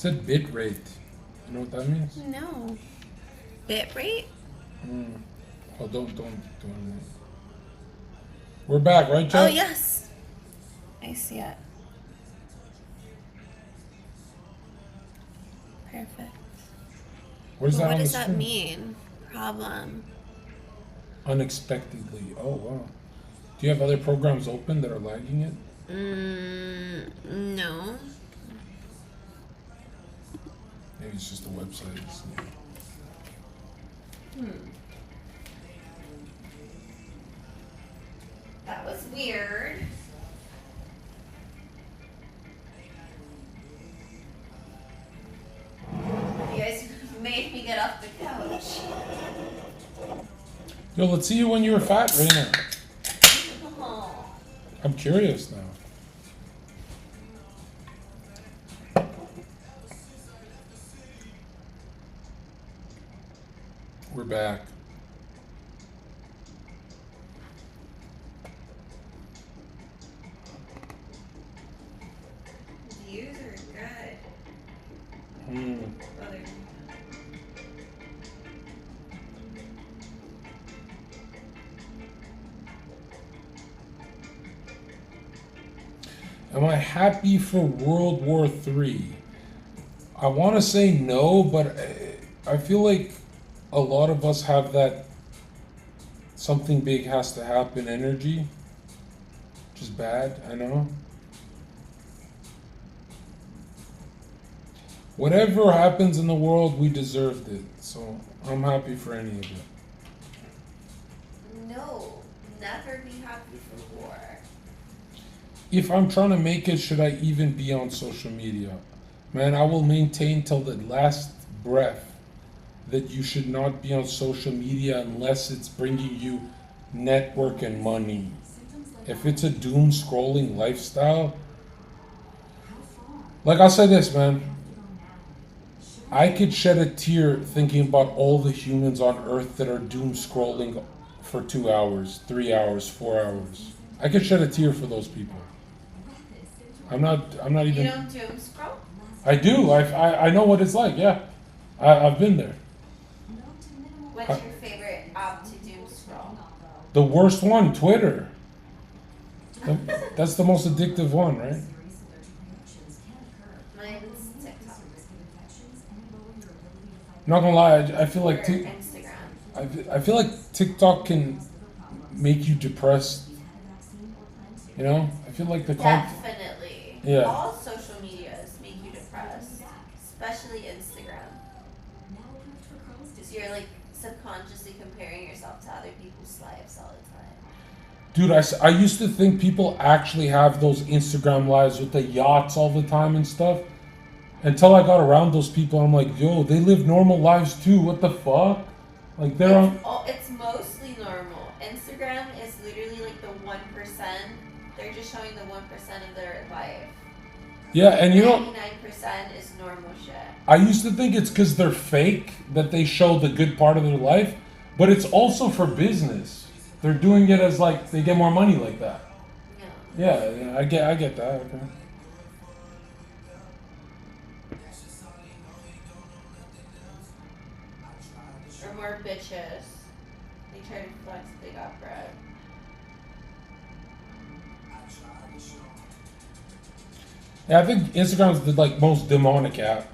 said bit rate. You know what that means? No. Bit rate? Oh, don't do anything. We're back, right, Chad? Oh, yes. I see it. Perfect. What does But that what on does the that screen? mean? Problem. Unexpectedly. Oh, wow. Do you have other programs open that are lagging it? No. Maybe it's just the website. That was weird. You guys made me get off the couch. Yo, let's see you when you were fat, Raina. Oh. I'm curious now. We're back. Views are good. Hmm. Am I happy for World War III? I want to say no, but I feel like a lot of us have that something big has to happen energy. Which is bad, I know. Whatever happens in the world, we deserved it. So I'm happy for any of it. No, never be happy for war. If I'm trying to make it, should I even be on social media? Man, I will maintain till the last breath that you should not be on social media unless it's bringing you network and money. If it's a doom scrolling lifestyle, like I'll say this, man. I could shed a tear thinking about all the humans on Earth that are doom scrolling for 2 hours, 3 hours, 4 hours. I could shed a tear for those people. I'm not even. You don't doom scroll? I do. I know what it's like. Yeah, I've been there. What's your favorite app to doom scroll? The worst one, Twitter. That's the most addictive one, right? Mine's TikTok. Not gonna lie, I feel Or like Instagram. I feel like TikTok can make you depressed. You know, I feel like the Definitely. Yeah. All social medias make you depressed, especially Instagram. Because you're like subconsciously comparing yourself to other people's lives all the time. Dude, I used to think people actually have those Instagram lives with the yachts all the time and stuff. Until I got around those people, I'm like, yo, they live normal lives too. What the fuck? Like they're on. It's mostly normal. Instagram is literally like the 1%. They're just showing the 1% of their life. Yeah, and you know, 99% is normal shit. I used to think it's because they're fake that they show the good part of their life, but it's also for business. They're doing it as like they get more money like that. Yeah, I get that. Okay. Or more bitches. They try to flex they got bread. Yeah, I think Instagram's the like most demonic app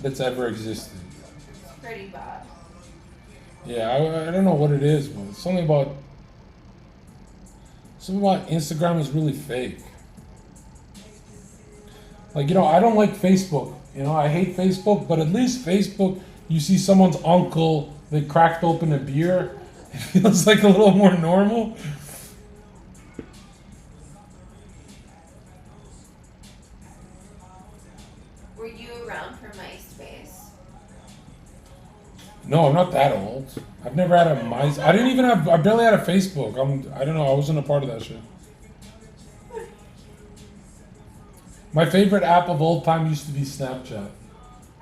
that's ever existed. It's pretty bad. Yeah, I don't know what it is, but something about Instagram is really fake. Like, you know, I don't like Facebook. You know, I hate Facebook, but at least Facebook, you see someone's uncle, they cracked open a beer. It feels like a little more normal. Were you around for MySpace? No, I'm not that old. I've never had a MySpace. I barely had a Facebook. I don't know, I wasn't a part of that shit. My favorite app of all time used to be Snapchat.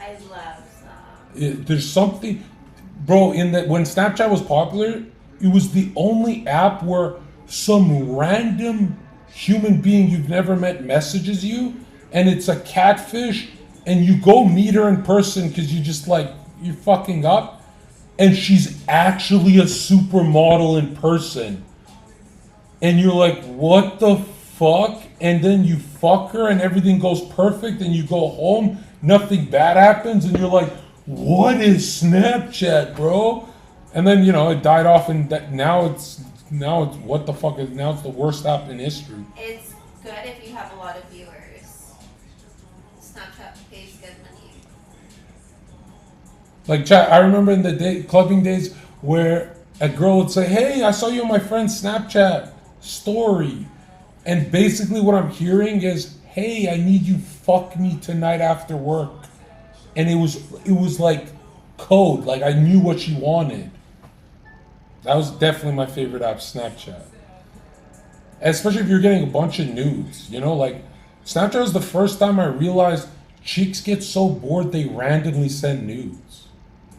I love Snap. There's something, bro, in that when Snapchat was popular, it was the only app where some random human being you've never met messages you, and it's a catfish, and you go meet her in person because you just like, you're fucking up, and she's actually a supermodel in person. And you're like, what the fuck? And then you fuck her and everything goes perfect and you go home, nothing bad happens, and you're like, what is Snapchat, bro? And then, you know, it died off, and now it's what the fuck is, now it's the worst app in history. It's good if you have a lot of viewers. Snapchat pays good money. Like, chat, I remember in the clubbing days where a girl would say, hey, I saw you on my friend's Snapchat story. And basically what I'm hearing is, hey, I need you fuck me tonight after work. And it was like code, like I knew what she wanted. That was definitely my favorite app, Snapchat. Especially if you're getting a bunch of nudes, you know, like Snapchat was the first time I realized chicks get so bored they randomly send nudes,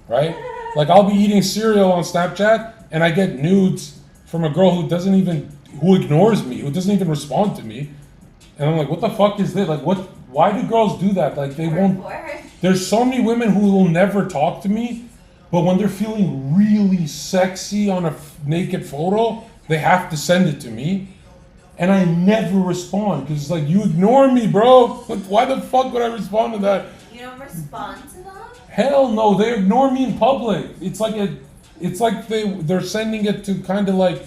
right? Like I'll be eating cereal on Snapchat and I get nudes from a girl who ignores me, who doesn't even respond to me. And I'm like, what the fuck is this? Like, why do girls do that? Like, they won't. There's so many women who will never talk to me, but when they're feeling really sexy on a naked photo, they have to send it to me. And I never respond because it's like, you ignore me, bro. Why the fuck would I respond to that? You don't respond to them? Hell no, they ignore me in public. It's like they're sending it to kind of like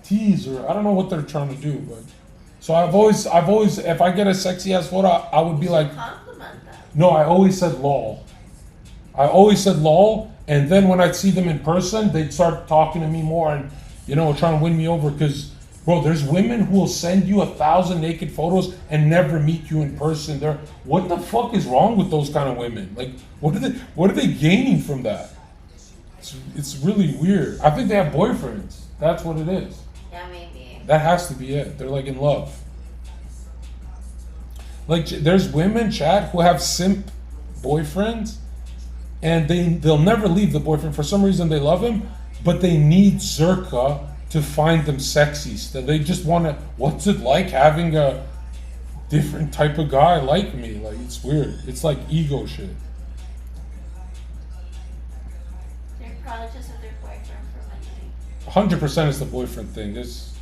tease, or I don't know what they're trying to do, but so I've always if I get a sexy ass photo, I would be like, compliment them. no, I always said lol. And then when I'd see them in person, they'd start talking to me more and, you know, trying to win me over because, bro, there's women who will send you 1,000 naked photos and never meet you in person. What the fuck is wrong with those kind of women? Like, what are they gaining from that? It's really weird. I think they have boyfriends. That's what it is. Yeah, maybe. That has to be it. They're like in love. Like there's women, chat, who have simp boyfriends, and they'll never leave the boyfriend. For some reason they love him, but they need Zherka to find them sexy still. They just want to, what's it like having a different type of guy like me? Like, it's weird. It's like ego shit. They're probably just with their boyfriend for money. 100% is the boyfriend thing. Because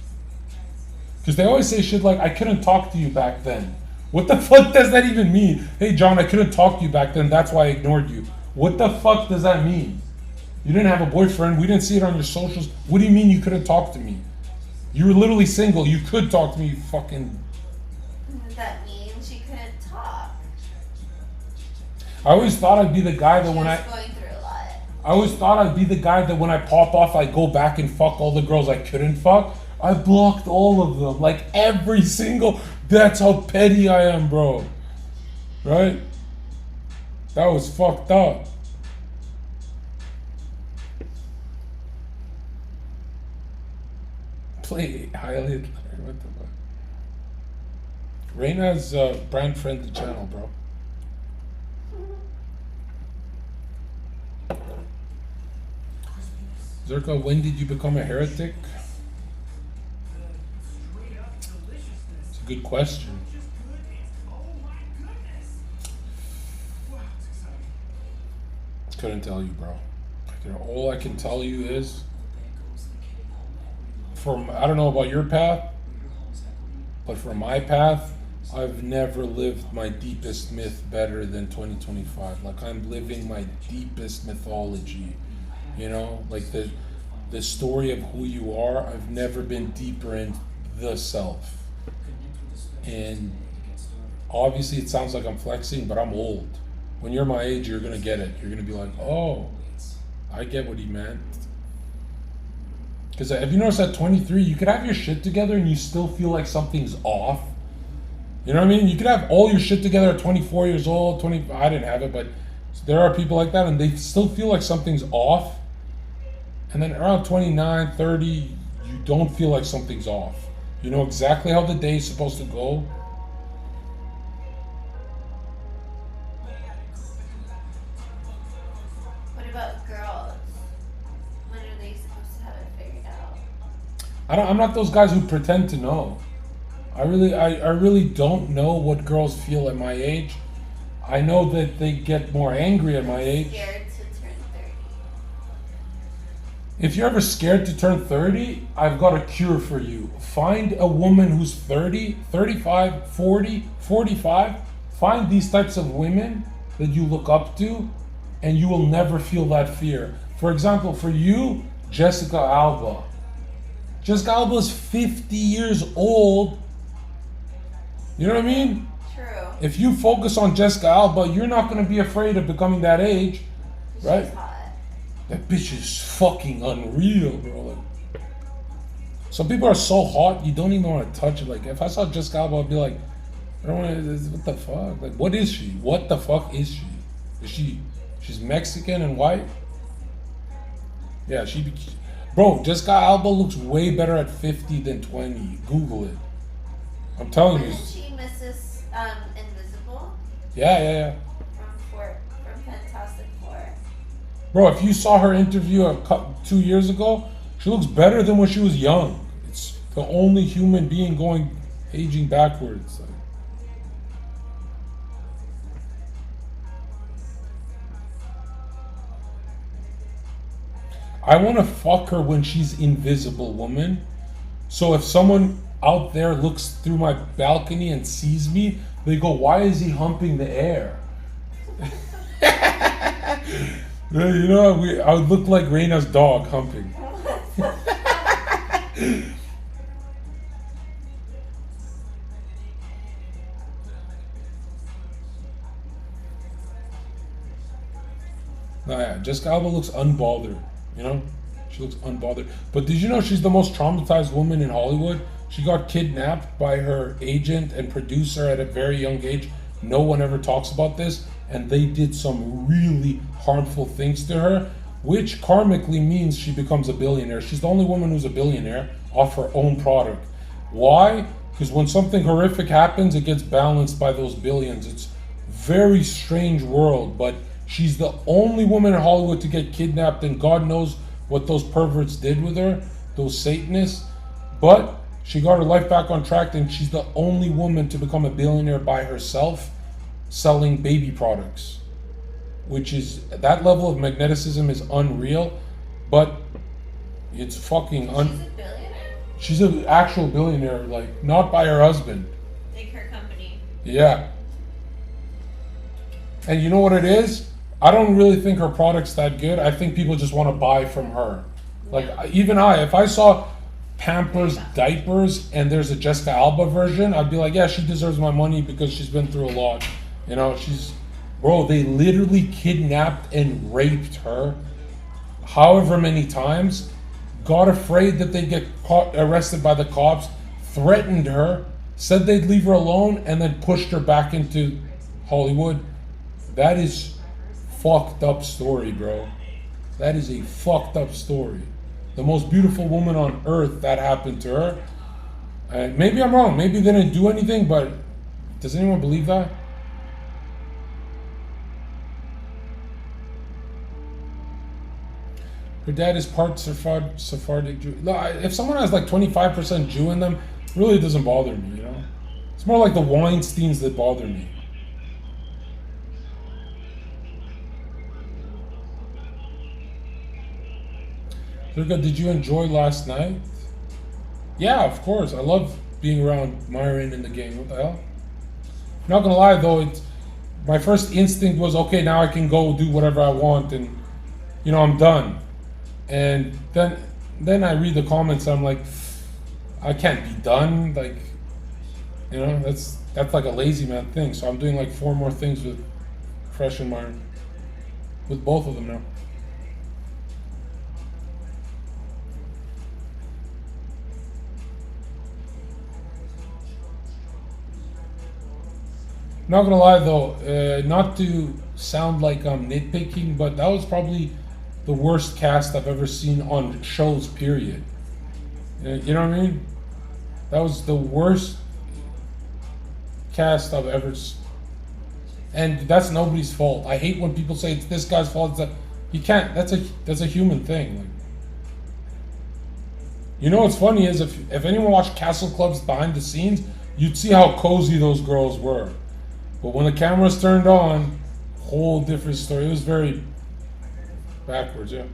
they always say shit like, I couldn't talk to you back then. What the fuck does that even mean? Hey, John, I couldn't talk to you back then. That's why I ignored you. What the fuck does that mean? You didn't have a boyfriend. We didn't see it on your socials. What do you mean you couldn't talk to me? You were literally single. You could talk to me, you fucking... That means you couldn't talk. I always thought I'd be the guy that when I always thought I'd be the guy that when I pop off, I go back and fuck all the girls I couldn't fuck. I blocked all of them. Like, every single... That's how petty I am, bro. Right? That was fucked up. Play highlight. What the fuck? Reina's brand friendly channel, bro. Zherka, when did you become a heretic? It's a good question. Couldn't tell you, bro. All I can tell you is, I don't know about your path, but for my path, I've never lived my deepest myth better than 2025. Like, I'm living my deepest mythology, you know, like the story of who you are. I've never been deeper in the self. And obviously it sounds like I'm flexing, but I'm old. When you're my age, you're gonna get it. You're gonna be like, oh, I get what he meant. Because have you noticed at 23, you could have your shit together and you still feel like something's off? You know what I mean? You could have all your shit together at 24 years old, I didn't have it, but there are people like that and they still feel like something's off. And then around 29, 30, you don't feel like something's off. You know exactly how the day is supposed to go. What about girls? When are they supposed to have it figured out? I'm not those guys who pretend to know. I really don't know what girls feel at my age. I know that they get more angry at my age. Scared to turn 30. If you're ever scared to turn 30, I've got a cure for you. Find a woman who's 30, 35, 40, 45. Find these types of women that you look up to, and you will never feel that fear. For example, for you, Jessica Alba. Jessica Alba is 50 years old. You know what I mean? True. If you focus on Jessica Alba, you're not going to be afraid of becoming that age, right? She's hot. That bitch is fucking unreal, bro. Like, some people are so hot, you don't even want to touch it. Like, if I saw Jessica Alba, I'd be like, I don't want to, what the fuck? Like, what is she? What the fuck is she? She's Mexican and white? Yeah, bro, Jessica Alba looks way better at 50 than 20. Google it. I'm telling you. Wasn't she Mrs. Invisible? Yeah. From Fantastic Four. Bro, if you saw her interview 2 years ago, she looks better than when she was young. It's the only human being aging backwards. Like, I want to fuck her when she's invisible, woman. So if someone out there looks through my balcony and sees me, they go, why is he humping the air? You know, I would look like Reina's dog humping. No, yeah, Jessica Alba looks unbothered, you know? She looks unbothered. But did you know she's the most traumatized woman in Hollywood? She got kidnapped by her agent and producer at a very young age. No one ever talks about this. And they did some really harmful things to her, which karmically means she becomes a billionaire. She's the only woman who's a billionaire off her own product. Why? Because when something horrific happens, it gets balanced by those billions. It's very strange world, but she's the only woman in Hollywood to get kidnapped, and God knows what those perverts did with her, those Satanists. But she got her life back on track, and she's the only woman to become a billionaire by herself, selling baby products, which is, that level of magneticism is unreal, but it's fucking She's a billionaire? She's an actual billionaire, like, not by her husband. Like her company. Yeah. And you know what it is? I don't really think her product's that good. I think people just want to buy from her. Like, even if I saw Pampers diapers and there's a Jessica Alba version, I'd be like, yeah, she deserves my money because she's been through a lot. You know, bro, they literally kidnapped and raped her however many times, got afraid that they'd get arrested by the cops, threatened her, said they'd leave her alone, and then pushed her back into Hollywood. That is fucked up story, bro. That is a fucked up story. The most beautiful woman on earth, that happened to her. And maybe I'm wrong. Maybe they didn't do anything, but does anyone believe that? Her dad is part Sephardic Jew. No, if someone has like 25% Jew in them, it really doesn't bother me, you know? It's more like the Weinsteins that bother me. Zherka, did you enjoy last night? Yeah, of course. I love being around Myron in the game. What the hell? Not gonna lie though, my first instinct was, okay, now I can go do whatever I want and, you know, I'm done. And then I read the comments and I'm like, I can't be done. Like, you know, that's like a lazy man thing. So I'm doing like 4 more things with Fresh and Myron. With both of them now. Not gonna lie though, not to sound like I'm nitpicking, but that was probably the worst cast I've ever seen on shows, period. You know what I mean? That was the worst cast I've ever seen. And that's nobody's fault. I hate when people say it's this guy's fault. It's that you can't. That's a human thing. Like, you know what's funny is if anyone watched Castle Club's behind the scenes, you'd see how cozy those girls were. But when the camera's turned on, whole different story. It was very backwards, yeah.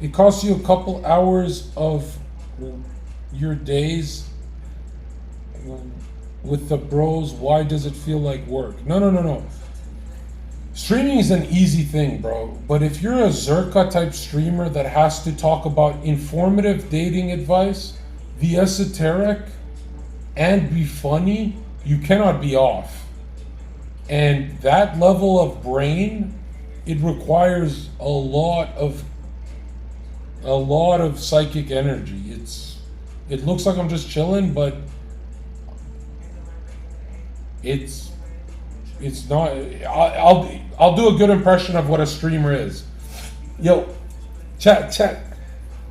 It costs you a couple hours of your days with the bros. Why does it feel like work? No. Streaming is an easy thing, bro. But if you're a Zherka type streamer that has to talk about informative dating advice, the esoteric, and be funny, you cannot be off. And that level of brain, it requires a lot of psychic energy. It looks like I'm just chilling, but it's not. I'll do a good impression of what a streamer is. Yo, chat.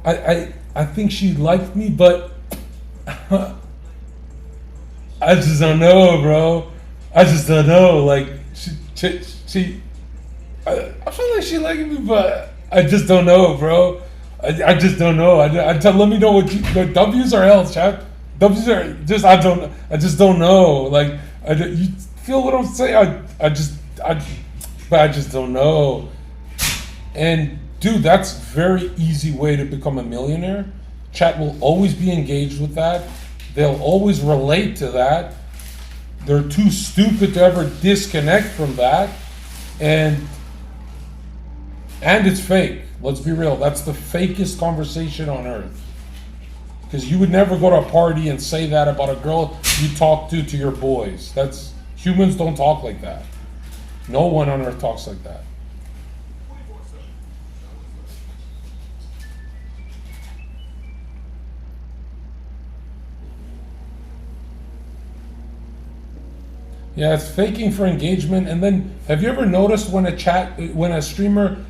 I think she liked me, but I just don't know, bro. I just don't know. Like she I feel like she liked me, but I just don't know, bro. I just don't know. Let me know what you. W's or L's, chat. W's are just I just don't know. Like you feel what I'm saying? But I just don't know. And dude, that's very easy way to become a millionaire. Chat will always be engaged with that. They'll always relate to that. They're too stupid to ever disconnect from that. And it's fake. Let's be real. That's the fakest conversation on earth. Because you would never go to a party and say that about a girl you talk to your boys. Humans don't talk like that. No one on earth talks like that. Yeah, it's faking for engagement. And then, have you ever noticed when a streamer,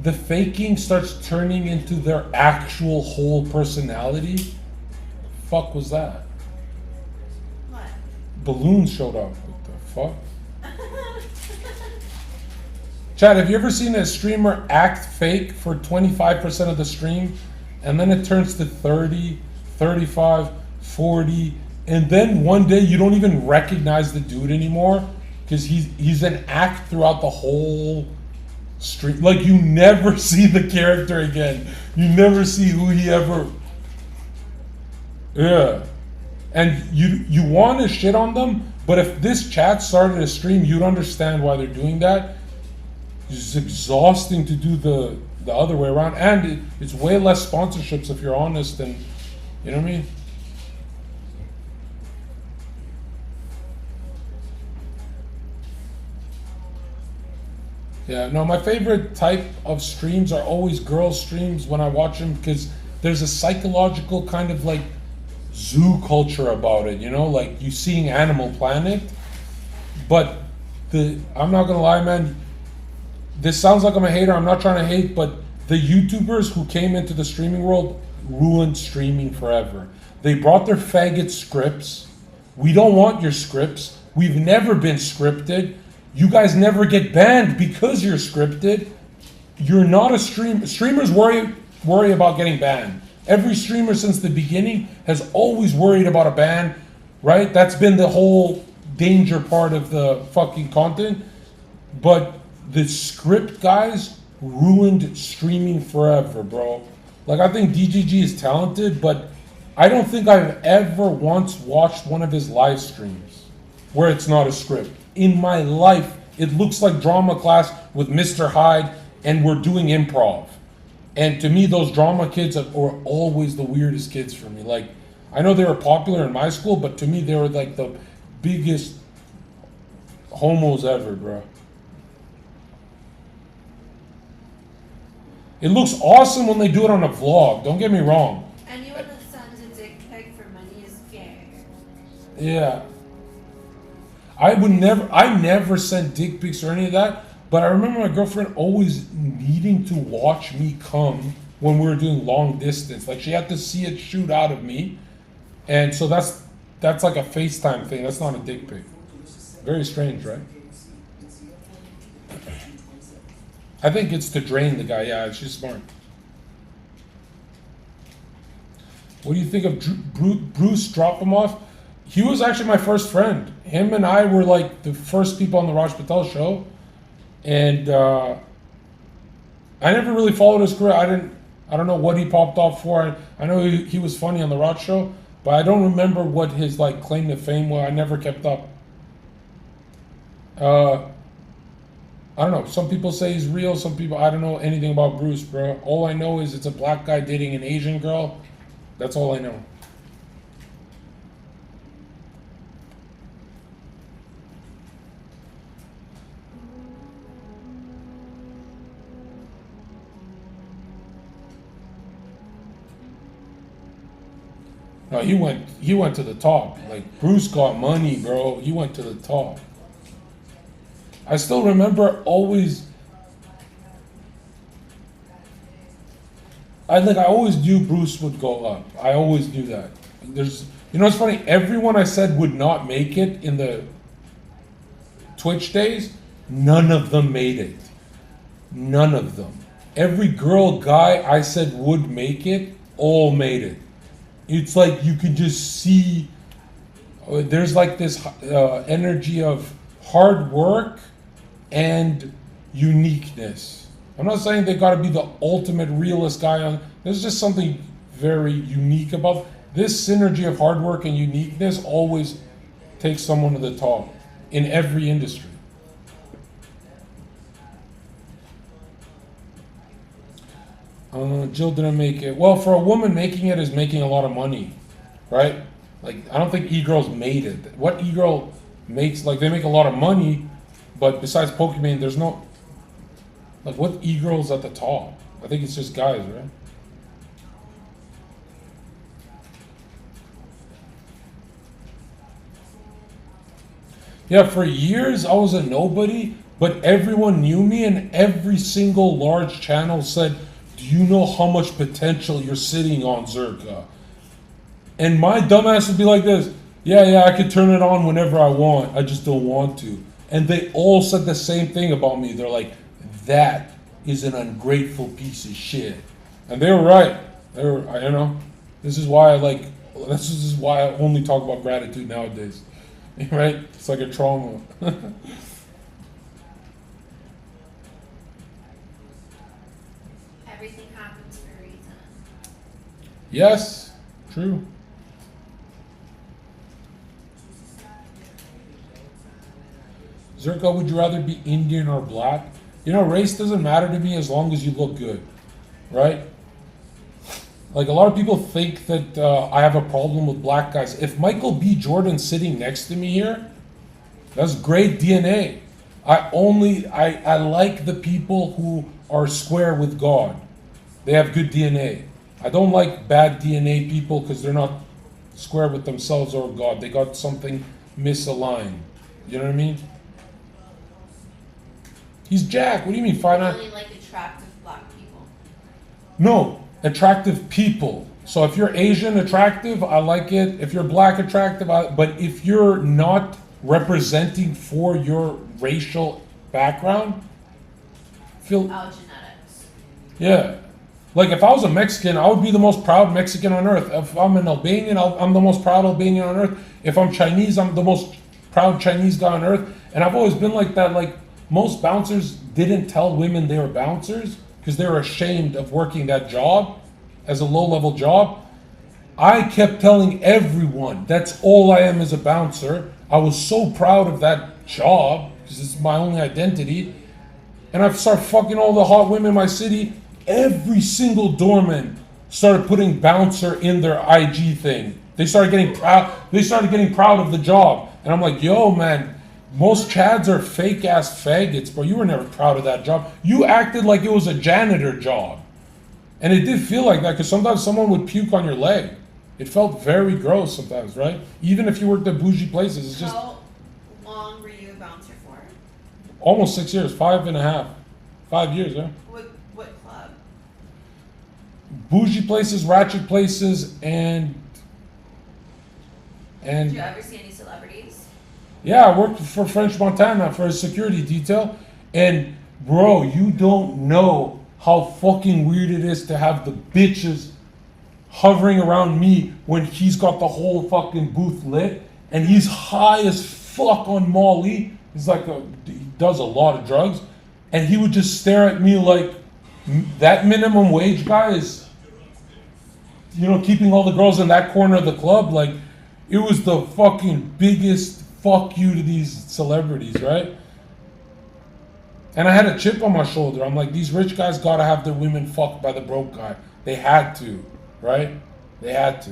the faking starts turning into their actual whole personality? Fuck was that? What? Balloons showed up. What the fuck? Chad, have you ever seen a streamer act fake for 25% of the stream, and then it turns to 30, 35, 40, and then one day you don't even recognize the dude anymore because he's an act throughout the whole stream. Like you never see the character again. You never see who he ever. Yeah, and you want to shit on them, but if this chat started a stream, you'd understand why they're doing that. It's exhausting to do the other way around, and it's way less sponsorships if you're honest, and you know what I mean. Yeah, no, my favorite type of streams are always girl streams when I watch them because there's a psychological kind of like zoo culture about it, you know, like you seeing Animal Planet. But I'm not gonna lie, man, this sounds like I'm a hater, I'm not trying to hate, but the YouTubers who came into the streaming world ruined streaming forever. They brought their faggot scripts. We don't want your scripts. We've never been scripted. You guys never get banned because you're scripted. You're not a streamers worry about getting banned. Every streamer since the beginning has always worried about a ban, right? That's been the whole danger part of the fucking content. But the script guys ruined streaming forever, bro. Like I think DGG is talented, but I don't think I've ever once watched one of his live streams where it's not a script. In my life, it looks like drama class with Mr. Hyde and we're doing improv. And to me, those drama kids are always the weirdest kids for me. Like, I know they were popular in my school, but to me, they were like the biggest homos ever, bro. It looks awesome when they do it on a vlog, don't get me wrong. Anyone that sends a dick pic for money is gay. Yeah. I never sent dick pics or any of that, but I remember my girlfriend always needing to watch me come when we were doing long distance. Like she had to see it shoot out of me. And so that's like a FaceTime thing. That's not a dick pic. Very strange, right? I think it's to drain the guy. Yeah, she's smart. What do you think of Bruce Dropomoff? He was actually my first friend. Him and I were like the first people on the Raj Patel show, and I never really followed his career. I don't know what he popped off for. I know he was funny on the Raj show, but I don't remember what his like claim to fame was. I never kept up. I don't know. Some people say he's real. Some people, I don't know anything about Bruce, bro. All I know is it's a black guy dating an Asian girl. That's all I know. No, he went to the top. Like Bruce got money, bro. He went to the top. I still remember always. I always knew Bruce would go up. I always knew that. It's funny. Everyone I said would not make it in the Twitch days, none of them made it. None of them. Every girl, guy I said would make it, all made it. It's like you could just see. There's like this energy of hard work and uniqueness. I'm not saying they got to be the ultimate realist guy on. There's just something very unique about this synergy of hard work and uniqueness. Always takes someone to the top in every industry. Jill didn't make it. Well, for a woman, making it is making a lot of money, right? Like, I don't think e-girls made it. What e-girl makes, like, they make a lot of money, but besides Pokemon, there's no, like, what e-girls at the top? I think it's just guys, right? Yeah, for years I was a nobody, but everyone knew me, and every single large channel said, do you know how much potential you're sitting on, Zherka? And my dumbass would be like this, yeah, I could turn it on whenever I want, I just don't want to. And they all said the same thing about me. They're like, that is an ungrateful piece of shit. And they were right. This is why this is why I only talk about gratitude nowadays. Right? It's like a trauma. Everything happens for a reason. Yes, true. Zherka, would you rather be Indian or black? Race doesn't matter to me as long as you look good, right? Like, a lot of people think that I have a problem with black guys. If Michael B. Jordan's sitting next to me here, that's great DNA. I like the people who are square with God. They have good DNA. I don't like bad DNA people because they're not square with themselves or God. They got something misaligned. You know what I mean? He's Jack. What do you mean? I only like attractive black people. No, attractive people. So if you're Asian attractive, I like it. If you're black attractive, but if you're not representing for your racial background, genetics. Yeah. Like, if I was a Mexican, I would be the most proud Mexican on earth. If I'm an Albanian, I'm the most proud Albanian on earth. If I'm Chinese, I'm the most proud Chinese guy on earth. And I've always been like that. Like, most bouncers didn't tell women they were bouncers because they were ashamed of working that job as a low-level job. I kept telling everyone that's all I am as a bouncer. I was so proud of that job because it's my only identity. And I've started fucking all the hot women in my city. Every single doorman started putting bouncer in their IG thing. They started getting proud. They started getting proud of the job. And I'm like, yo, man, most Chads are fake ass faggots, bro. You were never proud of that job. You acted like it was a janitor job. And it did feel like that because sometimes someone would puke on your leg. It felt very gross sometimes, right? Even if you worked at bougie places, it's just. How long were you a bouncer for? Almost 6 years, 5.5. 5 years, yeah. What club? Bougie places, ratchet places, and. Did you ever see any celebrities? Yeah, I worked for French Montana for a security detail, and Bro, you don't know how fucking weird it is to have the bitches hovering around me when he's got the whole fucking booth lit and he's high as fuck on Molly. He's like, he does a lot of drugs. And he would just stare at me like, that minimum wage guy is, keeping all the girls in that corner of the club. Like, it was the fucking biggest fuck you to these celebrities, right? And I had a chip on my shoulder. I'm like, these rich guys gotta have their women fucked by the broke guy. They had to, right? They had to.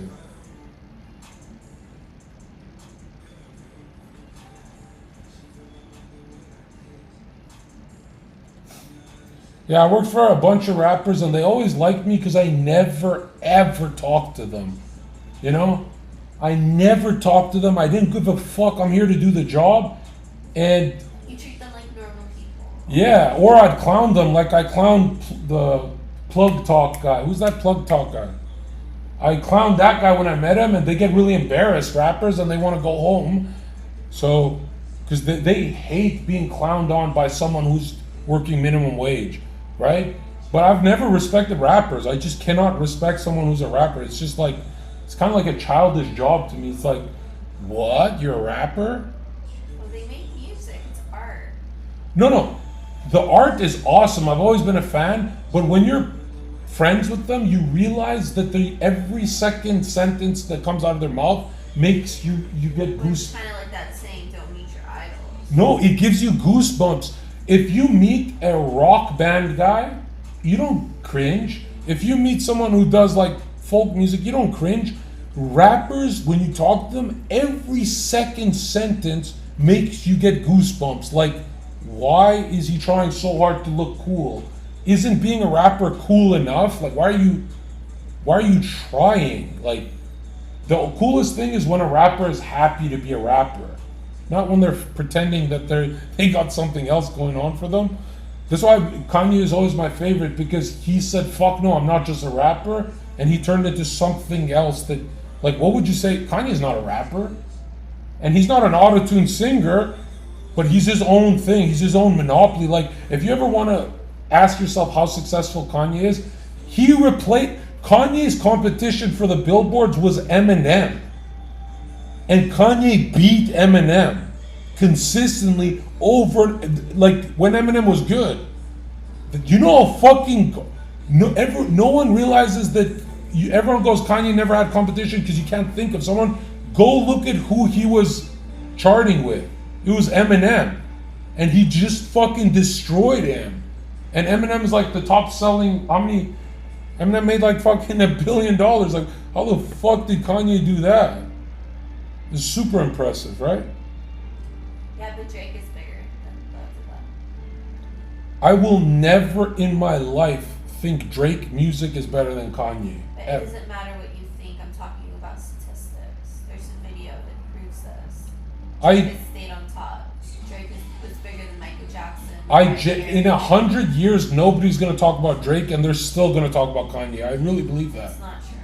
Yeah, I worked for a bunch of rappers and they always liked me because I never ever talked to them. I never talked to them. I didn't give a fuck. I'm here to do the job. And You treat them like normal people. yeah, or I'd clown them like I clowned the plug talk guy. Who's that plug talk guy? I clowned that guy when I met him, and they get really embarrassed, rappers, and they want to go home. So, because they hate being clowned on by someone who's working minimum wage, right? But I've never respected rappers. I just cannot respect someone who's a rapper. It's just like, it's kind of like a childish job to me. It's like, what? You're a rapper? Well, they make music. It's art. No. The art is awesome. I've always been a fan. But when you're friends with them, you realize that every second sentence that comes out of their mouth makes you get goose. Kind of like that saying, "Don't meet your idols." No, it gives you goosebumps. If you meet a rock band guy, you don't cringe. If you meet someone who does like folk music, you don't cringe. Rappers, when you talk to them, every second sentence makes you get goosebumps. Like, why is he trying so hard to look cool? Isn't being a rapper cool enough? Like, why are you trying? Like, the coolest thing is when a rapper is happy to be a rapper, not when they're pretending that they got something else going on for them. That's why Kanye is always my favorite, because he said, fuck no, I'm not just a rapper, and he turned into something else that, like, what would you say? Kanye's not a rapper, and he's not an auto-tune singer, but he's his own thing. He's his own monopoly. Like, if you ever want to ask yourself how successful Kanye is, Kanye's competition for the billboards was Eminem. And Kanye beat Eminem consistently over, like, when Eminem was good. You know how fucking, no one realizes that, everyone goes, Kanye never had competition because you can't think of someone. Go look at who he was charting with. It was Eminem. And he just fucking destroyed him. And Eminem is like the top selling, Eminem made like fucking $1 billion. Like, how the fuck did Kanye do that? It's super impressive, right? Yeah, but Drake is bigger than both of them. I will never in my life think Drake music is better than Kanye. But Ever. it doesn't matter what you think. I'm talking about statistics. There's a video that proves this. Drake has stayed on top. Drake was bigger than Michael Jackson. In 100 years, nobody's gonna talk about Drake, and they're still gonna talk about Kanye. I really believe that. That's not true.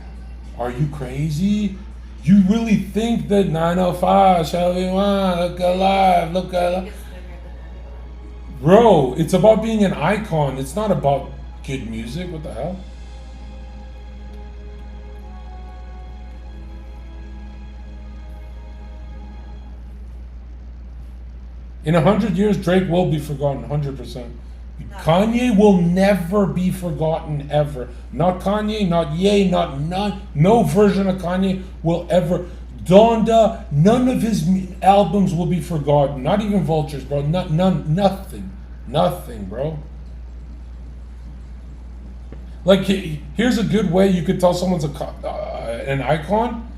Are you crazy? You really think that 905, shall we want, look alive, look alive? Drake is bigger than everyone. Bro, it's about being an icon. It's not about good music. What the hell? In 100 years, Drake will be forgotten, 100%. Kanye will never be forgotten, ever. Not Kanye, not Ye, no version of Kanye will ever. Donda, none of his albums will be forgotten. Not even Vultures, bro. Nothing, bro. Like, here's a good way you could tell someone's an icon.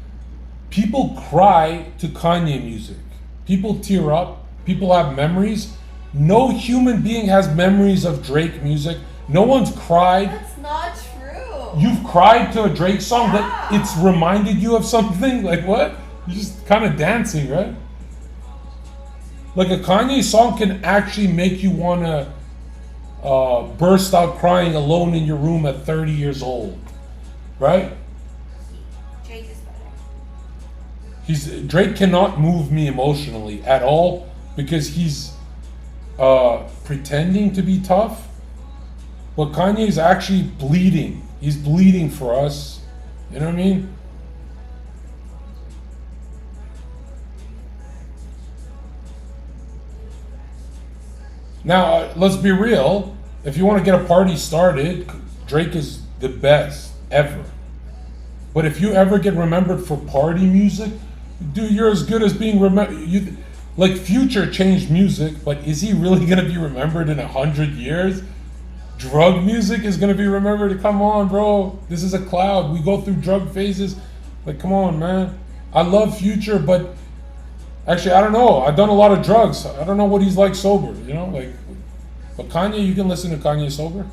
People cry to Kanye music. People tear up. People have memories. No human being has memories of Drake music. No one's cried. That's not true. You've cried to a Drake song that it's reminded you of something? Like what? You're just kind of dancing, right? Like a Kanye song can actually make you want to burst out crying alone in your room at 30 years old. Right? Drake is better. Drake cannot move me emotionally at all because he's pretending to be tough, but Kanye's actually bleeding. He's bleeding for us. You know what I mean? Now, let's be real. If you want to get a party started, Drake is the best ever. But if you ever get remembered for party music, dude, you're as good as being remembered. You like Future changed music, but is he really gonna be remembered in 100 years? Drug music is gonna be remembered. Come on, bro. This is a cloud. We go through drug phases. Like, come on, man. I love Future, but actually, I don't know. I've done a lot of drugs. I don't know what he's like sober. You know, like, but Kanye, you can listen to Kanye sober.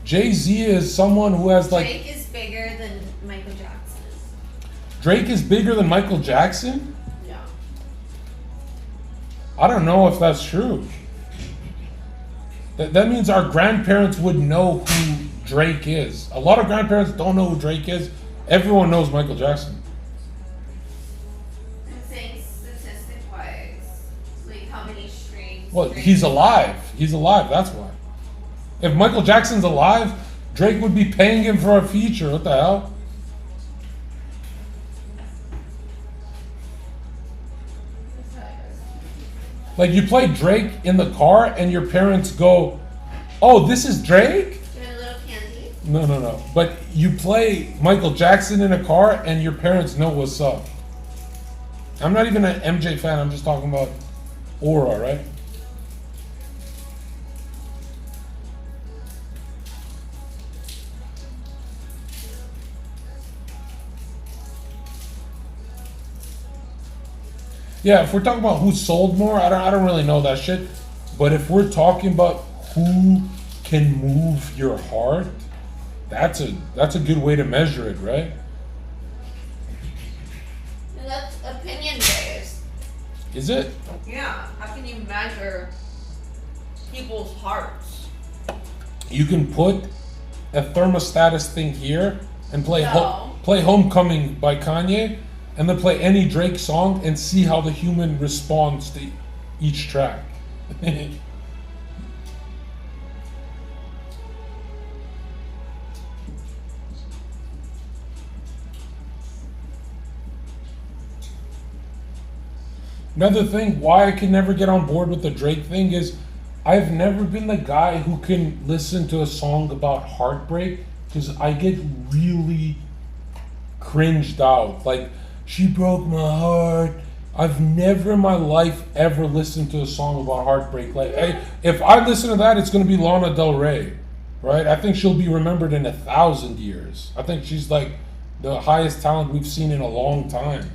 Jay-Z is someone who has like. Drake is bigger than Michael Jackson. Drake is bigger than Michael Jackson? Yeah. I don't know if that's true. That means our grandparents would know who Drake is. A lot of grandparents don't know who Drake is. Everyone knows Michael Jackson. I'm saying statistic-wise, like how many streams. Well, Drake he's alive. He's alive, that's why. If Michael Jackson's alive, Drake would be paying him for a feature. What the hell? Like, you play Drake in the car and your parents go, "Oh, this is Drake?" Give it a little candy. No. But you play Michael Jackson in a car and your parents know what's up. I'm not even an MJ fan. I'm just talking about aura, right? Yeah, if we're talking about who sold more, I don't really know that shit. But if we're talking about who can move your heart, that's a good way to measure it, right? And that's opinion based. Is it? Yeah. How can you measure people's hearts? You can put a thermostatus thing here and play No. play Homecoming by Kanye, and then play any Drake song and see how the human responds to each track. Another thing, why I can never get on board with the Drake thing is I've never been the guy who can listen to a song about heartbreak because I get really cringed out. Like, she broke my heart. I've never in my life ever listened to a song about heartbreak. Like, if I listen to that, it's going to be Lana Del Rey, right? I think she'll be remembered in 1,000 years. I think she's like the highest talent we've seen in a long time.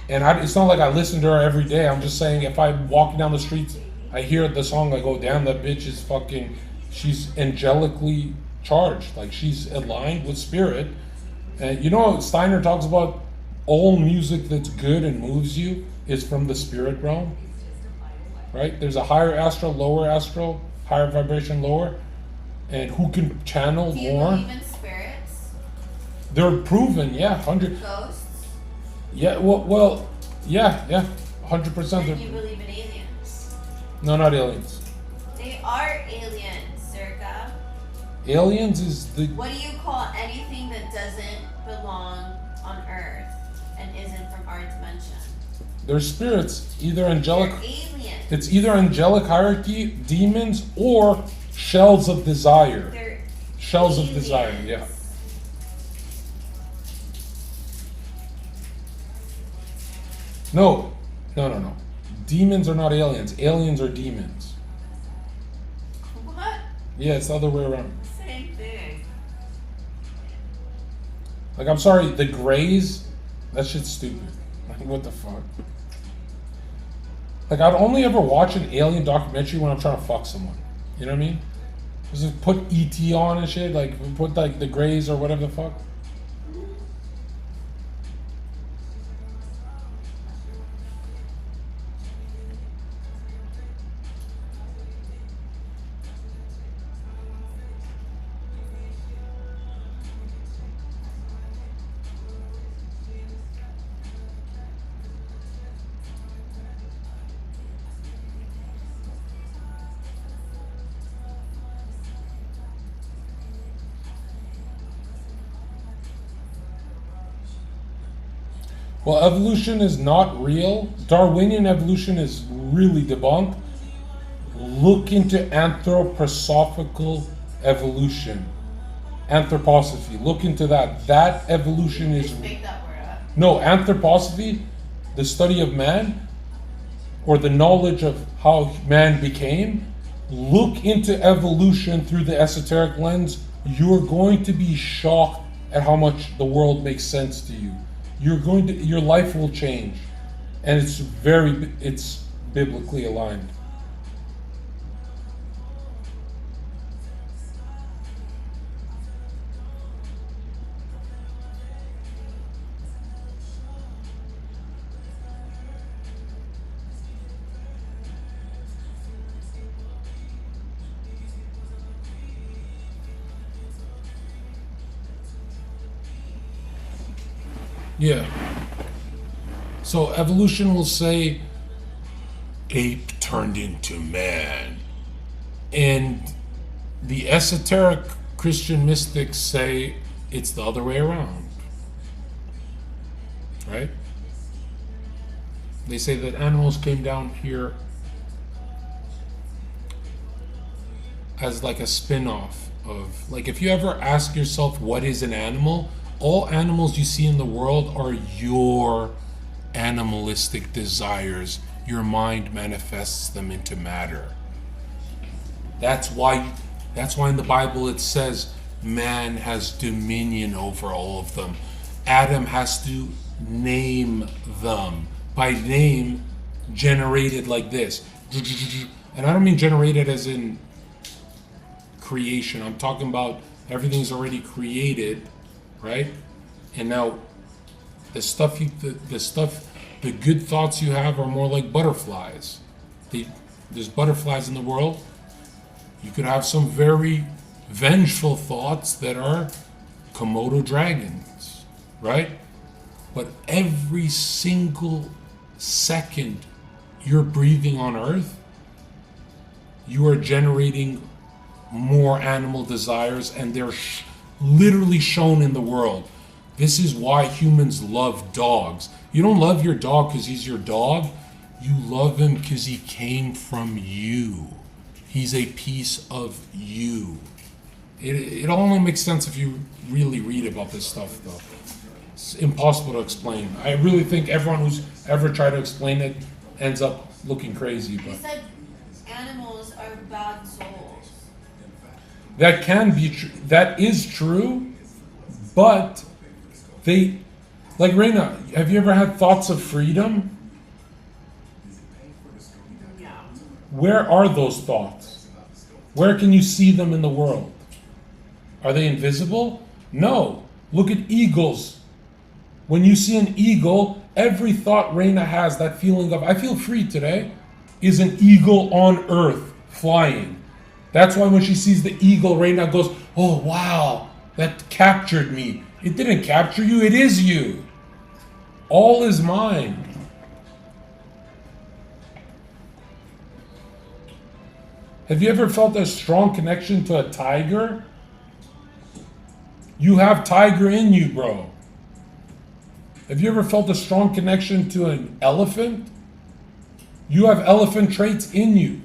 And it's not like I listen to her every day. I'm just saying if I'm walking down the streets, I hear the song, I go, damn, that bitch is fucking, she's angelically charged. Like, she's aligned with spirit. And you know, Steiner talks about all music that's good and moves you is from the spirit realm, right? There's a higher astral, lower astral, higher vibration, lower. And who can channel Do you more? believe in spirits? They're proven, yeah, 100. Ghosts? Yeah, well, yeah, 100%. Then you believe in aliens? No, not aliens. They are aliens, Zherka. Aliens is the. What do you call anything that doesn't belong on Earth and isn't from our dimension? They're spirits, either angelic. They're aliens. It's either angelic hierarchy, demons, or shells of desire. They're Shells aliens. of desire, yeah. No. Demons are not aliens. Aliens are demons. What? Yeah, it's the other way around. Same thing. Like, I'm sorry, the Greys, that shit's stupid. Like, what the fuck? Like, I'd only ever watch an alien documentary when I'm trying to fuck someone. You know what I mean? Just put ET on and shit, like, put, like, the Greys or whatever the fuck. Well, evolution is not real. Darwinian evolution is really debunked. Look into anthroposophical evolution. Anthroposophy. Look into that. That evolution is... Just make that word up. No, anthroposophy, the study of man, or the knowledge of how man became. Look into evolution through the esoteric lens. You're going to be shocked at how much the world makes sense to you. Your life will change, and it's biblically aligned. Yeah. So evolution will say ape turned into man. And the esoteric Christian mystics say it's the other way around. Right? They say that animals came down here as like a spin-off of, like, if you ever ask yourself what is an animal, all animals you see in the world are your animalistic desires. Your mind manifests them into matter. That's why in the Bible it says man has dominion over all of them. Adam has to name them. By name, generated like this. And I don't mean generated as in creation. I'm talking about everything's already created, right? And now the good thoughts you have are more like butterflies. There's butterflies in the world. You could have some very vengeful thoughts that are Komodo dragons, right? But every single second you're breathing on Earth, you are generating more animal desires, and they're literally shown in the world. This is why humans love dogs. You don't love your dog because he's your dog. You love him because he came from you. He's a piece of you. It only makes sense if you really read about this stuff, though. It's impossible to explain. I really think everyone who's ever tried to explain it ends up looking crazy. You But said animals are bad souls. that can be true. That is true, but they, like Reina, have you ever had thoughts of freedom? No. Where are those thoughts? Where can you see them in the world? Are they invisible? No. Look at eagles. When you see an eagle, every thought Reina has, that feeling of, I feel free today, is an eagle on earth flying. That's why when she sees the eagle, Reina goes, oh wow, that captured me. It didn't capture you, it is you. All is mine. Have you ever felt a strong connection to a tiger? You have tiger in you, bro. Have you ever felt a strong connection to an elephant? You have elephant traits in you.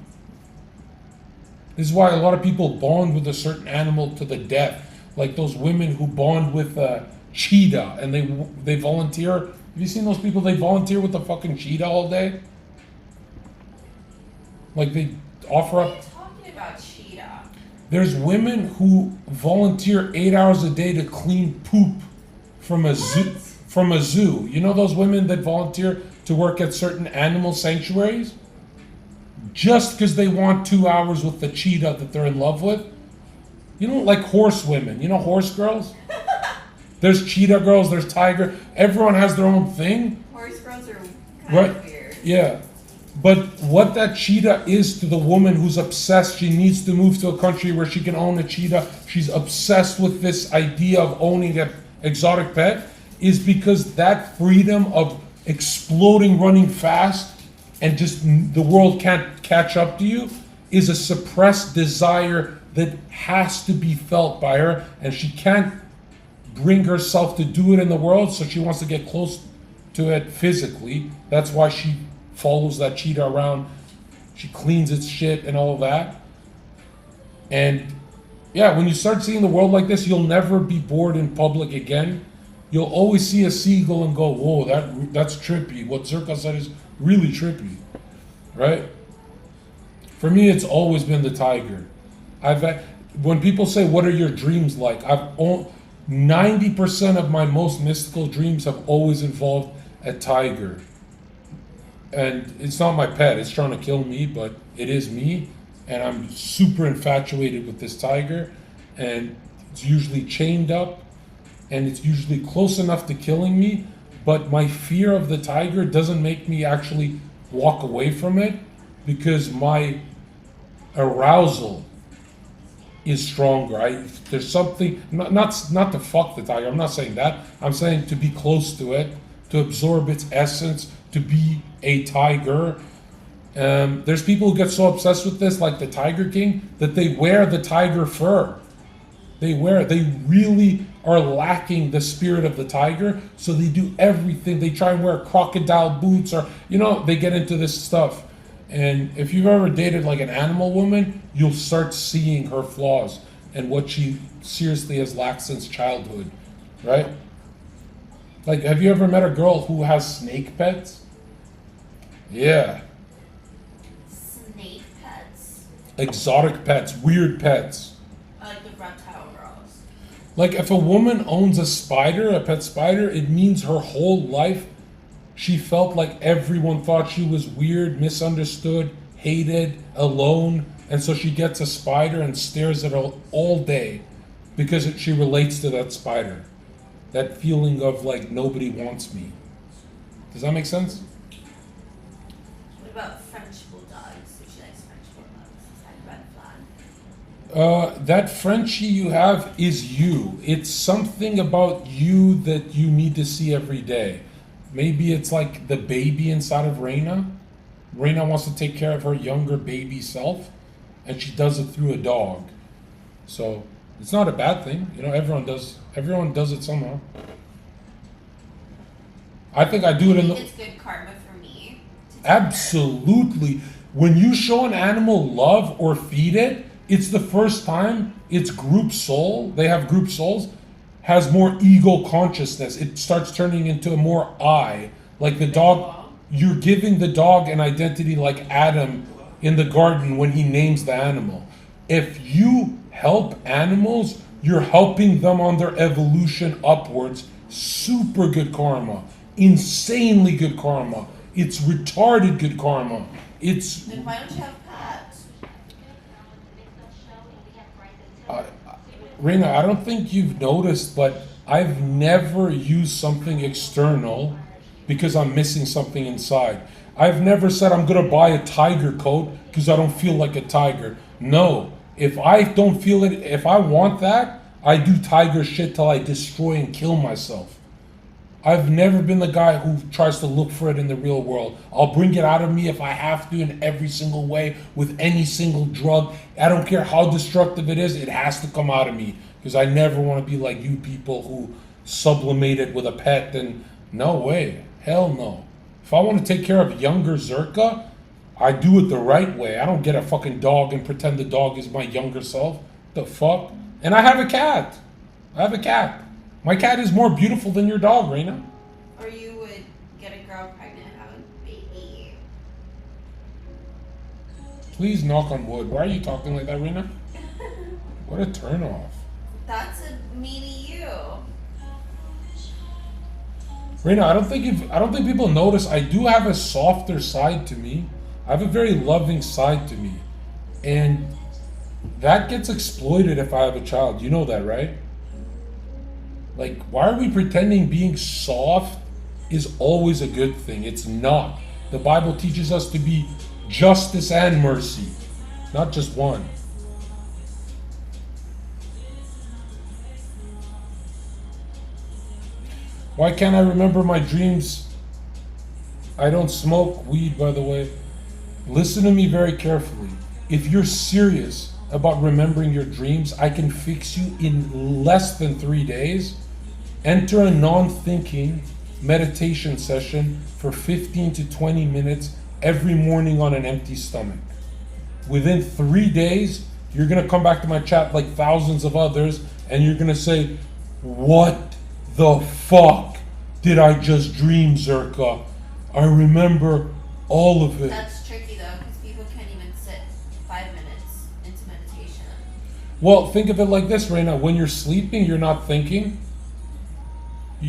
This is why a lot of people bond with a certain animal to the death. Like those women who bond with a cheetah and they volunteer. Have you seen those people? They volunteer with the fucking cheetah all day. Like they offer up. What are you talking about, cheetah? There's women who volunteer 8 hours a day to clean poop from a zoo. From a zoo. You know those women that volunteer to work at certain animal sanctuaries? Just because they want 2 hours with the cheetah that they're in love with? You know, like horse women. You know horse girls? There's cheetah girls, there's tiger. Everyone has their own thing. Horse girls are kind Right. of weird. Yeah. But what that cheetah is to the woman who's obsessed, she needs to move to a country where she can own a cheetah. She's obsessed with this idea of owning an exotic pet, is because that freedom of exploding, running fast, and just the world can't catch up to you, is a suppressed desire that has to be felt by her, and she can't bring herself to do it in the world, so she wants to get close to it physically. That's why she follows that cheetah around. She cleans its shit and all of that. And yeah, when you start seeing the world like this, you'll never be bored in public again. You'll always see a seagull and go, whoa, that's trippy. What Zherka said is really trippy, right? For me, it's always been the tiger. When people say, what are your dreams like? 90% of my most mystical dreams have always involved a tiger. And it's not my pet, it's trying to kill me, but it is me. And I'm super infatuated with this tiger. And it's usually chained up. And it's usually close enough to killing me. But my fear of the tiger doesn't make me actually walk away from it. Because my arousal is stronger. There's something, not to fuck the tiger, I'm not saying that. I'm saying to be close to it, to absorb its essence, to be a tiger. There's people who get so obsessed with this, like the Tiger King, that they wear the tiger fur. They really are lacking the spirit of the tiger, so they do everything. They try and wear crocodile boots, or, they get into this stuff. And if you've ever dated like an animal woman, you'll start seeing her flaws and what she seriously has lacked since childhood, right? Like, have you ever met a girl who has snake pets? Yeah. Snake pets? Exotic pets, weird pets. Like the reptile girls. Like, if a woman owns a pet spider, it means her whole life she felt like everyone thought she was weird, misunderstood, hated, alone, and so she gets a spider and stares at it all day because she relates to that spider. That feeling of like nobody wants me. Does that make sense? What about French bulldogs? If she likes French bulldogs, is that a red flag? That Frenchie you have is you. It's something about you that you need to see every day. Maybe it's like the baby inside of Reina. Reina wants to take care of her younger baby self, and she does it through a dog. So it's not a bad thing. Everyone does it somehow. I think I do it in the... It's good karma for me. Absolutely. When you show an animal love or feed it, it's the first time its group soul, they have group souls, has more ego consciousness. It starts turning into a more I. Like the dog, you're giving the dog an identity like Adam in the garden when he names the animal. If you help animals, you're helping them on their evolution upwards. Super good karma. Insanely good karma. It's retarded good karma. Then why don't you have pets? Reina, I don't think you've noticed, but I've never used something external because I'm missing something inside. I've never said I'm going to buy a tiger coat because I don't feel like a tiger. No. If I don't feel it, if I want that, I do tiger shit till I destroy and kill myself. I've never been the guy who tries to look for it in the real world. I'll bring it out of me if I have to in every single way, with any single drug. I don't care how destructive it is, it has to come out of me. Because I never want to be like you people who sublimate it with a pet. And no way. Hell no. If I want to take care of younger Zherka, I do it the right way. I don't get a fucking dog and pretend the dog is my younger self. The fuck? And I have a cat. My cat is more beautiful than your dog, Reina. Or you would get a girl pregnant and have a baby. Please knock on wood. Why are you talking like that, Reina? What a turnoff. That's a meanie you. Reina, I don't think people notice I do have a softer side to me. I have a very loving side to me. And that gets exploited if I have a child. You know that, right? Like, why are we pretending being soft is always a good thing? It's not. The Bible teaches us to be justice and mercy, not just one. Why can't I remember my dreams? I don't smoke weed, by the way. Listen to me very carefully. If you're serious about remembering your dreams, I can fix you in less than 3 days. Enter a non-thinking meditation session for 15 to 20 minutes every morning on an empty stomach. Within 3 days, you're gonna come back to my chat like thousands of others, and you're gonna say, "What the fuck did I just dream, Zherka? I remember all of it." That's tricky though, because people can't even sit 5 minutes into meditation. Well, think of it like this, Reina. When you're sleeping, you're not thinking.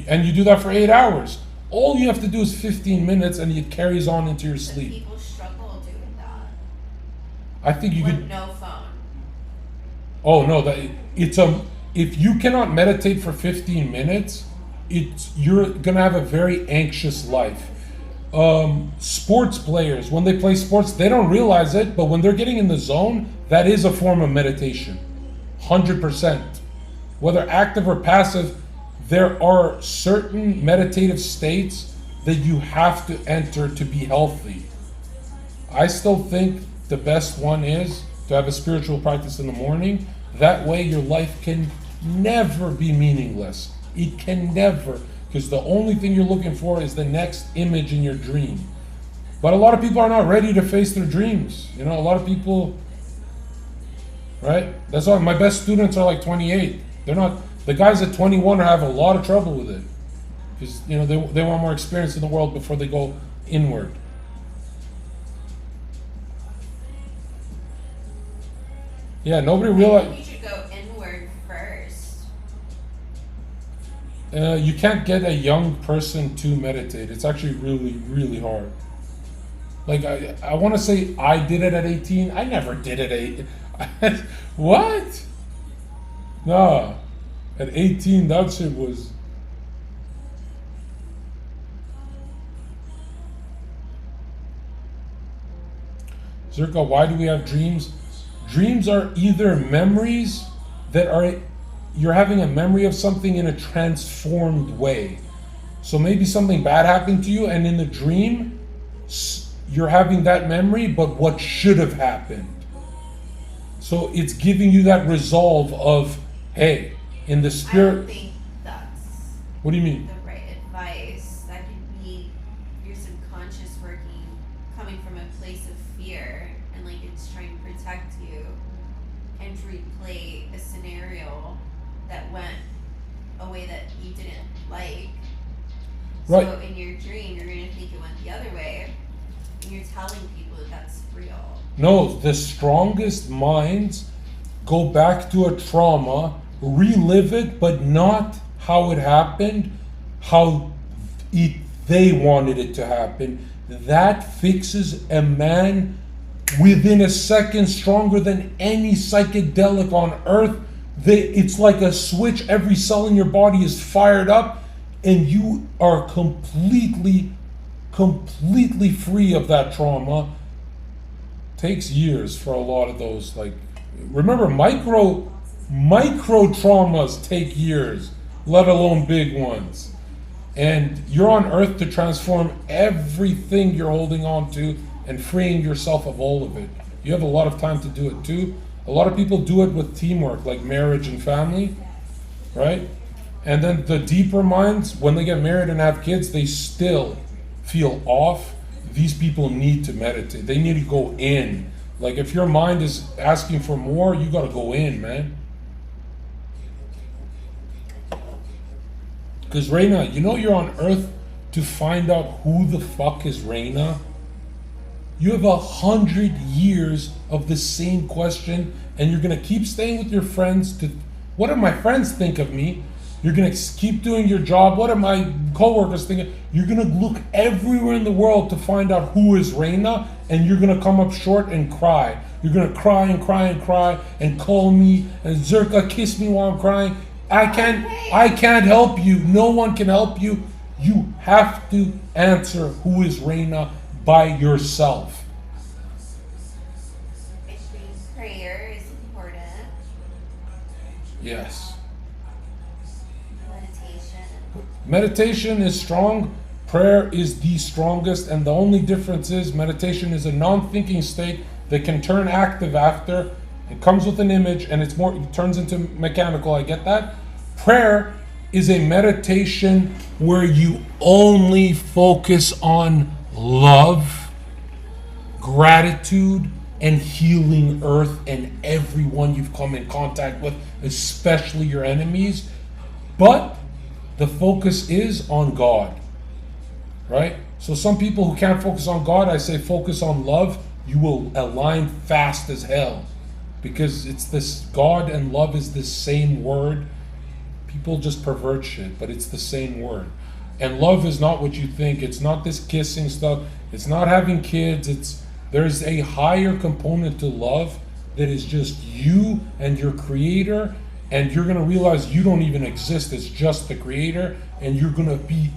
And you do that for 8 hours. All you have to do is 15 minutes and it carries on into your But sleep. people struggle doing that. I think you With could. no phone. Oh no, if you cannot meditate for 15 minutes, you're gonna have a very anxious life. Sports players, when they play sports, they don't realize it, but when they're getting in the zone, that is a form of meditation. 100%. Whether active or passive, there are certain meditative states that you have to enter to be healthy. I still think the best one is to have a spiritual practice in the morning. That way your life can never be meaningless. It can never, because the only thing you're looking for is the next image in your dream. But a lot of people are not ready to face their dreams. You know, a lot of people, right? That's why my best students are like 28. They're not, the guys at 21 have a lot of trouble with it. Because, you know, they want more experience in the world before they go inward. Yeah, nobody I realized. think you should go inward first. You can't get a young person to meditate. It's actually really, really hard. Like, I want to say I did it at 18. I never did it at 18. What? Nah. At 18, that shit was... Zherka, why do we have dreams? Dreams are either memories that are... You're having a memory of something in a transformed way. So maybe something bad happened to you, and in the dream, you're having that memory, but what should have happened. So it's giving you that resolve of, hey, in the I spirit... don't think that's What do you mean? the right advice. That could be your subconscious working, coming from a place of fear, and like it's trying to protect you and replay a scenario that went a way that you didn't like. Right. So in your dream, you're going to think it went the other way, and you're telling people that that's real. No, the strongest minds go back to a trauma, relive it, but not how it happened, how they wanted it to happen. That fixes a man within a second, stronger than any psychedelic on earth. It's like a switch. Every cell in your body is fired up, and you are completely free of that trauma. Takes years for a lot of those. Like, remember, micro traumas take years, let alone big ones. And you're on earth to transform everything you're holding on to and freeing yourself of all of it. You have a lot of time to do it too. A lot of people do it with teamwork, like marriage and family, right? And then the deeper minds, when they get married and have kids, they still feel off. These people need to meditate. They need to go in. Like, if your mind is asking for more, you gotta go in, man. Because Reina, you know you're on earth to find out who the fuck is Reina? You have 100 years of the same question, and you're gonna keep staying with your friends to, what do my friends think of me? You're gonna keep doing your job. What are my coworkers thinking? You're gonna look everywhere in the world to find out who is Reina, and you're gonna come up short and cry. You're gonna cry and cry and cry and call me and Zherka, kiss me while I'm crying. I can't help you. No one can help you. You have to answer who is Reina by yourself. I think prayer is important. Yes. Meditation. Meditation is strong. Prayer is the strongest, and the only difference is meditation is a non-thinking state that can turn active after. It comes with an image, and it turns into mechanical. I get that. Prayer is a meditation where you only focus on love, gratitude, and healing earth and everyone you've come in contact with, especially your enemies. But the focus is on God, right? So some people who can't focus on God, I say focus on love. You will align fast as hell, because it's this, God and love is the same word. People just pervert shit, but it's the same word. And love is not what you think. It's not this kissing stuff. It's not having kids. There's a higher component to love that is just you and your creator, and you're going to realize you don't even exist. It's just the creator, and you're going to be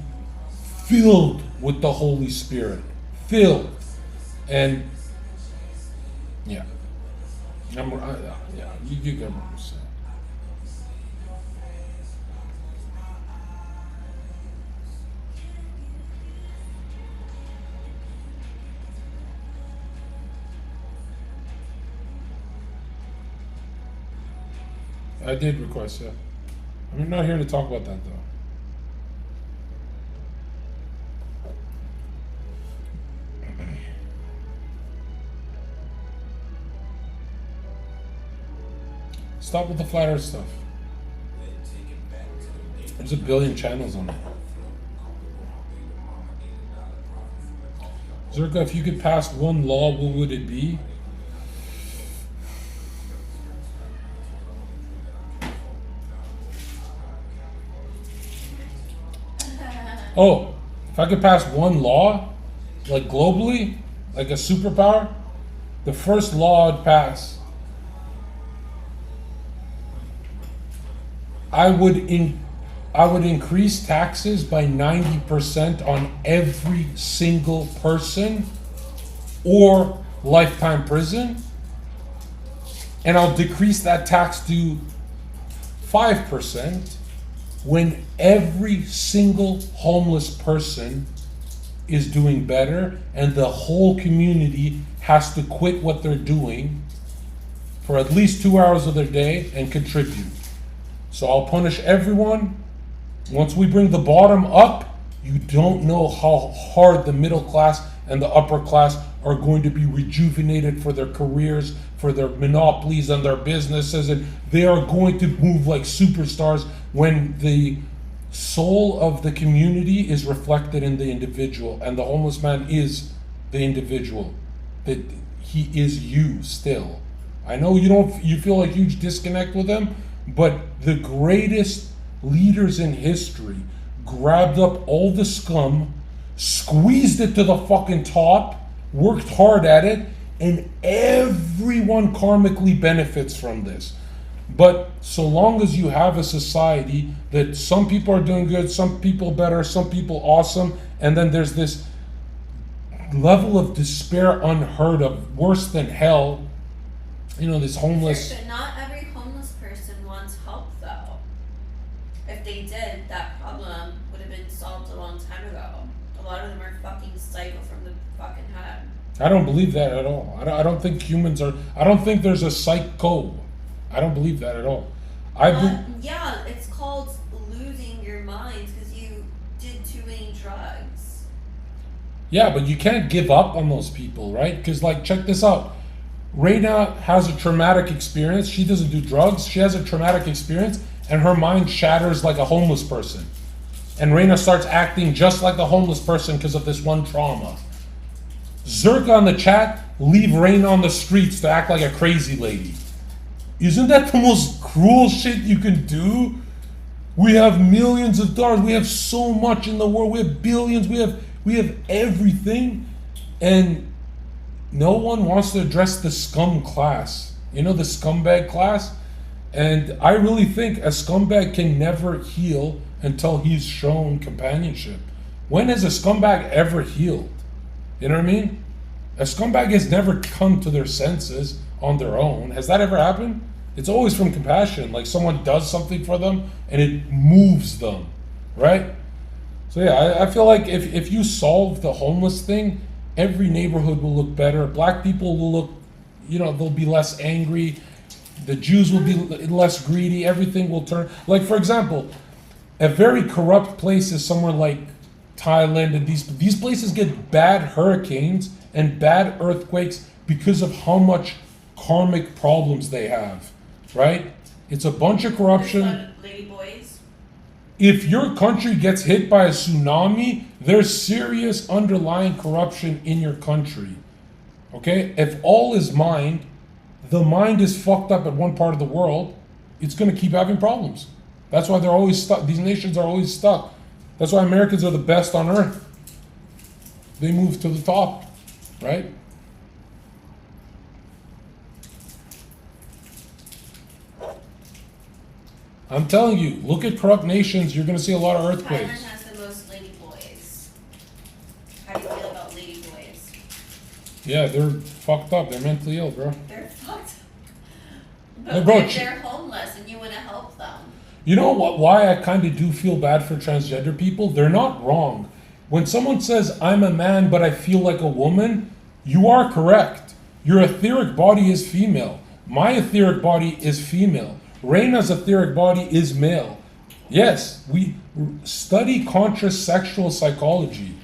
filled with the Holy Spirit. Filled. And yeah. Yeah, you get what I'm saying. I did request that. I'm not here to talk about that though. Stop with the flat earth stuff. There's a billion channels on it. Zherka, if you could pass one law, what would it be? Oh, if I could pass one law, like globally, like a superpower, the first law I'd pass, I would increase taxes by 90% on every single person, or lifetime prison, and I'll decrease that tax to 5% when every single homeless person is doing better and the whole community has to quit what they're doing for at least 2 hours of their day and contribute. So I'll punish everyone. Once we bring the bottom up, you don't know how hard the middle class and the upper class are going to be rejuvenated for their careers, for their monopolies and their businesses, and they are going to move like superstars when the soul of the community is reflected in the individual, and the homeless man is the individual. That he is you still. I know you feel a huge disconnect with him, but the greatest leaders in history grabbed up all the scum, squeezed it to the fucking top, worked hard at it, and everyone karmically benefits from this. But so long as you have a society that some people are doing good, some people better, some people awesome, and then there's this level of despair unheard of, worse than hell, this homeless... Sure, but not every homeless person wants help, though. If they did, that problem would have been solved a long time ago. A lot of them are fucking psycho from the fucking head. I don't believe that at all. I don't think humans are... I don't think there's a psycho. I don't believe that at all. Yeah, it's called losing your mind because you did too many drugs. Yeah, but you can't give up on those people, right? Because, check this out. Reina has a traumatic experience. She doesn't do drugs. She has a traumatic experience, and her mind shatters like a homeless person. And Reina starts acting just like a homeless person because of this one trauma. Zherka on the chat, leave Reina on the streets to act like a crazy lady. Isn't that the most cruel shit you can do? We have millions of dollars. We have so much in the world. We have billions. We have everything. And no one wants to address the scum class. The scumbag class? And I really think a scumbag can never heal until he's shown companionship. When has a scumbag ever healed? You know what I mean? A scumbag has never come to their senses on their own. Has that ever happened? It's always from compassion. Like someone does something for them and it moves them, right? So yeah, I feel like if you solve the homeless thing, every neighborhood will look better. Black people will look, they'll be less angry. The Jews will be less greedy. Everything will turn. Like, for example, A very corrupt place is somewhere like Thailand, and these places get bad hurricanes and bad earthquakes because of how much karmic problems they have, right? It's a bunch of corruption. Lady boys. If your country gets hit by a tsunami, there's serious underlying corruption in your country. Okay? If all is mind, the mind is fucked up at one part of the world, it's going to keep having problems. That's why they're always stuck. These nations are always stuck. That's why Americans are the best on earth. They move to the top, right? I'm telling you, look at corrupt nations, you're going to see a lot of Thailand earthquakes. has the most lady boys. How do you feel about lady boys? Yeah, they're fucked up. They're mentally ill, bro. They're fucked. Hey, But bro, they're homeless and you want to help them. You know what? Why I kind of do feel bad for transgender people? They're not wrong. When someone says, I'm a man, but I feel like a woman, you are correct. Your etheric body is female. My etheric body is female. Reina's etheric body is male. Yes, we study conscious sexual psychology.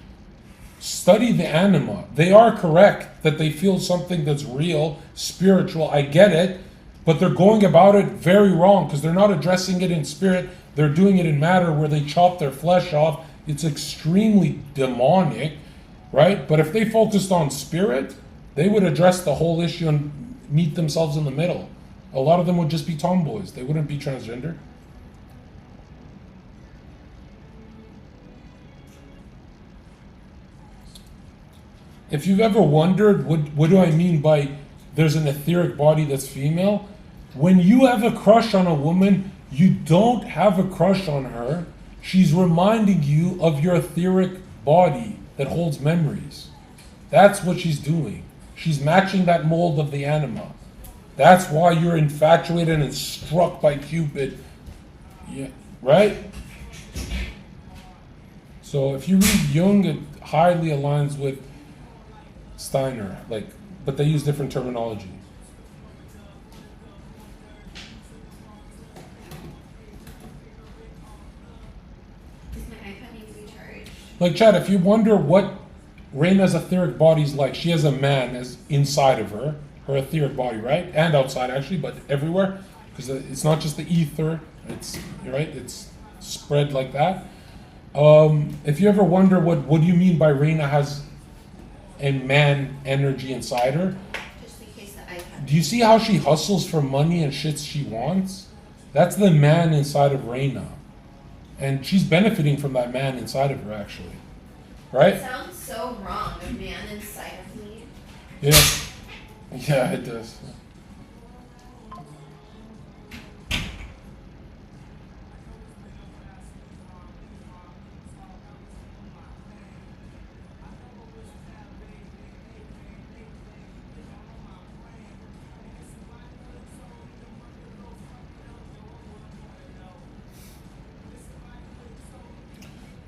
Study the anima. They are correct that they feel something that's real, spiritual. I get it. But they're going about it very wrong because they're not addressing it in spirit. They're doing it in matter where they chop their flesh off. It's extremely demonic, right? But if they focused on spirit, they would address the whole issue and meet themselves in the middle. A lot of them would just be tomboys. They wouldn't be transgender. If you've ever wondered, what do I mean by there's an etheric body that's female? When you have a crush on a woman, you don't have a crush on her. She's reminding you of your etheric body that holds memories. That's what she's doing. She's matching that mold of the anima. That's why you're infatuated and struck by Cupid. Yeah, right? So if you read Jung, it highly aligns with Steiner, but they use different terminology. Does my iPad need to be charged? Like, Chad, if you wonder what Reina's etheric body's like, she has a man as inside of her etheric body, right? And outside, actually, but everywhere. Because it's not just the ether, it's, right? It's spread like that. If you ever wonder what do you mean by Reina has a man energy inside her, Just in case the iPad. do you see how she hustles for money and shits she wants? That's the man inside of Reina. And she's benefiting from that man inside of her, actually. Right? It sounds so wrong, a man inside of me. Yeah. Yeah, it does.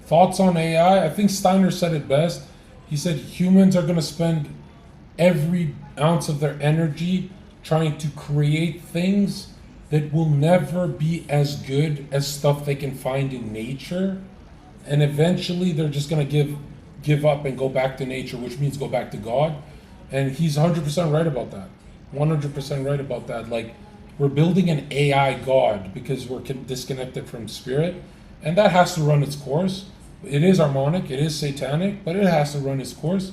Thoughts on AI? I think Steiner said it best. He said humans are going to spend every ounce of their energy trying to create things that will never be as good as stuff they can find in nature. And eventually they're just going to give up and go back to nature, which means go back to God. And he's 100% right about that. 100% right about that. Like, we're building an AI God because we're disconnected from spirit. And that has to run its course. It is harmonic, it is satanic, but it has to run its course.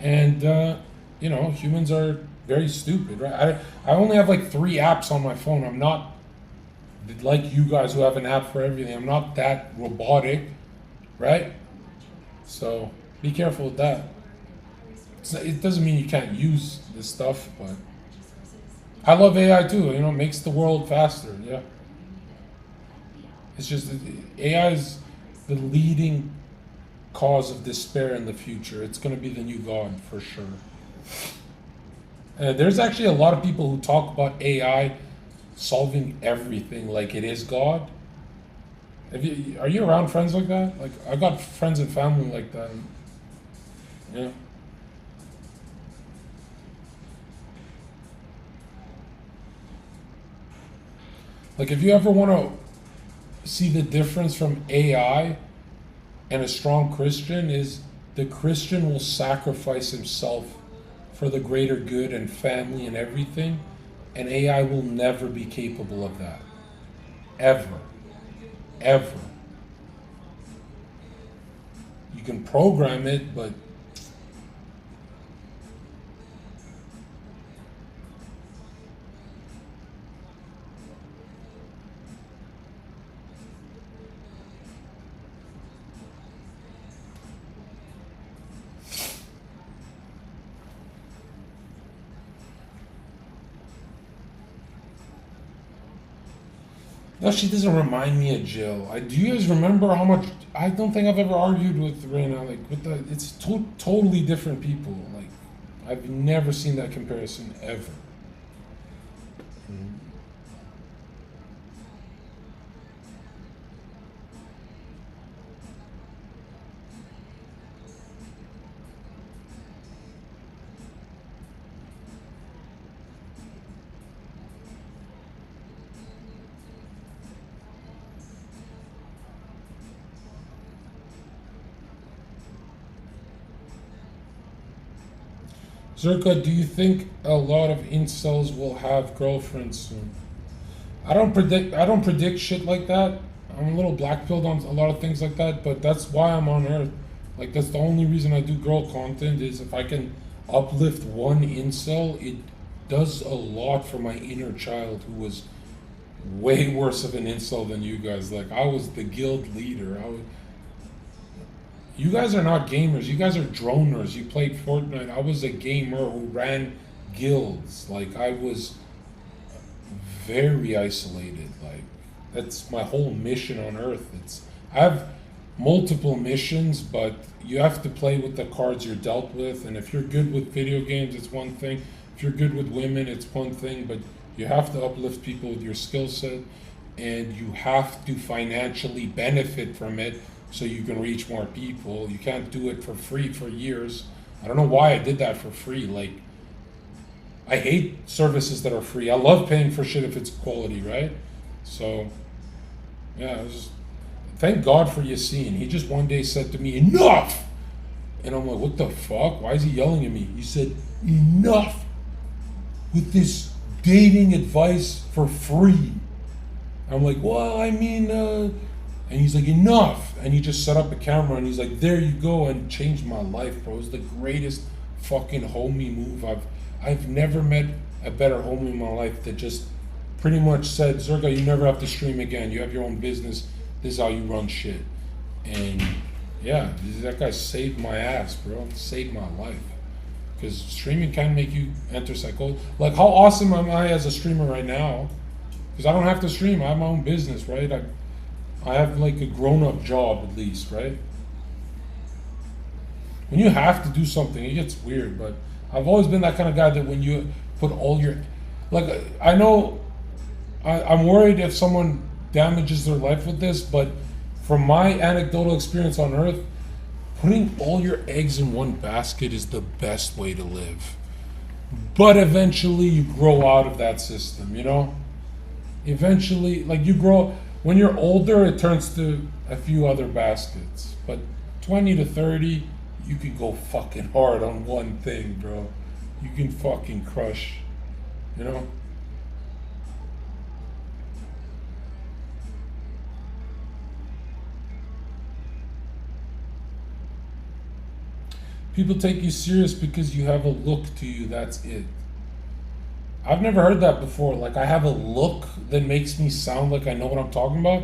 And, humans are very stupid, right? I only have like 3 apps on my phone. I'm not like you guys who have an app for everything. I'm not that robotic, right? So be careful with that. It doesn't mean you can't use this stuff, but I love AI too. It makes the world faster, yeah. It's just AI is the leading cause of despair in the future. It's going to be the new God for sure. There's actually a lot of people who talk about AI solving everything like it is God. Are you around friends like that? Like, I got friends and family like that. Yeah. Like, if you ever want to see the difference from AI and a strong Christian is the Christian will sacrifice himself for the greater good and family and everything, and AI will never be capable of that. Ever. Ever. You can program it, but no, she doesn't remind me of Jill. Do you guys remember how much? I don't think I've ever argued with Raina. Like it's totally different people. Like I've never seen that comparison ever. Zherka, do you think a lot of incels will have girlfriends soon? I don't predict shit like that. I'm a little black pilled on a lot of things like that, but that's why I'm on Earth. Like that's the only reason I do girl content is if I can uplift one incel, it does a lot for my inner child who was way worse of an incel than you guys. Like I was the guild leader. You guys are not gamers. You guys are droners. You played Fortnite. I was a gamer who ran guilds. Like I was very isolated. Like that's my whole mission on Earth. I have multiple missions, but you have to play with the cards you're dealt with. And if you're good with video games, it's one thing. If you're good with women, it's one thing. But you have to uplift people with your skill set, and you have to financially benefit from it so you can reach more people. You can't do it for free for years. I don't know why I did that for free. Like, I hate services that are free. I love paying for shit if it's quality, right? So, yeah, thank God for Yassine. He just one day said to me, "Enough!" And I'm like, what the fuck? Why is he yelling at me? He said, "Enough with this dating advice for free." I'm like, well, I mean, and he's like, "Enough." And he just set up a camera and he's like, "There you go," and changed my life, bro. It was the greatest fucking homie move. I've never met a better homie in my life that just pretty much said, "Zherka, you never have to stream again. You have your own business. This is how you run shit." And yeah, that guy saved my ass, bro. Saved my life. Because streaming can make you enter psycho. Like, how awesome am I as a streamer right now? Because I don't have to stream. I have my own business, right? I have like a grown-up job at least, right? When you have to do something, it gets weird. But I've always been that kind of guy that when you put all your, like, I know I'm worried if someone damages their life with this, but from my anecdotal experience on Earth, putting all your eggs in one basket is the best way to live. But eventually you grow out of that system, you know? Eventually, like you grow, when you're older, it turns to a few other baskets. But 20 to 30, you can go fucking hard on one thing, bro. You can fucking crush, you know? People take you serious because you have a look to you, that's it. I've never heard that before. Like, I have a look that makes me sound like I know what I'm talking about.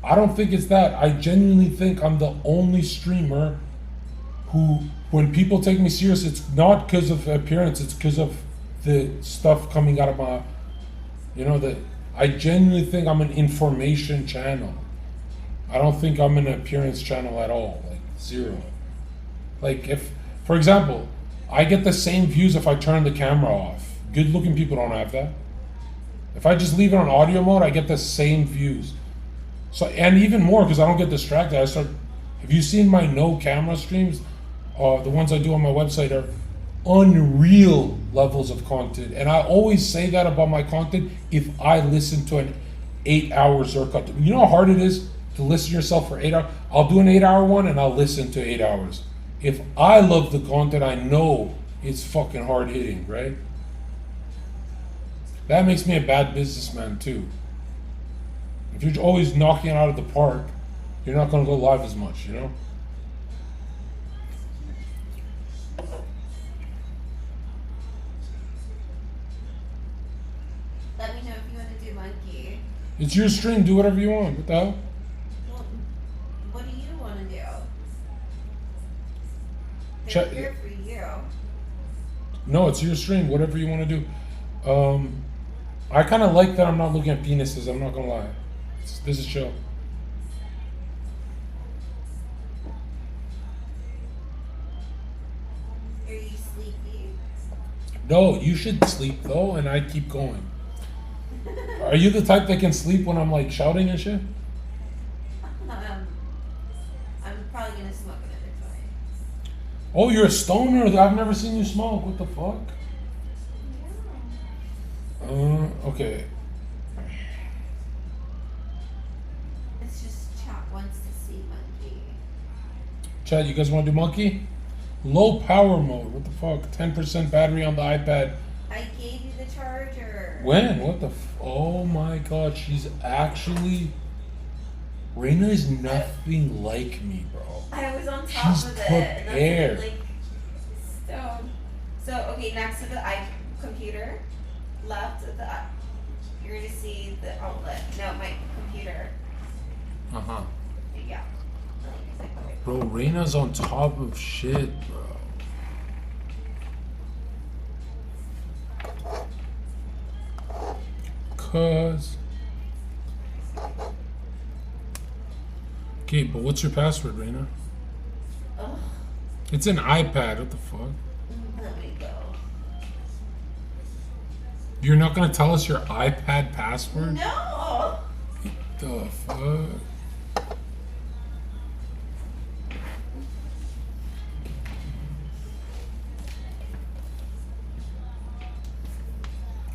I don't think it's that. I genuinely think I'm the only streamer who, when people take me serious, it's not because of appearance, it's because of the stuff coming out of my, that I genuinely think I'm an information channel. I don't think I'm an appearance channel at all, like zero. Like if, for example, I get the same views if I turn the camera off. Good looking people don't have that. If I just leave it on audio mode, I get the same views. So, and even more because I don't get distracted. Have you seen my no camera streams? The ones I do on my website are unreal levels of content. And I always say that about my content if I listen to 8 hour Zherka. You know how hard it is to listen to yourself for 8 hours? I'll do an 8 hour one and I'll listen to 8 hours. If I love the content, I know it's fucking hard hitting, right? That makes me a bad businessman too. If you're always knocking it out of the park, you're not going to go live as much, you know? Let me know if you want to do monkey. It's your stream, do whatever you want. What the hell? Well, what do you want to do? Check- They're here for you. No, it's your stream, whatever you want to do. I kind of like that I'm not looking at penises, I'm not going to lie. This is chill. Are you sleepy? No, you should sleep though, and I keep going. Are you the type that can sleep when I'm like shouting and shit? I'm probably gonna smoke another joint. Oh, you're a stoner? I've never seen you smoke. What the fuck? Okay. It's just chat wants to see monkey. Chad, you guys want to do monkey? Low power mode. What the fuck? 10% battery on the iPad. I gave you the charger. When? What the oh my god, she's actually... Reina is nothing like me, bro. I was on top She's of it. And prepared. that's like stone. So okay, next to the computer, left of the you're gonna see the outlet. No, my computer. Uh-huh. Yeah. Bro, Reina's on top of shit, bro. Cause... Okay, but what's your password, Reina? Ugh, It's an iPad, what the fuck? let me go. You're not gonna tell us your iPad password? No. The fuck?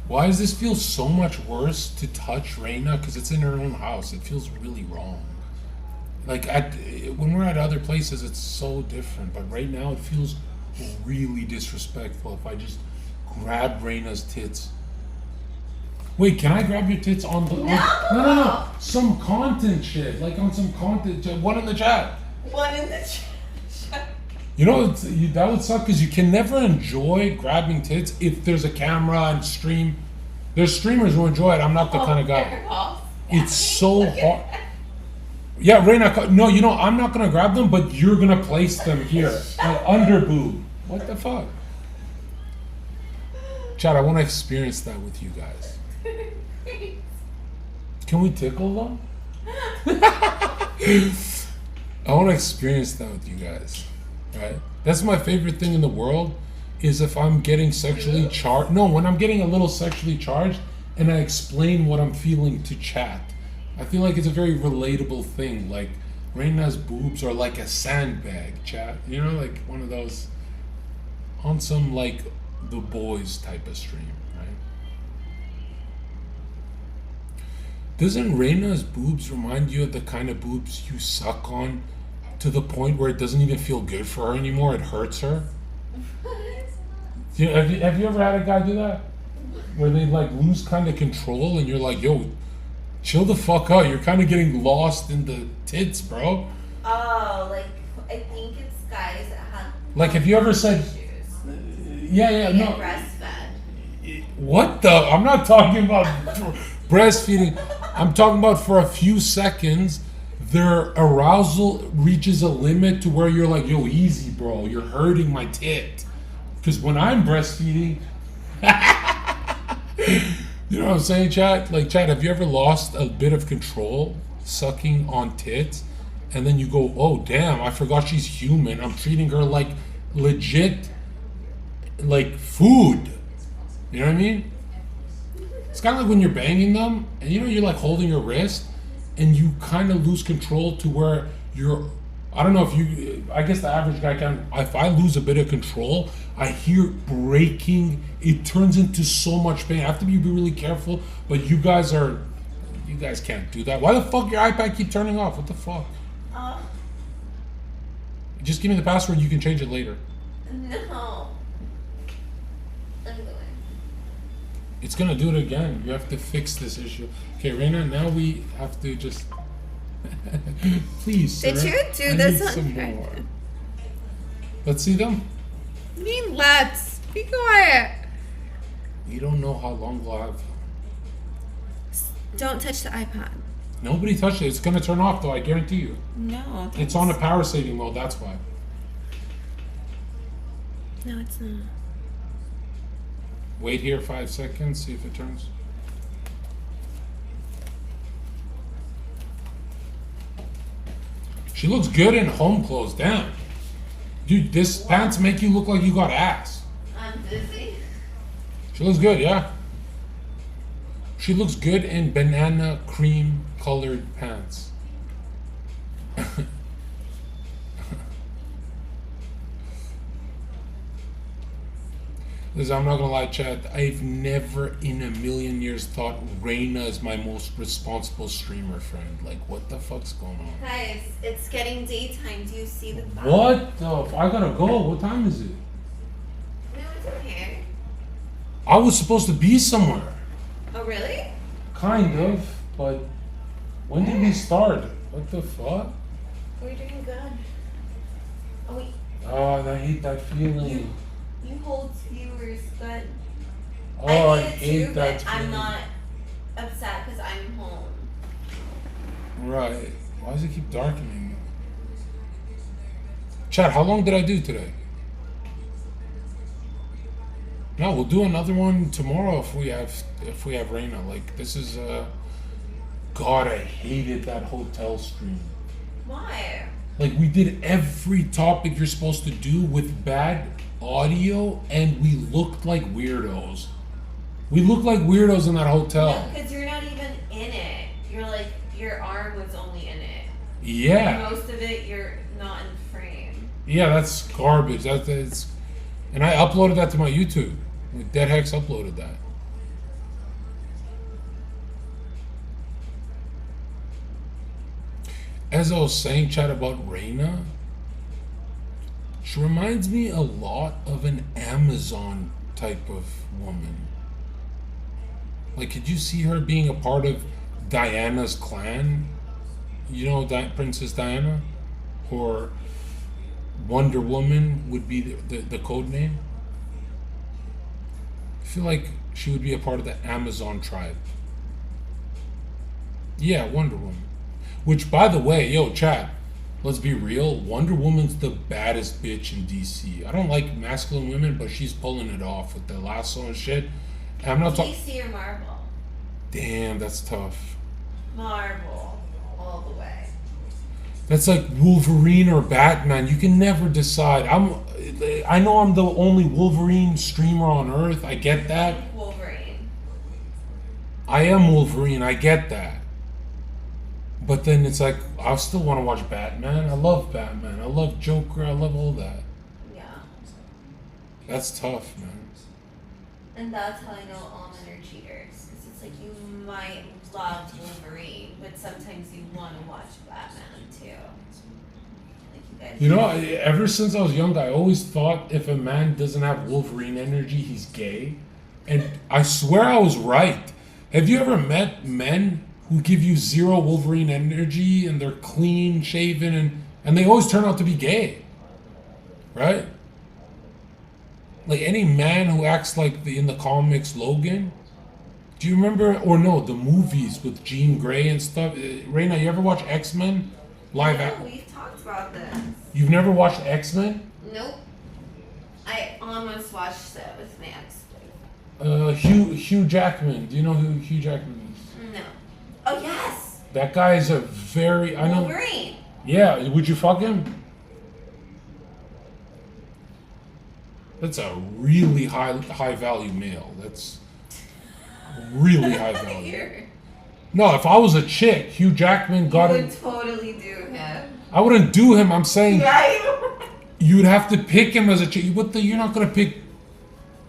Why does this feel so much worse to touch Reina? Because it's in her own house. It feels really wrong. Like when we're at other places, it's so different. But right now, it feels really disrespectful if I just grab Reina's tits. Wait, can I grab your tits on the? No. Some content shit, like on some content. One in the chat. One in the chat. You know, that would suck because you can never enjoy grabbing tits if there's a camera and stream. There's streamers who enjoy it. I'm not the kind of guy. It's so hard. Yeah, Reina, no, you know, I'm not going to grab them, but you're going to place them here. Like under boob. What the fuck? Chad, I want to experience that with you guys. Can we tickle them? I want to experience that with you guys. Right? That's my favorite thing in the world is if I'm getting sexually charged. No, when I'm getting a little sexually charged and I explain what I'm feeling to chat. I feel like it's a very relatable thing. Like Reina's boobs are like a sandbag, chat. You know, like one of those on some like The Boys type of stream, right? Doesn't Reina's boobs remind you of the kind of boobs you suck on to the point where it doesn't even feel good for her anymore? It hurts her. Have you ever had a guy do that? Where they like lose kind of control and you're like, yo, chill the fuck out. You're kind of getting lost in the tits, bro. Oh, like I think it's guys that have. Like, have you ever said? Issues. Yeah, They no. get breastfed. What the? I'm not talking about breastfeeding. I'm talking about for a few seconds, their arousal reaches a limit to where you're like, yo, easy, bro. You're hurting my tit. Because when I'm breastfeeding, you know what I'm saying, Chad? Like, Chad, have you ever lost a bit of control sucking on tits? And then you go, oh, damn, I forgot she's human. I'm treating her like legit, like food. You know what I mean? It's kind of like when you're banging them and, you know, you're like holding your wrist and you kind of lose control to where you're, I don't know if you, I guess the average guy can, if I lose a bit of control, I hear breaking, it turns into so much pain. I have to be really careful, but you guys guys can't do that. Why the fuck your iPad keep turning off? What the fuck? Just give me the password. You can change it later. No. I'm going. It's gonna do it again. You have to fix this issue. Okay, Reina. Now we have to just. Please, sir. Did you do I this need on some purpose? more. Let's see them. Let's be quiet. You don't know how long we'll have. Don't touch the iPad. Nobody touched it. It's gonna turn off though. I guarantee you. No. It's on a power saving mode. That's why. No, it's not. Wait here 5 seconds. See if it turns. She looks good in home clothes. Damn. Dude, this pants make you look like you got ass. I'm busy. She looks good, yeah. She looks good in banana cream colored pants. Listen, I'm not gonna lie, Chad. I've never in a million years thought Reina is my most responsible streamer friend. Like, what the fuck's going on? Guys, it's getting daytime. Do you see the clock? What the? I gotta go. What time is it? No, it's okay. I was supposed to be somewhere. Oh, really? Kind of, but when did we start? What the fuck? We're doing good. Oh, wait. Oh, I hate that feeling. You hold viewers good. Oh, I it hate too, that but I'm feeling. not upset because I'm home. Right. Why does it keep darkening? Chad, how long did I do today? No, we'll do another one tomorrow if we have Reina. Like, this is God, I hated that hotel stream. Why? Like, we did every topic you're supposed to do with bad audio, and we looked like weirdos. We looked like weirdos in that hotel. No, because you're not even in it. You're like, your arm was only in it. Yeah. Most of it, you're not in frame. Yeah, that's garbage. That's and I uploaded that to my YouTube. Like, Dead Hex uploaded that. As I was saying, chat about Reina, she reminds me a lot of an Amazon type of woman. Like, could you see her being a part of Diana's clan? You know, Princess Diana? Or Wonder Woman would be the code name. I feel like she would be a part of the Amazon tribe. Yeah, Wonder Woman. Which, by the way, yo, chat, let's be real. Wonder Woman's the baddest bitch in DC. I don't like masculine women, but she's pulling it off with the lasso and shit. And I'm not talking. DC or Marvel? Damn, that's tough. Marvel. All the way. That's like Wolverine or Batman. You can never decide. I know I'm the only Wolverine streamer on Earth. I get that. Wolverine. I am Wolverine. I get that. But then it's like, I still want to watch Batman. I love Batman. I love Joker. I love all that. Yeah. That's tough, man. And that's how I know all men are cheaters. Because it's like you might love Wolverine, but sometimes you want to watch Batman too. Like you guys. You know, ever since I was young, I always thought if a man doesn't have Wolverine energy, he's gay. And I swear I was right. Have you ever met men who give you zero Wolverine energy and they're clean shaven and they always turn out to be gay? Right? Like any man who acts like in the comics Logan. Do you remember, or no, the movies with Jean Grey and stuff? Reina, you ever watch X-Men? Yeah, we've talked about this. You've never watched X-Men? Nope. I almost watched it with my ex. Hugh Jackman. Do you know who Hugh Jackman is? No. Oh yes. That guy is a very, I know. Wolverine. Yeah, would you fuck him? That's a really high value male. That's really high value. You're- No, if I was a chick, Hugh Jackman got You him. would totally do him. I wouldn't do him. I'm saying Yeah. you'd have to pick him as a chick. You're not gonna pick.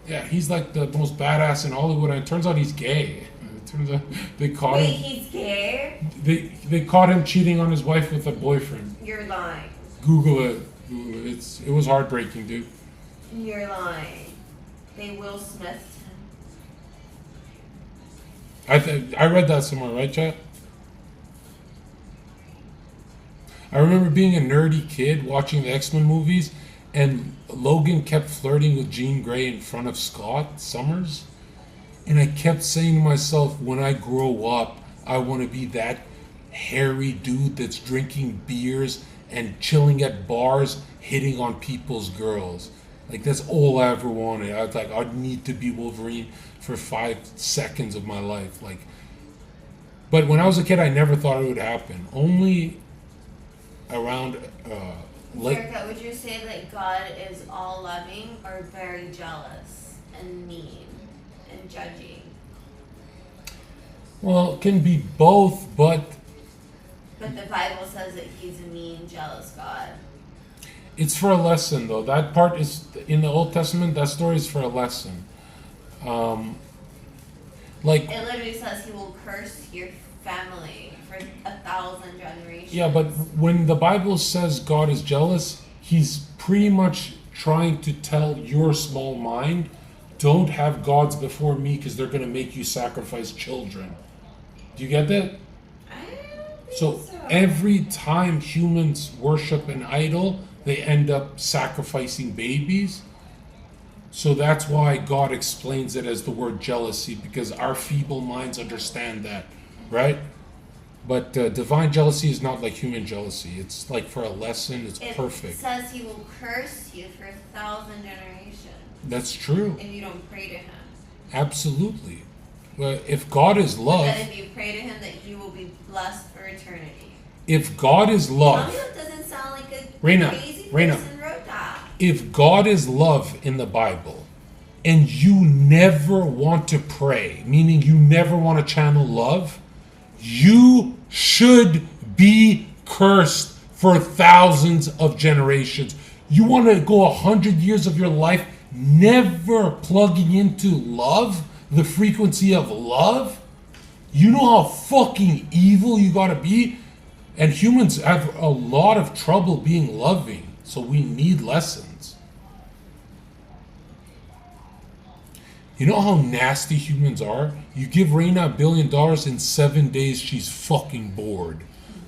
Yeah, he's like the most badass in Hollywood, and it turns out he's gay. Turns out they caught Wait, him. he's gay? They caught him cheating on his wife with a boyfriend. You're lying. Google it. Google it. It was heartbreaking, dude. You're lying. They Will Smith. I read that somewhere, right, chat? I remember being a nerdy kid watching the X-Men movies, and Logan kept flirting with Jean Grey in front of Scott Summers. And I kept saying to myself, when I grow up, I want to be that hairy dude that's drinking beers and chilling at bars, hitting on people's girls. Like, that's all I ever wanted. I was like, I'd need to be Wolverine for 5 seconds of my life. Like, but when I was a kid, I never thought it would happen. Only around late. Zherka, would you say that God is all loving or very jealous and mean and judging? Well, it can be both, but But the Bible says that he's a mean, jealous God. it's for a lesson, though. That part is in the Old Testament. That story is for a lesson. Like, It literally says he will curse your family for 1,000 generations. yeah, but when the Bible says God is jealous, he's pretty much trying to tell your small mind, don't have gods before me because they're going to make you sacrifice children. Do you get that? I don't think So so. every time humans worship an idol, they end up sacrificing babies. So that's why God explains it as the word jealousy, because our feeble minds understand that, right? But divine jealousy is not like human jealousy. It's like for a lesson, it's It perfect. says he will curse you for 1,000 generations That's true. if you don't pray to him. Absolutely. Well, if God is But love, that if you pray to him, that you will be blessed for eternity. if God is love, That doesn't sound like a Reina, crazy Reina. person wrote that. if God is love in the Bible, and you never want to pray, meaning you never want to channel love, you should be cursed for thousands of generations. You want to go 100 years of your life never plugging into love, the frequency of love? You know how fucking evil you gotta be? And humans have a lot of trouble being loving, so we need lessons. You know how nasty humans are? You give Reina $1 billion, in 7 days she's fucking bored.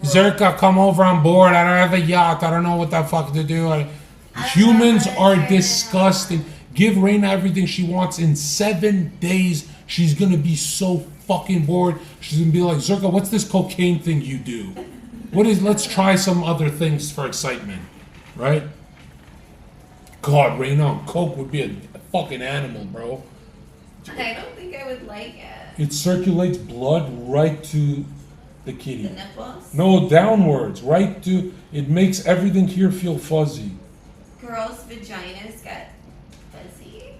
Zherka, come over, I'm bored, I don't have a yacht, I don't know what the fuck to do. Humans are disgusting. Give Reina everything she wants, in 7 days she's gonna be so fucking bored. She's gonna be like, Zherka, what's this cocaine thing you do? Let's try some other things for excitement, right? God, Reina on coke would be a fucking animal, bro. I don't think I would like it. It circulates blood right to the kitty. The nipples? No, downwards, right to, it makes everything here feel fuzzy. Girls' vaginas get fuzzy.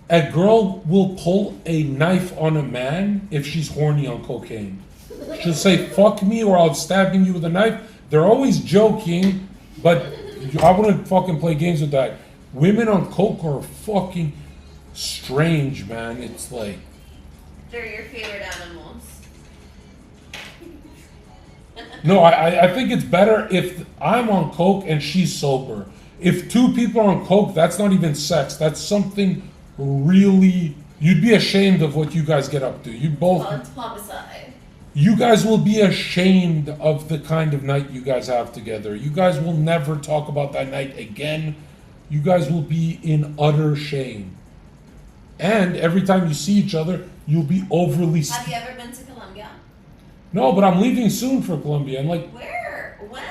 A girl will pull a knife on a man if she's horny on cocaine. She'll say, fuck me or I'm stabbing you with a knife. They're always joking, but I wouldn't fucking play games with that. Women on coke are fucking strange, man. It's like, They're your favorite animals. no, I think it's better if I'm on coke and she's sober. If two people are on coke, that's not even sex. That's something really, you'd be ashamed of what you guys get up to. You both, Well, it's homicide. you guys will be ashamed of the kind of night you guys have together. You guys will never talk about that night again. You guys will be in utter shame. And every time you see each other, you'll be overly... Have you ever been to Colombia? No, but I'm leaving soon for Colombia. Where? When?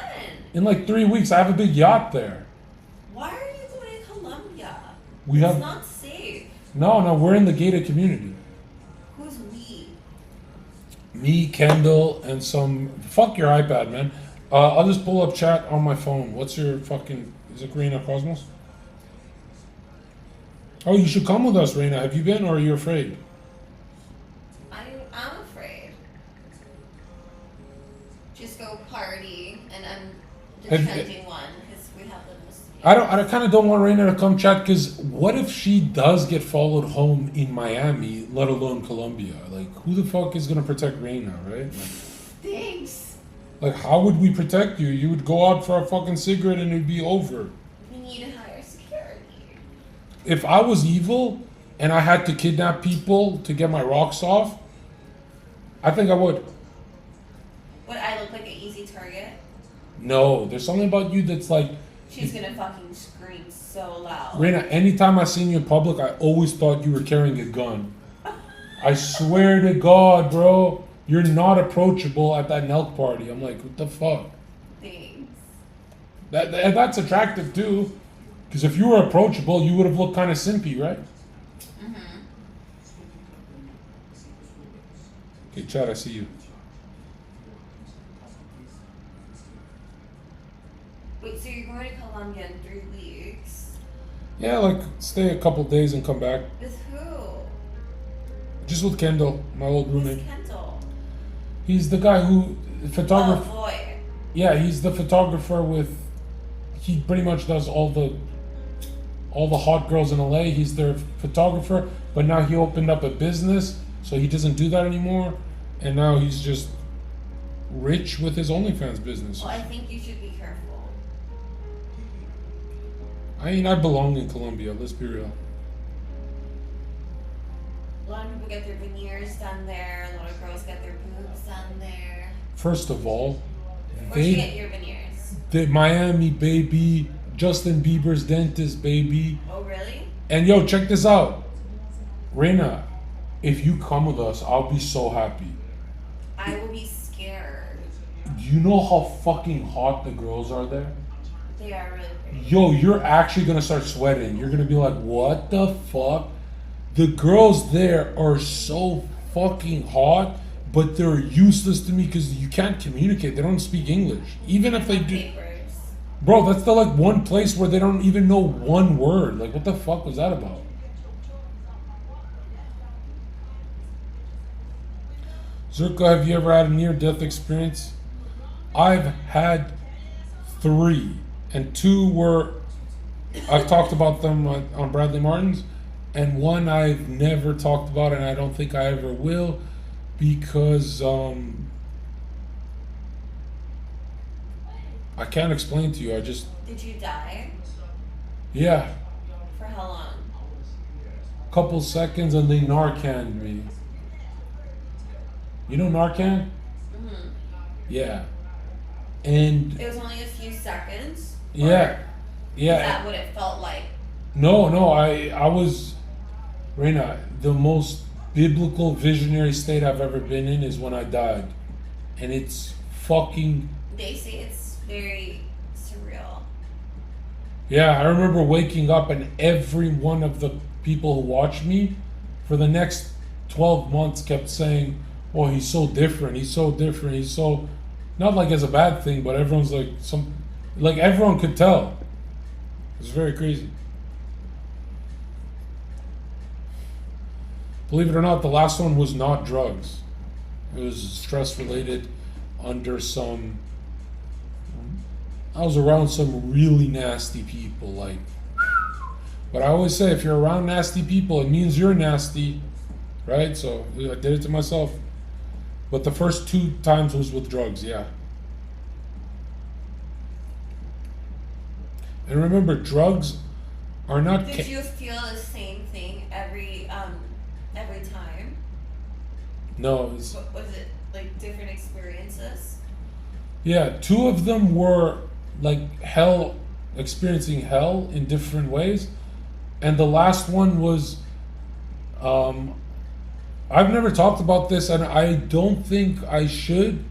In like 3 weeks, I have a big yacht there. Why are you going to Colombia? We It's have... not safe. No, we're in the gated community. Who's we? Me, Kendall, and some... Fuck your iPad, man. I'll just pull up chat on my phone. What's your fucking... Is it Reina Cosmos? Oh, you should come with us, Reina. Have you been, or are you afraid? I'm afraid. Just go party and The Have- trending one, because we have the most. I kind of don't want Reina to come chat because what if she does get followed home in Miami, let alone Colombia? Like, who the fuck is gonna protect Reina, right? Thanks. Like, how would we protect you? You would go out for a fucking cigarette and it'd be over. We need to hire security. If I was evil and I had to kidnap people to get my rocks off, I think I would. Would I look like an easy target? No, there's something about you that's like, She's gonna fucking scream so loud. Reina, anytime I seen you in public, I always thought you were carrying a gun. I swear to God, bro, you're not approachable at that Nelk party. I'm like, what the fuck? Thanks. That's attractive too. Because if you were approachable, you would have looked kind of simpy, right? Mm-hmm. Okay, Chad, I see you. Wait, so you're going to Colombia in 3 weeks? Yeah, like stay a couple days and come back. With who? Just with Kendall, my old Who's roommate. Kendall? He's the guy who photographer. Oh boy. Yeah, he's the photographer with. He pretty much does all the hot girls in LA. He's their photographer, but now he opened up a business, so he doesn't do that anymore, and now he's just rich with his OnlyFans business. Well, I think you should be careful. I mean, I belong in Colombia. Let's be real. A lot of people get their veneers done there. A lot of girls get their boobs done there. First of all, Where'd you get your veneers? the Miami baby, Justin Bieber's dentist baby. Oh, really? And yo, check this out. Reina, if you come with us, I'll be so happy. I will be scared. Do you know how fucking hot the girls are there? They are really pretty. Yo, you're actually gonna start sweating. You're gonna be like, what the fuck? The girls there are so fucking hot, but they're useless to me because you can't communicate. They don't speak English. Even if they do. Papers. Bro, that's the like one place where they don't even know one word. Like, what the fuck was that about? Zherka, have you ever had a near-death experience? I've had 3, and 2 were, I've talked about them on Bradley Martin's, and 1 I've never talked about, and I don't think I ever will, because I can't explain to you. I just, Did you die? yeah, For how long? couple seconds, and they Narcaned me. You know Narcan? Mm-hmm. Yeah. And It was only a few seconds? yeah, Or yeah. Is that what it felt like? No, I was, Reina, the most biblical visionary state I've ever been in is when I died. And it's fucking, They say it's very surreal. yeah, I remember waking up and every one of the people who watched me for the next 12 months kept saying, oh, he's so different, he's so different, he's so, not like as a bad thing, but everyone's like everyone could tell. It's very crazy. Believe it or not, the last one was not drugs. It was stress related under some, I was around some really nasty people, like, but I always say if you're around nasty people, it means you're nasty, right? So I did it to myself. But the first 2 times was with drugs, yeah. And remember, drugs are not. Did you feel the same thing every time? No, it's, What was it like? Different experiences? yeah. 2 of them were like hell, experiencing hell in different ways, and the last one was. I've never talked about this, and I don't think I should,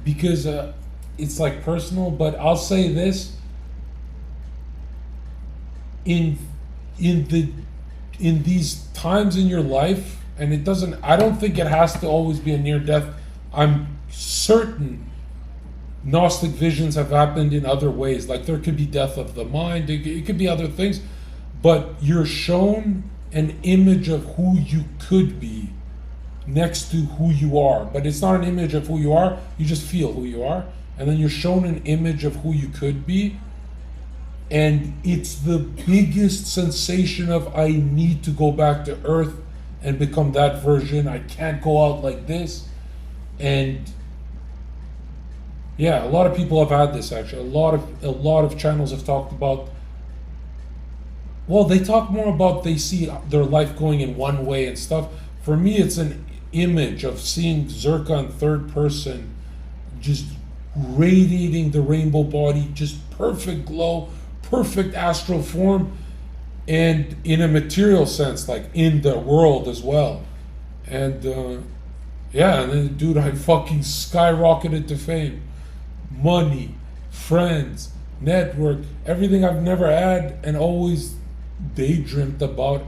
because it's like personal. But I'll say this: in these times in your life, and it doesn't. I don't think it has to always be a near death. I'm certain Gnostic visions have happened in other ways. Like there could be death of the mind. It could be other things, but you're shown an image of who you could be next to who you are. But it's not an image of who you are, you just feel who you are. and then you're shown an image of who you could be, and it's the biggest sensation of I need to go back to Earth and become that version. I can't go out like this. And yeah, a lot of people have had this actually. A lot of channels have talked about, well, they talk more about they see their life going in one way and stuff. For me, it's an image of seeing Zherka in third person, just radiating the rainbow body, just perfect glow, perfect astral form, and in a material sense, like in the world as well. And yeah, and then dude, I fucking skyrocketed to fame, money, friends, network, everything I've never had and always daydreamed about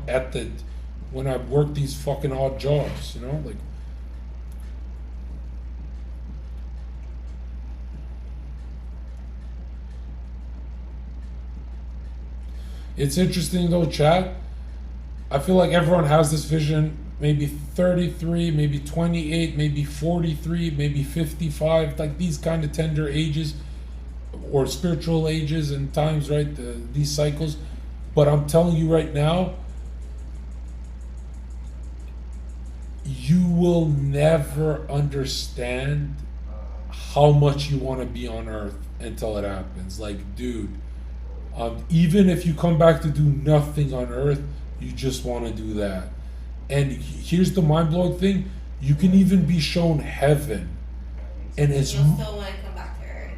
when I worked these fucking odd jobs, you know, like. It's interesting though, chat. I feel like everyone has this vision, maybe 33, maybe 28, maybe 43, maybe 55, like these kind of tender ages or spiritual ages and times, right? These cycles. But I'm telling you right now, you will never understand how much you want to be on Earth until it happens. Like, dude, even if you come back to do nothing on Earth, you just want to do that. And here's the mind-blowing thing: you can even be shown heaven, and You'll it's still want to come back to Earth.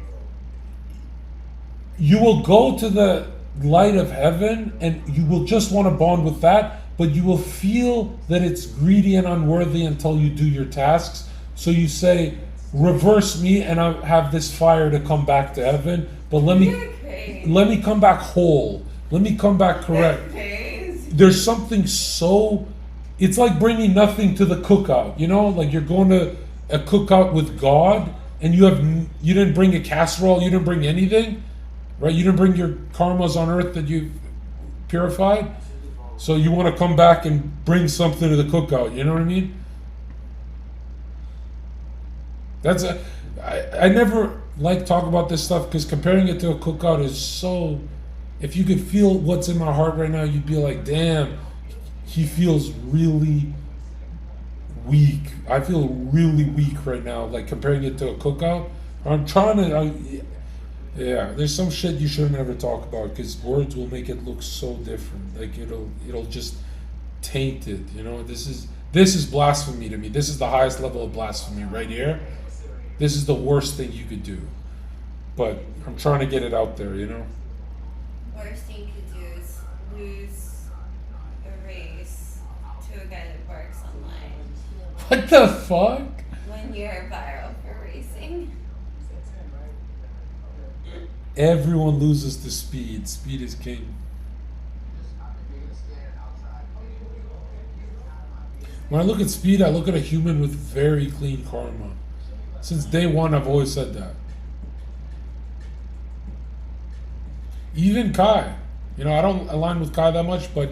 you will go to the light of heaven, and you will just want to bond with that. But you will feel that it's greedy and unworthy until you do your tasks. So you say, "Reverse me, and I have this fire to come back to heaven. But let me come back whole. Let me come back correct." There's something so, it's like bringing nothing to the cookout, you know, like you're going to a cookout with God and you didn't bring a casserole, you didn't bring anything, right? You didn't bring your karmas on Earth that you've purified. So you want to come back and bring something to the cookout, you know what I mean? I never like talk about this stuff because comparing it to a cookout is so, if you could feel what's in my heart right now, you'd be like, damn, he feels really weak. I feel really weak right now, like comparing it to a cookout. I'm trying to, yeah, there's some shit you shouldn't ever talk about because words will make it look so different. Like it'll just taint it, you know? This is blasphemy to me. This is the highest level of blasphemy right here. This is the worst thing you could do. But I'm trying to get it out there, you know? Worst thing you could do is lose a race to a guy that barks online. What the fuck? When you're viral for racing. Everyone loses to speed. Speed is king. When I look at speed, I look at a human with very clean karma. Since day one, I've always said that. Even Kai, you know, I don't align with Kai that much, but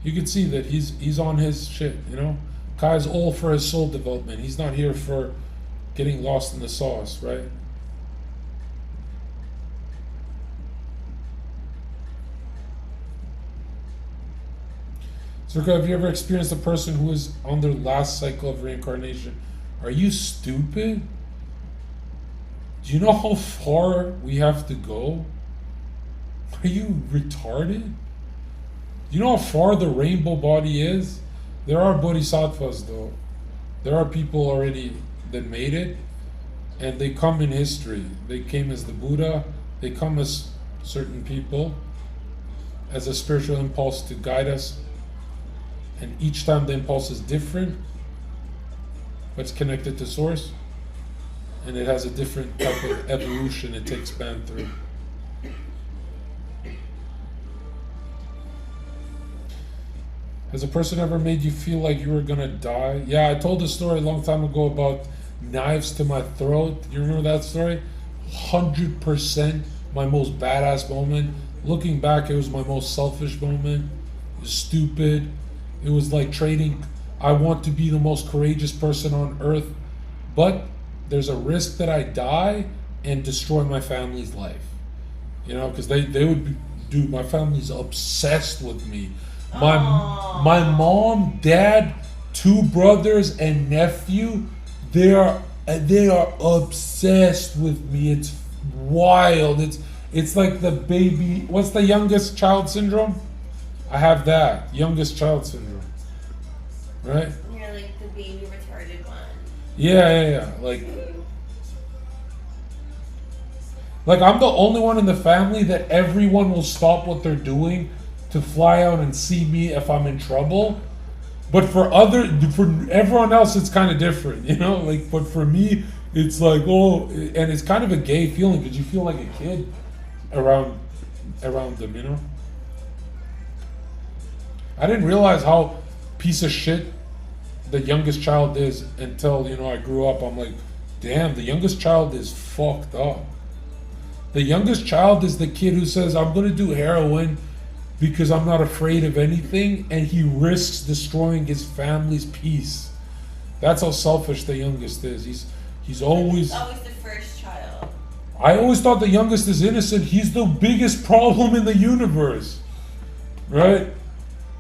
you can see that he's on his shit, you know. Kai's all for his soul development. He's not here for getting lost in the sauce, right? Zherka, have you ever experienced a person who is on their last cycle of reincarnation? Are you stupid? Do you know how far we have to go? Are you retarded? Do you know how far the rainbow body is? There are bodhisattvas though. There are people already that made it, and they come in history. They came as the Buddha, they come as certain people, as a spiritual impulse to guide us. And each time the impulse is different, but it's connected to source, and it has a different type of evolution it takes man through. Has a person ever made you feel like you were gonna die? Yeah, I told a story a long time ago about knives to my throat. You remember that story? 100% my most badass moment. Looking back, it was my most selfish moment. It was stupid. It was like trading. I want to be the most courageous person on earth, but there's a risk that I die, and destroy my family's life. You know, because they would be, dude, my family's obsessed with me. My mom, dad, 2 brothers and nephew, they are obsessed with me. It's wild. It's like the baby. What's the youngest child syndrome? I have that youngest child syndrome. Right? You're like the baby retarded one. Yeah. Like I'm the only one in the family that everyone will stop what they're doing to fly out and see me if I'm in trouble. But for everyone else, it's kind of different, you know. Like, but for me, it's like, oh, and it's kind of a gay feeling because you feel like a kid around them, you know. I didn't realize how piece of shit the youngest child is until, you know, I grew up. I'm like, damn, the youngest child is fucked up. The youngest child is the kid who says, I'm gonna do heroin because I'm not afraid of anything, and he risks destroying his family's peace. That's how selfish the youngest is. He's always the first child. I always thought the youngest is innocent. He's the biggest problem in the universe. Right?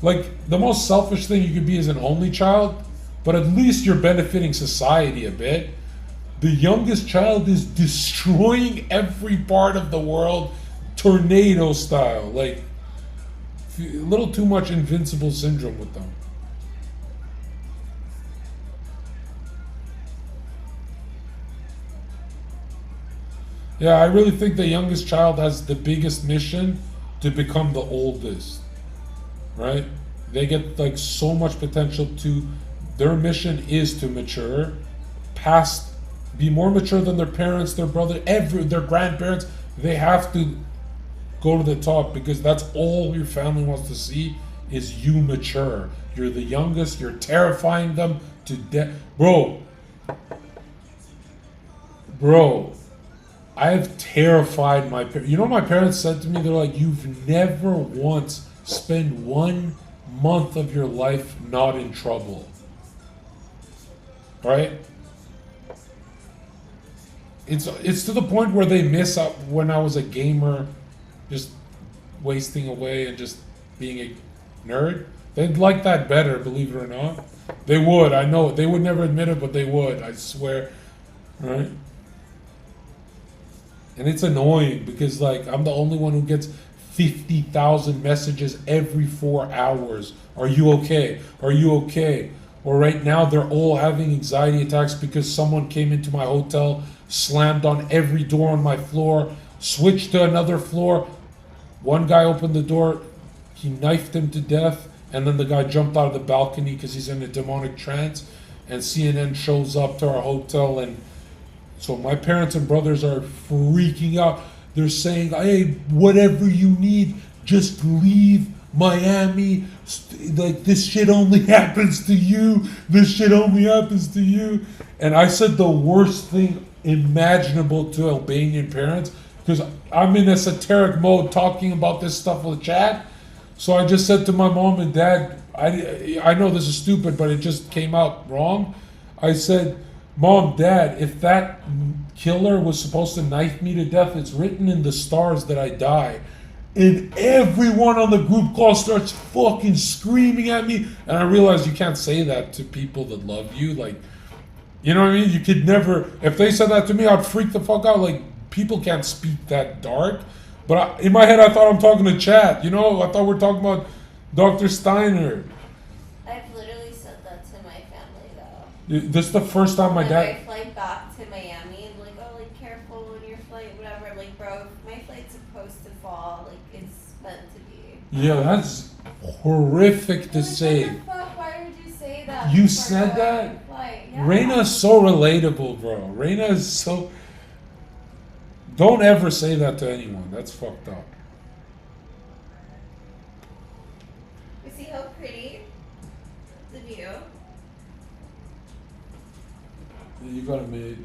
Like, the most selfish thing you could be is an only child, but at least you're benefiting society a bit. The youngest child is destroying every part of the world, tornado style. Like, a little too much invincible syndrome with them. Yeah, I really think the youngest child has the biggest mission to become the oldest. Right? They get like so much potential to, their mission is to mature, be more mature than their parents, their brother, their grandparents. They have to go to the top because that's all your family wants to see is you mature. You're the youngest, you're terrifying them to death. Bro, I have terrified my parents. You know what my parents said to me? They're like, you've never once spent 1 month of your life not in trouble. Right? It's to the point where they miss out when I was a gamer, just wasting away and just being a nerd. They'd like that better, believe it or not. They would, I know. They would never admit it, but they would, I swear. Right? And it's annoying because, like, I'm the only one who gets 50,000 messages every 4 hours. Are you okay? Are you okay? Or right now, they're all having anxiety attacks because someone came into my hotel, slammed on every door on my floor, switched to another floor. One guy opened the door, he knifed him to death, and then the guy jumped out of the balcony because he's in a demonic trance. And CNN shows up to our hotel, and so my parents and brothers are freaking out. They're saying, hey, whatever you need, just leave Miami. Like, this shit only happens to you. This shit only happens to you. And I said the worst thing imaginable to Albanian parents because I'm in esoteric mode talking about this stuff with chat. So I just said to my mom and dad, I know this is stupid, but it just came out wrong. I said, Mom, Dad, if that killer was supposed to knife me to death, it's written in the stars that I die. And everyone on the group call starts fucking screaming at me. And I realized you can't say that to people that love you. Like, you know what I mean? You could never, if they said that to me, I'd freak the fuck out. Like, people can't speak that dark. But in my head, I thought I'm talking to chat. You know, I thought we're talking about Dr. Steiner. I've literally said that to my family, though. This is the first time my dad... I fly back to Miami, like, oh, like, careful on your flight, whatever. Like, bro, my flight's supposed to fall. Like, it's meant to be. Yeah, that's horrific to say. What the fuck? Why would you say that? You said that? Yeah. Reina's so relatable, bro. Reina is so... Don't ever say that to anyone. That's fucked up. You see how pretty the view? You got it made.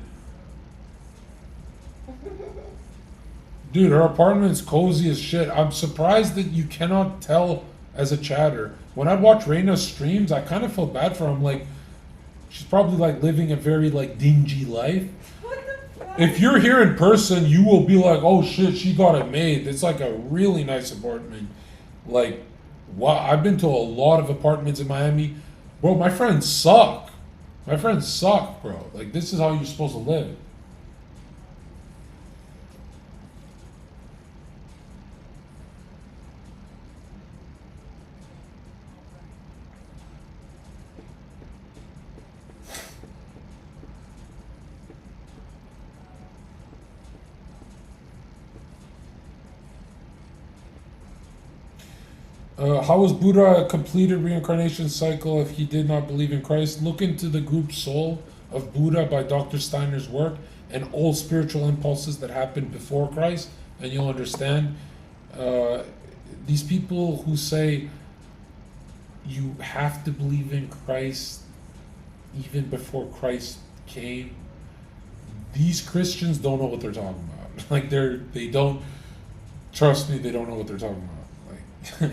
Dude, her apartment's cozy as shit. I'm surprised that you cannot tell as a chatter. When I watch Reina's streams, I kind of feel bad for her. I'm like, she's probably like living a very like dingy life. What the fuck? If you're here in person, you will be like, oh shit, she got it made. It's like a really nice apartment. Like, wow, I've been to a lot of apartments in Miami. Bro, my friends suck. My friends suck, bro. Like, this is how you're supposed to live. How was Buddha a completed reincarnation cycle if he did not believe in Christ? Look into the group Soul of Buddha by Dr. Steiner's work and all spiritual impulses that happened before Christ, and you'll understand. These people who say you have to believe in Christ even before Christ came, these Christians don't know what they're talking about. Like they don't trust me. They don't know what they're talking about. Like.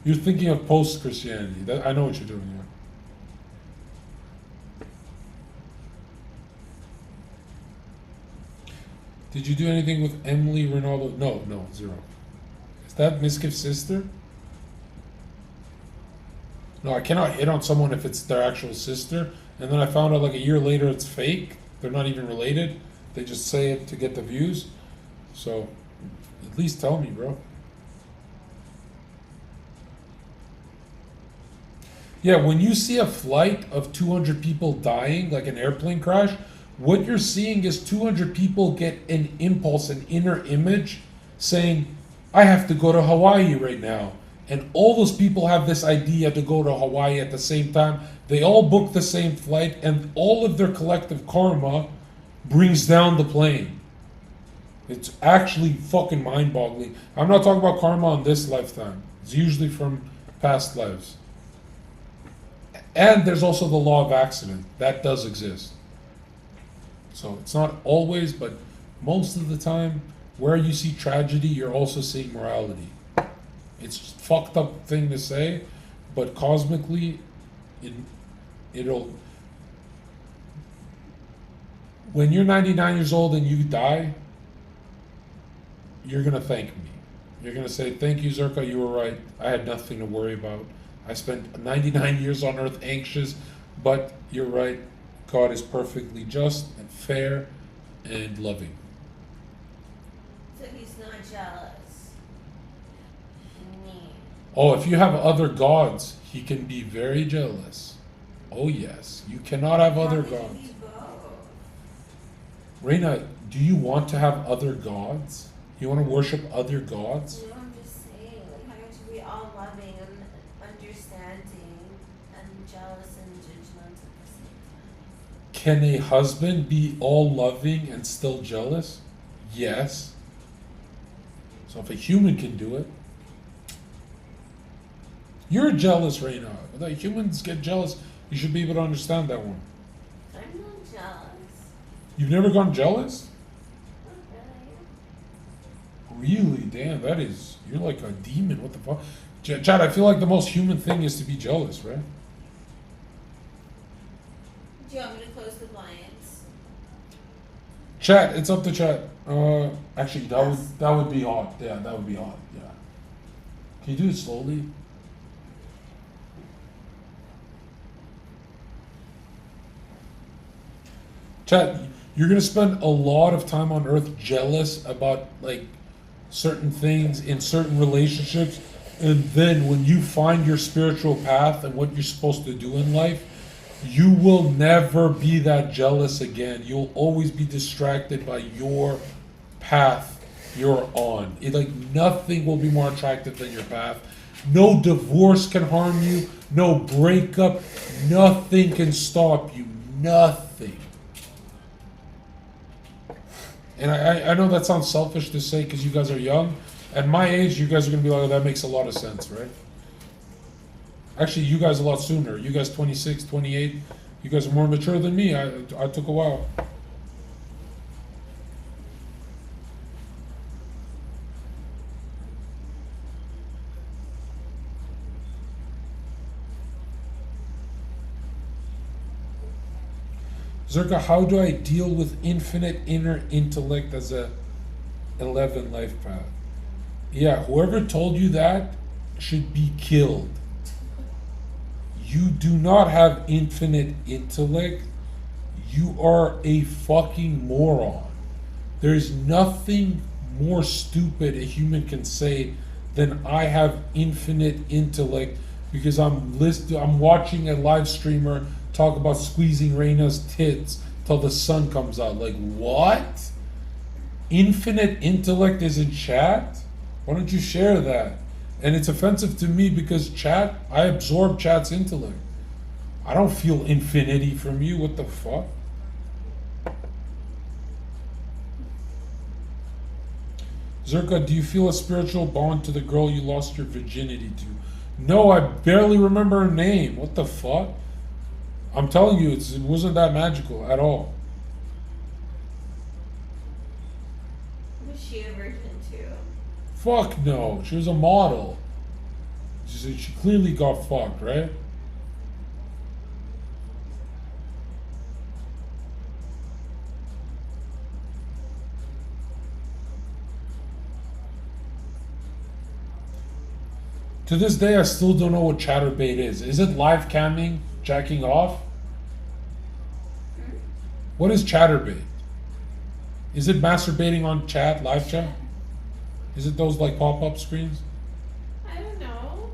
You're thinking of post-Christianity. I know what you're doing here. Did you do anything with Emily Ronaldo? No, zero. Is that Miskiff's sister? No, I cannot hit on someone if it's their actual sister. And then I found out like a year later it's fake. They're not even related. They just say it to get the views. So, at least tell me, bro. Yeah, when you see a flight of 200 people dying, like an airplane crash, what you're seeing is 200 people get an impulse, an inner image, saying, I have to go to Hawaii right now. And all those people have this idea to go to Hawaii at the same time. They all book the same flight, and all of their collective karma brings down the plane. It's actually fucking mind-boggling. I'm not talking about karma on this lifetime. It's usually from past lives. And there's also the law of accident. That does exist. So it's not always, but most of the time, where you see tragedy, you're also seeing morality. It's a fucked up thing to say, but cosmically, it'll... When you're 99 years old and you die, you're going to thank me. You're going to say, thank you, Zherka, you were right. I had nothing to worry about. I spent 99 years on earth anxious, but you're right. God is perfectly just and fair and loving. So he's not jealous. Me. Oh, if you have other gods, he can be very jealous. Oh, yes. You cannot have other gods. Reina, do you want to have other gods? You want to worship other gods? No, I'm just saying, like, how to be all loving and understanding and jealous and judgmental at the same time. Can a husband be all loving and still jealous? Yes. So if a human can do it, you're jealous right now. Like humans get jealous. You should be able to understand that one. I'm not jealous. You've never gone jealous? Not really. Really? Damn, that is... You're like a demon. What the fuck? Chad, I feel like the most human thing is to be jealous, right? Do you want me to close the blinds? Chat, it's up to chat. Actually, that would be odd. Yeah, that would be odd. Yeah. Can you do it slowly? Chat, you're gonna spend a lot of time on Earth jealous about like certain things in certain relationships, and then when you find your spiritual path and what you're supposed to do in life, you will never be that jealous again. You'll always be distracted by your path you're on. Like nothing will be more attractive than your path. No divorce can harm you. No breakup. Nothing can stop you. Nothing. And I know that sounds selfish to say because you guys are young. At my age, you guys are going to be like, oh, that makes a lot of sense, right? Actually, you guys a lot sooner. You guys 26, 28. You guys are more mature than me. I took a while. Zherka, how do I deal with infinite inner intellect as a 11 life path? Yeah, whoever told you that should be killed. You do not have infinite intellect. You are a fucking moron. There's nothing more stupid a human can say than I have infinite intellect because I'm watching a live streamer talk about squeezing Reina's tits till the sun comes out. Like, what? Infinite intellect is in chat? Why don't you share that? And it's offensive to me because I absorb chat's intellect. I don't feel infinity from you. What the fuck? Zherka, do you feel a spiritual bond to the girl you lost your virginity to? No, I barely remember her name. What the fuck? I'm telling you, it wasn't that magical at all. Was she a virgin too? Fuck no. She was a model. She clearly got fucked, right? To this day, I still don't know what chatterbait is. Is it live camming, jacking off? What is chatterbait? Is it masturbating on chat, live chat? Is it those like pop-up screens? I don't know.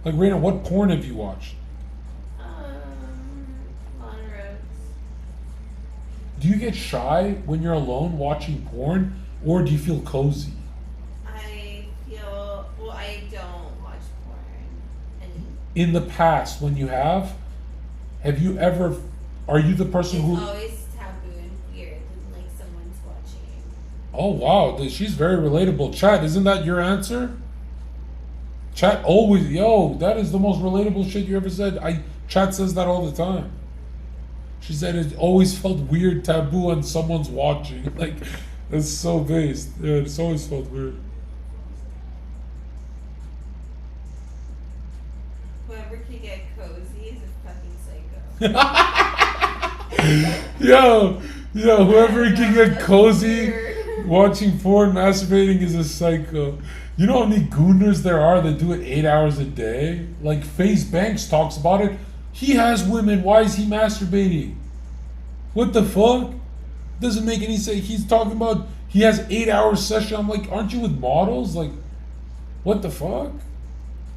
Like, Reina, what porn have you watched? Lawn roads. Do you get shy when you're alone watching porn, or do you feel cozy? I don't watch porn. In the past, when you have you ever, are you the person It's who... always taboo and weird when like someone's watching. Oh wow, she's very relatable. Chat, isn't that your answer? Chat always, yo, that is the most relatable shit you ever said. Chat says that all the time. She said it always felt weird, taboo, when someone's watching. Like, that's so based. Yeah, it's always felt weird. Whoever can get cozy is a fucking psycho. Yo, whoever can get That's cozy weird. watching porn masturbating is a psycho. You know how many gooners there are that do it 8 hours a day? Like, FaZe Banks talks about it. He has women, why is he masturbating? What the fuck? Doesn't make any sense. He's talking about he has 8 hour session. I'm like, aren't you with models? Like, what the fuck?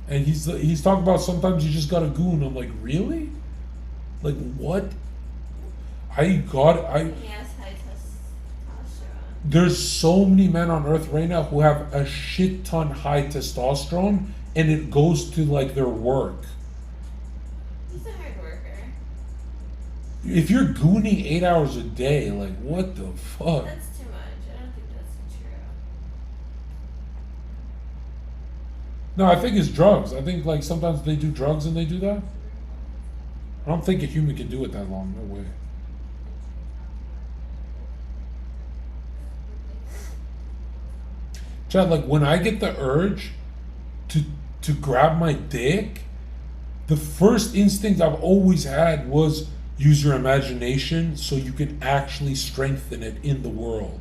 And he's talking about sometimes you just got a goon. I'm like, really? Like, what? He has high testosterone. There's so many men on earth right now who have a shit ton high testosterone, and it goes to like their work. He's a hard worker. If you're gooning 8 hours a day, like, what the fuck? That's too much. I don't think that's true. No, I think it's drugs. I think like sometimes they do drugs and they do that. I don't think a human can do it that long. No way. Chad, like when I get the urge to grab my dick, the first instinct I've always had was use your imagination so you can actually strengthen it in the world.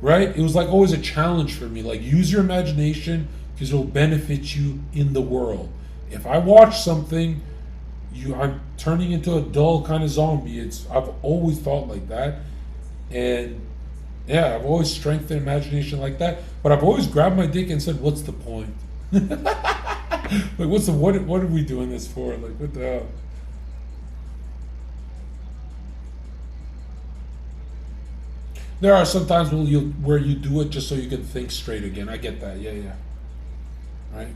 Right? It was like always a challenge for me. Like, use your imagination because it'll benefit you in the world. If I watch something, I'm turning into a dull kind of zombie. I've always thought like that. And yeah, I've always strengthened imagination like that. But I've always grabbed my dick and said, what's the point? Like, what are we doing this for? Like, what the hell? There are some times where you do it just so you can think straight again. I get that. Yeah. Right?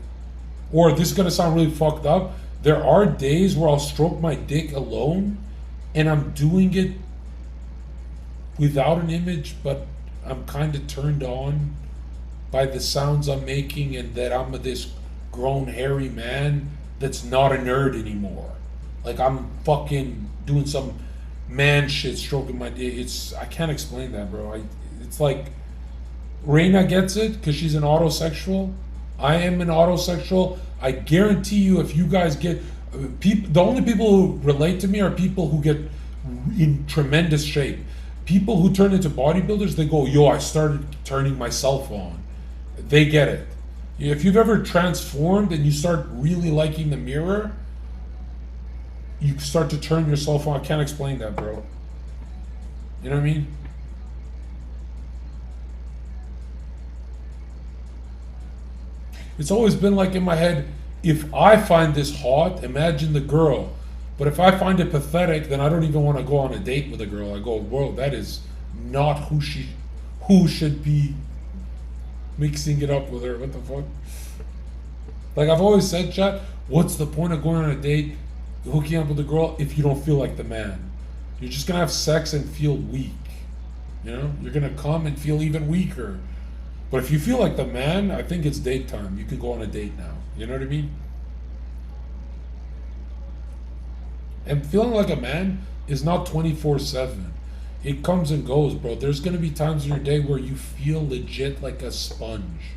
Or this is going to sound really fucked up. There are days where I'll stroke my dick alone and I'm doing it without an image, but I'm kind of turned on by the sounds I'm making and that I'm this grown hairy man that's not a nerd anymore. Like, I'm fucking doing some man shit, stroking my dick. I can't explain that, bro. It's like Reina gets it because she's an autosexual. I am an autosexual. I guarantee you, if you guys get the only people who relate to me are people who get in tremendous shape. People who turn into bodybuilders, they go, yo, I started turning myself on. They get it. If you've ever transformed and you start really liking the mirror, you start to turn yourself on. I can't explain that, bro. You know what I mean? It's always been like in my head, if I find this hot, imagine the girl. But if I find it pathetic, then I don't even want to go on a date with a girl. I go, whoa, that is not who should be mixing it up with her. What the fuck? Like I've always said, chat, what's the point of going on a date, hooking up with a girl if you don't feel like the man? You're just gonna have sex and feel weak. You know? You're gonna come and feel even weaker. But if you feel like the man, I think it's date time. You can go on a date now. You know what I mean? And feeling like a man is not 24/7. It comes and goes, bro. There's gonna be times in your day where you feel legit like a sponge.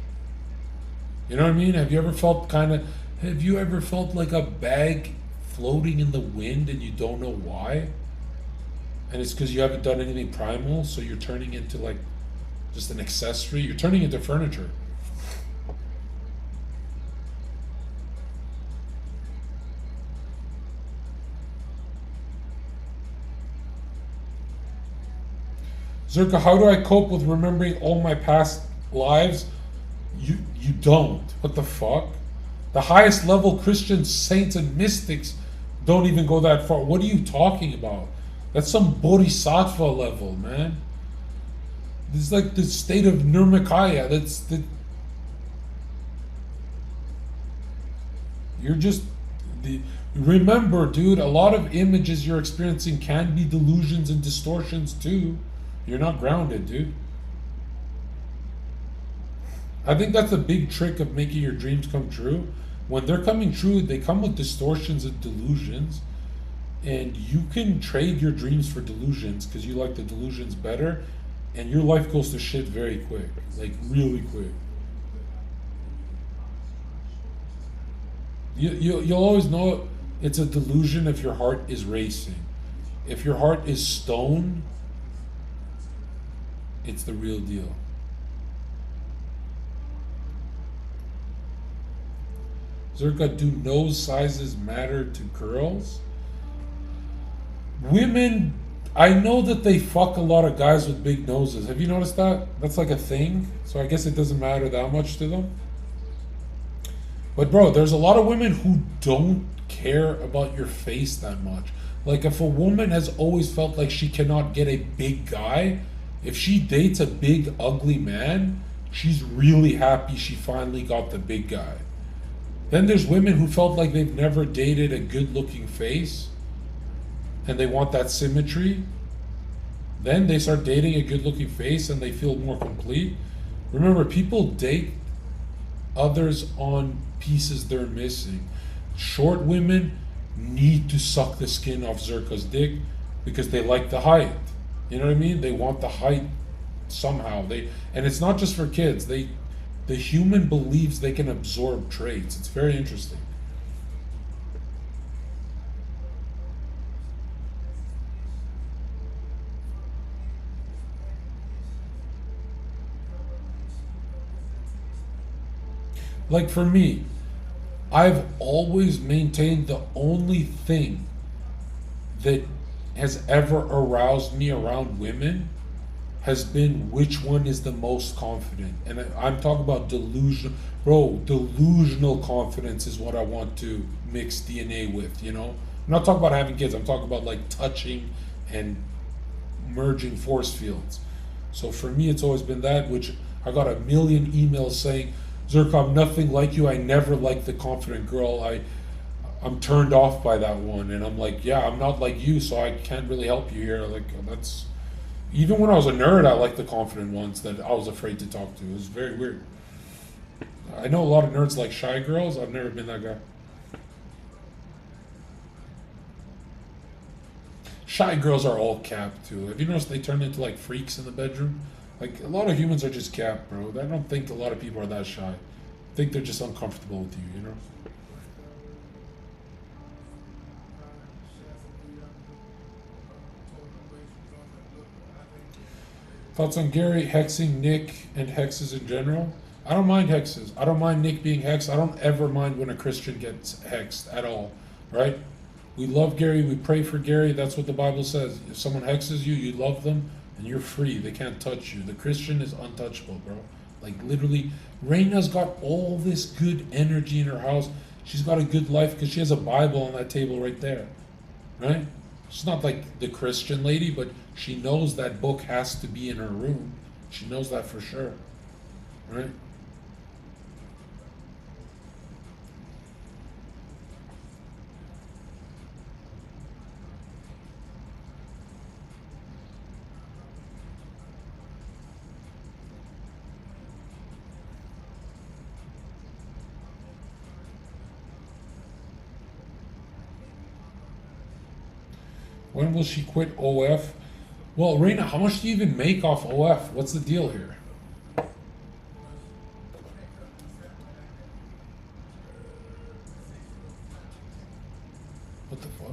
You know what I mean? Have you ever felt like a bag floating in the wind and you don't know why? And it's because you haven't done anything primal, so you're turning into like just an accessory. You're turning into furniture. Zherka, how do I cope with remembering all my past lives? You don't. What the fuck? The highest level Christian saints and mystics don't even go that far. What are you talking about? That's some bodhisattva level, man. This is like the state of Nirmakaya. Remember, dude, a lot of images you're experiencing can be delusions and distortions too. You're not grounded, dude. I think that's a big trick of making your dreams come true. When they're coming true, they come with distortions and delusions. And you can trade your dreams for delusions because you like the delusions better. And your life goes to shit very quick. Like, really quick. You'll always know it's a delusion if your heart is racing. If your heart is stone, it's the real deal. Zherka, do nose sizes matter to girls? Women, I know that they fuck a lot of guys with big noses. Have you noticed that? That's like a thing. So I guess it doesn't matter that much to them. But bro, there's a lot of women who don't care about your face that much. Like if a woman has always felt like she cannot get a big guy, if she dates a big ugly man, she's really happy she finally got the big guy. Then there's women who felt like they've never dated a good looking face and they want that symmetry. Then they start dating a good looking face and they feel more complete. Remember, people date others on pieces they're missing. Short women need to suck the skin off Zherka's dick because they like the height. You know what I mean? They want the height somehow. And it's not just for kids. The human believes they can absorb traits. It's very interesting. Like for me, I've always maintained the only thing that has ever aroused me around women has been which one is the most confident. And I'm talking about delusion. Bro, delusional confidence is what I want to mix DNA with, you know? I'm not talking about having kids. I'm talking about like touching and merging force fields. So for me, it's always been that, which I got a million emails saying, Zherka, I'm nothing like you. I never liked the confident girl. I'm turned off by that one. And I'm like, yeah, I'm not like you, so I can't really help you here. Like, that's... Even when I was a nerd, I liked the confident ones that I was afraid to talk to. It was very weird. I know a lot of nerds like shy girls. I've never been that guy. Shy girls are all capped too. Have you noticed they turn into like freaks in the bedroom? Like a lot of humans are just capped, bro. I don't think a lot of people are that shy. I think they're just uncomfortable with you, you know? Thoughts on Gary hexing Nick and hexes in general? I don't mind hexes. I don't mind Nick being hexed. I don't ever mind when a Christian gets hexed at all, right? We love Gary. We pray for Gary. That's what the Bible says. If someone hexes you, you love them, and you're free. They can't touch you. The Christian is untouchable, bro. Like literally, Reina's got all this good energy in her house. She's got a good life because she has a Bible on that table right there, right? She's not like the Christian lady, but she knows that book has to be in her room. She knows that for sure, right? When will she quit OF? Well, Reina, how much do you even make off OF? What's the deal here? What the fuck?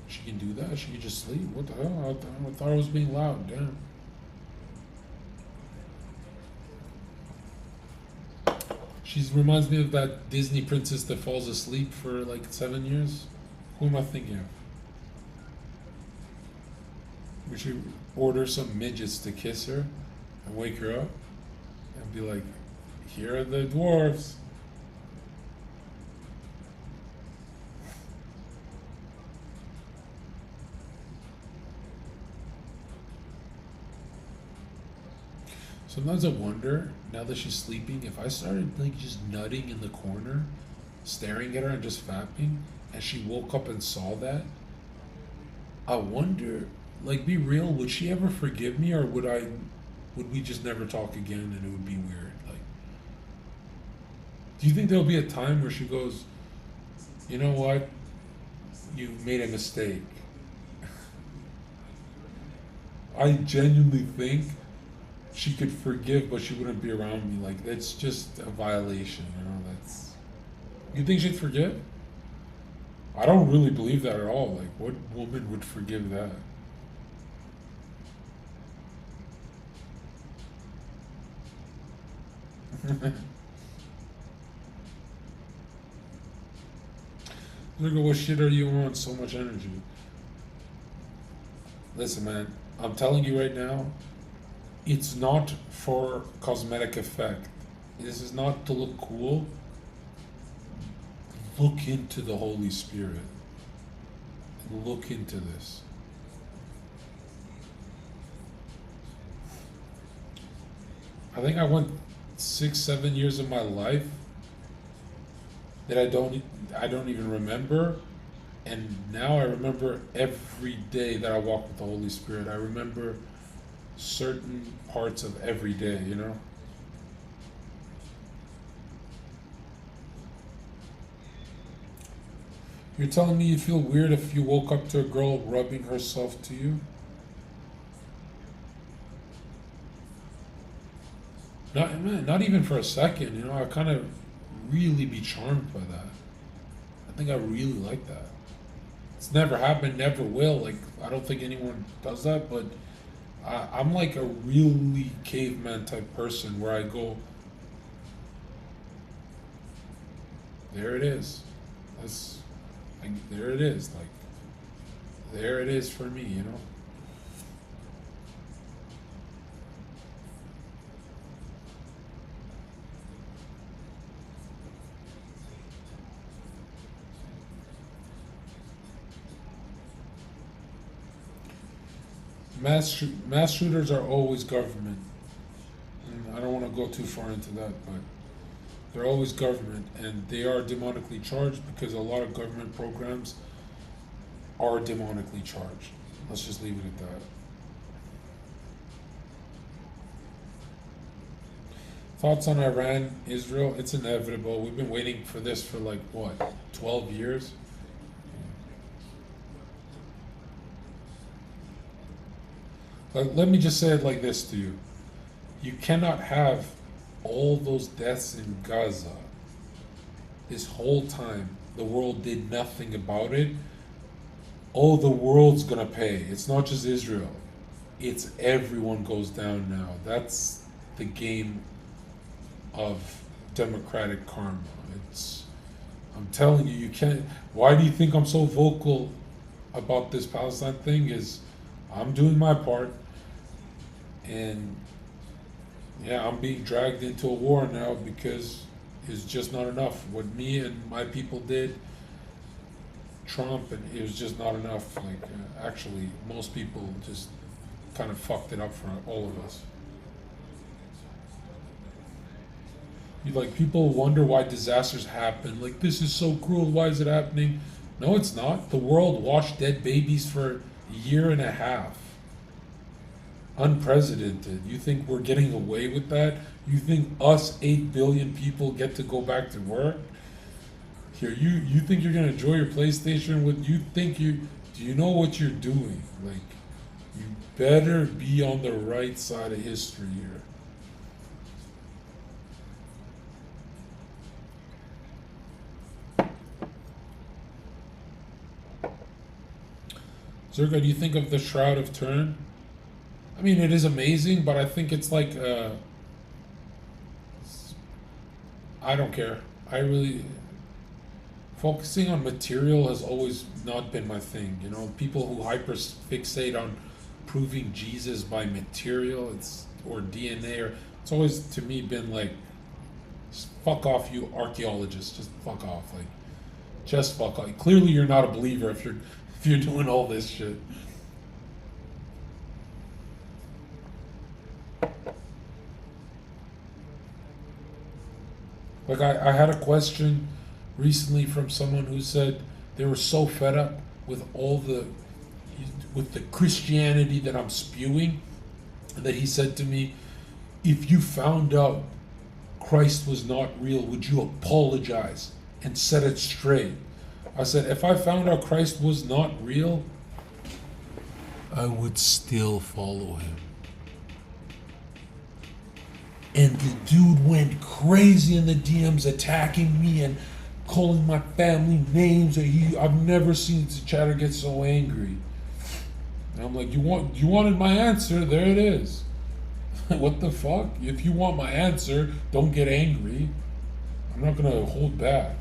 She can do that? She can just sleep? What the hell? I thought I was being loud. Damn. She reminds me of that Disney princess that falls asleep for like 7 years. Who am I thinking of? We should order some midgets to kiss her and wake her up and be like, here are the dwarves. Sometimes I wonder, now that she's sleeping, if I started like just nutting in the corner, staring at her and just fapping, and she woke up and saw that, I wonder, like, be real, would she ever forgive me, or would we just never talk again and it would be weird? Like, do you think there'll be a time where she goes, you know what, you made a mistake? I genuinely think she could forgive, but she wouldn't be around me. Like, that's just a violation, you know? That's. You think she'd forgive? I don't really believe that at all. Like, what woman would forgive that? Zherka, what shit are you on? So much energy. Listen, man, I'm telling you right now, it's not for cosmetic effect. This is not to look cool. Look into the Holy Spirit. Look into this. I think I went 6-7 years of my life that I don't even remember, and now I remember every day that I walk with the Holy Spirit. I remember certain parts of every day, you know? You're telling me you feel weird if you woke up to a girl rubbing herself to you? Not even for a second, you know? I kind of really be charmed by that. I think I really like that. It's never happened, never will. Like, I don't think anyone does that, but I'm like a really caveman type person where I go, there it is. That's, like, there it is. Like, there it is for me, you know? Mass shooters are always government. And I don't want to go too far into that, but they're always government, and they are demonically charged because a lot of government programs are demonically charged. Let's just leave it at that. Thoughts on Iran, Israel? It's inevitable. We've been waiting for this for like, what, 12 years? Let me just say it like this to you. You cannot have all those deaths in Gaza. This whole time, the world did nothing about it. oh, the world's gonna pay. It's not just Israel. It's everyone goes down now. That's the game of democratic karma. I'm telling you, you can't. Why do you think I'm so vocal about this Palestine thing? Is I'm doing my part, and yeah, I'm being dragged into a war now because it's just not enough. What me and my people did, Trump, and it was just not enough. Like, actually, most people just kind of fucked it up for all of us. Like, people wonder why disasters happen. Like, this is so cruel. Why is it happening? No, it's not. The world watched dead babies for a year and a half. Unprecedented. You think we're getting away with that? You think us 8 billion people get to go back to work? Here, you think you're gonna enjoy your PlayStation? Do you know what you're doing? Like, you better be on the right side of history here. Zherka, do you think of the Shroud of Turin? I mean, it is amazing, but I think it's like, I don't care. Focusing on material has always not been my thing. You know, people who hyperfixate on proving Jesus by material, or DNA, it's always to me been like, fuck off, you archaeologists. Just fuck off. Like, just fuck off. Clearly, you're not a believer if you're doing all this shit. Like, I had a question recently from someone who said they were so fed up with with the Christianity that I'm spewing, that he said to me, if you found out Christ was not real, would you apologize and set it straight? I said, if I found out Christ was not real, I would still follow him. And the dude went crazy in the DMs, attacking me and calling my family names. I've never seen the chatter get so angry. And I'm like, you wanted my answer? There it is. What the fuck? If you want my answer, don't get angry. I'm not gonna hold back.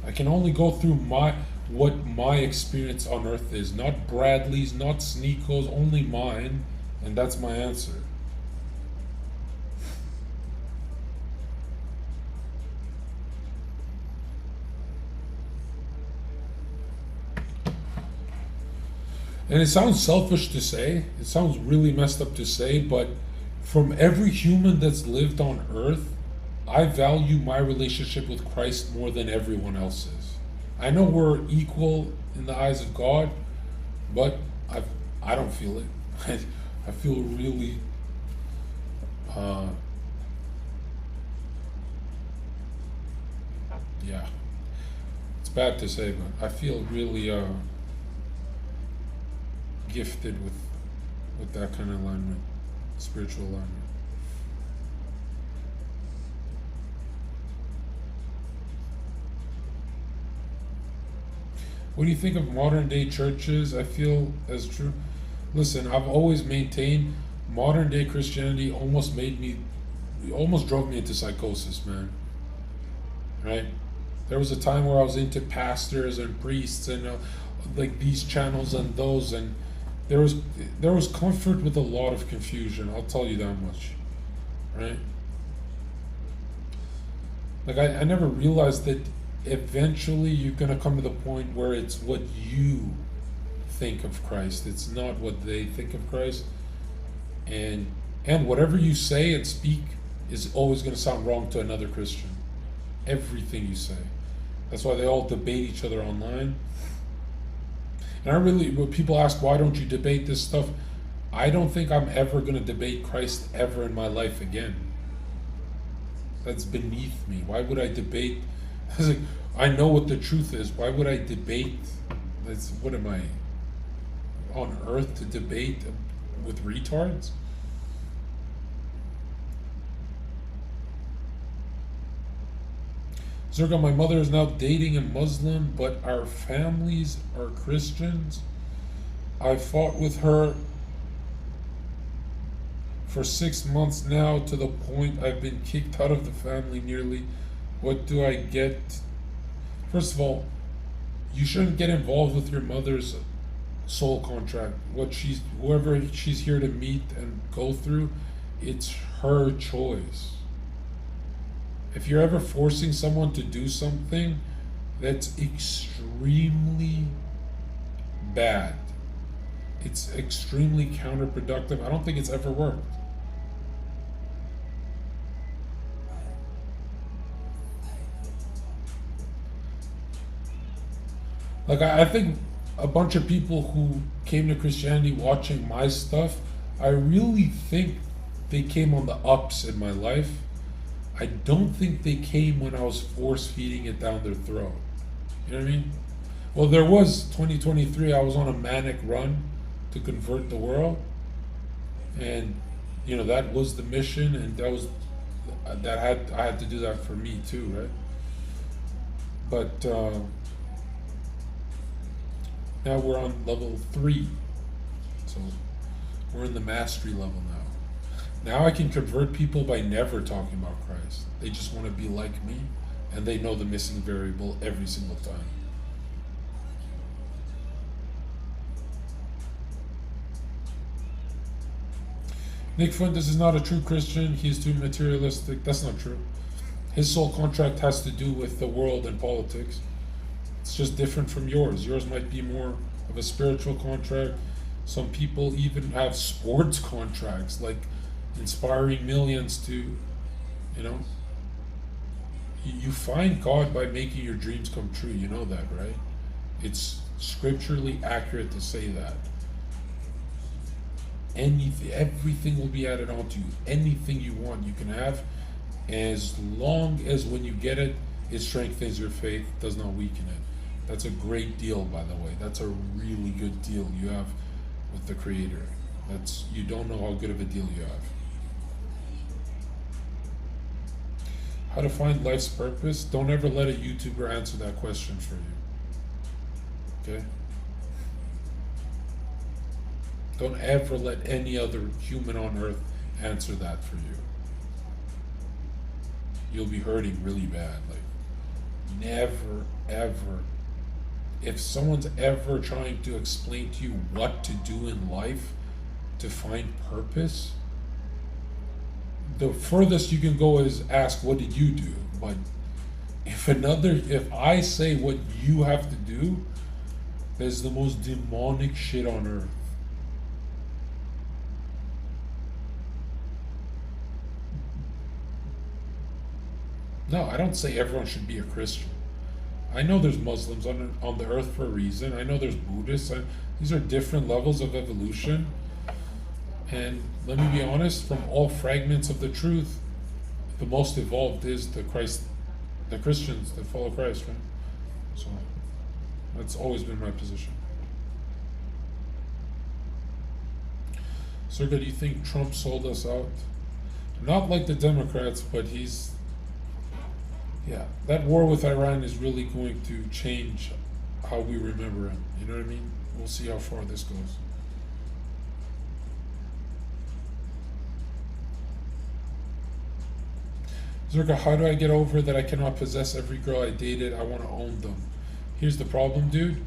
I can only go through what my experience on Earth is, not Bradley's, not Sneeko's, only mine, and that's my answer. And it sounds selfish to say, it sounds really messed up to say, but from every human that's lived on Earth, I value my relationship with Christ more than everyone else's. I know we're equal in the eyes of God, but I don't feel it. I feel really yeah. It's bad to say, but I feel really gifted with that kind of alignment, spiritual alignment. What do you think of modern day churches? I feel as true. Listen, I've always maintained modern day Christianity almost drove me into psychosis, man. Right? There was a time where I was into pastors and priests and like these channels and those, and there was comfort with a lot of confusion. I'll tell you that much. Right? Like, I never realized that eventually you're going to come to the point where it's what you think of Christ. It's not what they think of Christ. And whatever you say and speak is always going to sound wrong to another Christian. Everything you say. That's why they all debate each other online. And when people ask, why don't you debate this stuff? I don't think I'm ever going to debate Christ ever in my life again. That's beneath me. Why would I debate? I know what the truth is. Why would I debate? What am I on earth to debate with retards? Zherka, my mother is now dating a Muslim, but our families are Christians. I fought with her for 6 months now, to the point I've been kicked out of the family nearly. What do I get? First of all, you shouldn't get involved with your mother's soul contract. Whoever she's here to meet and go through, it's her choice. If you're ever forcing someone to do something, that's extremely bad. It's extremely counterproductive. I don't think it's ever worked. Like, I think a bunch of people who came to Christianity watching my stuff, I really think they came on the ups in my life. I don't think they came when I was force feeding it down their throat. You know what I mean? Well, there was 2023, I was on a manic run to convert the world. And, that was the mission, and I had to do that for me too, right? But, now we're on level 3. So we're in the mastery level now. Now I can convert people by never talking about Christ. They just want to be like me, and they know the missing variable every single time. Nick Fuentes is not a true Christian. He's too materialistic. That's not true. His soul contract has to do with the world and politics. It's just different from yours. Yours might be more of a spiritual contract. Some people even have sports contracts, like inspiring millions to, you find God by making your dreams come true. You know that, right? It's scripturally accurate to say that. Everything will be added on to you. Anything you want, you can have, as long as when you get it, it strengthens your faith, does not weaken it. That's a great deal, by the way. That's a really good deal you have with the Creator. You don't know how good of a deal you have. How to find life's purpose? Don't ever let a YouTuber answer that question for you. Okay? Don't ever let any other human on earth answer that for you. You'll be hurting really bad. Like, never, ever. If someone's ever trying to explain to you what to do in life to find purpose, the furthest you can go is ask, what did you do? But if I say what you have to do, there's the most demonic shit on earth. No, I don't say everyone should be a Christian. I know there's Muslims on the earth for a reason. I know there's Buddhists. These are different levels of evolution. And let me be honest, from all fragments of the truth, the most evolved is the Christians that follow Christ, right? So that's always been my position. Zherka, do you think Trump sold us out? Not like the Democrats, but that war with Iran is really going to change how we remember him. You know what I mean? We'll see how far this goes. Zherka, how do I get over that I cannot possess every girl I dated? I want to own them. Here's the problem, dude.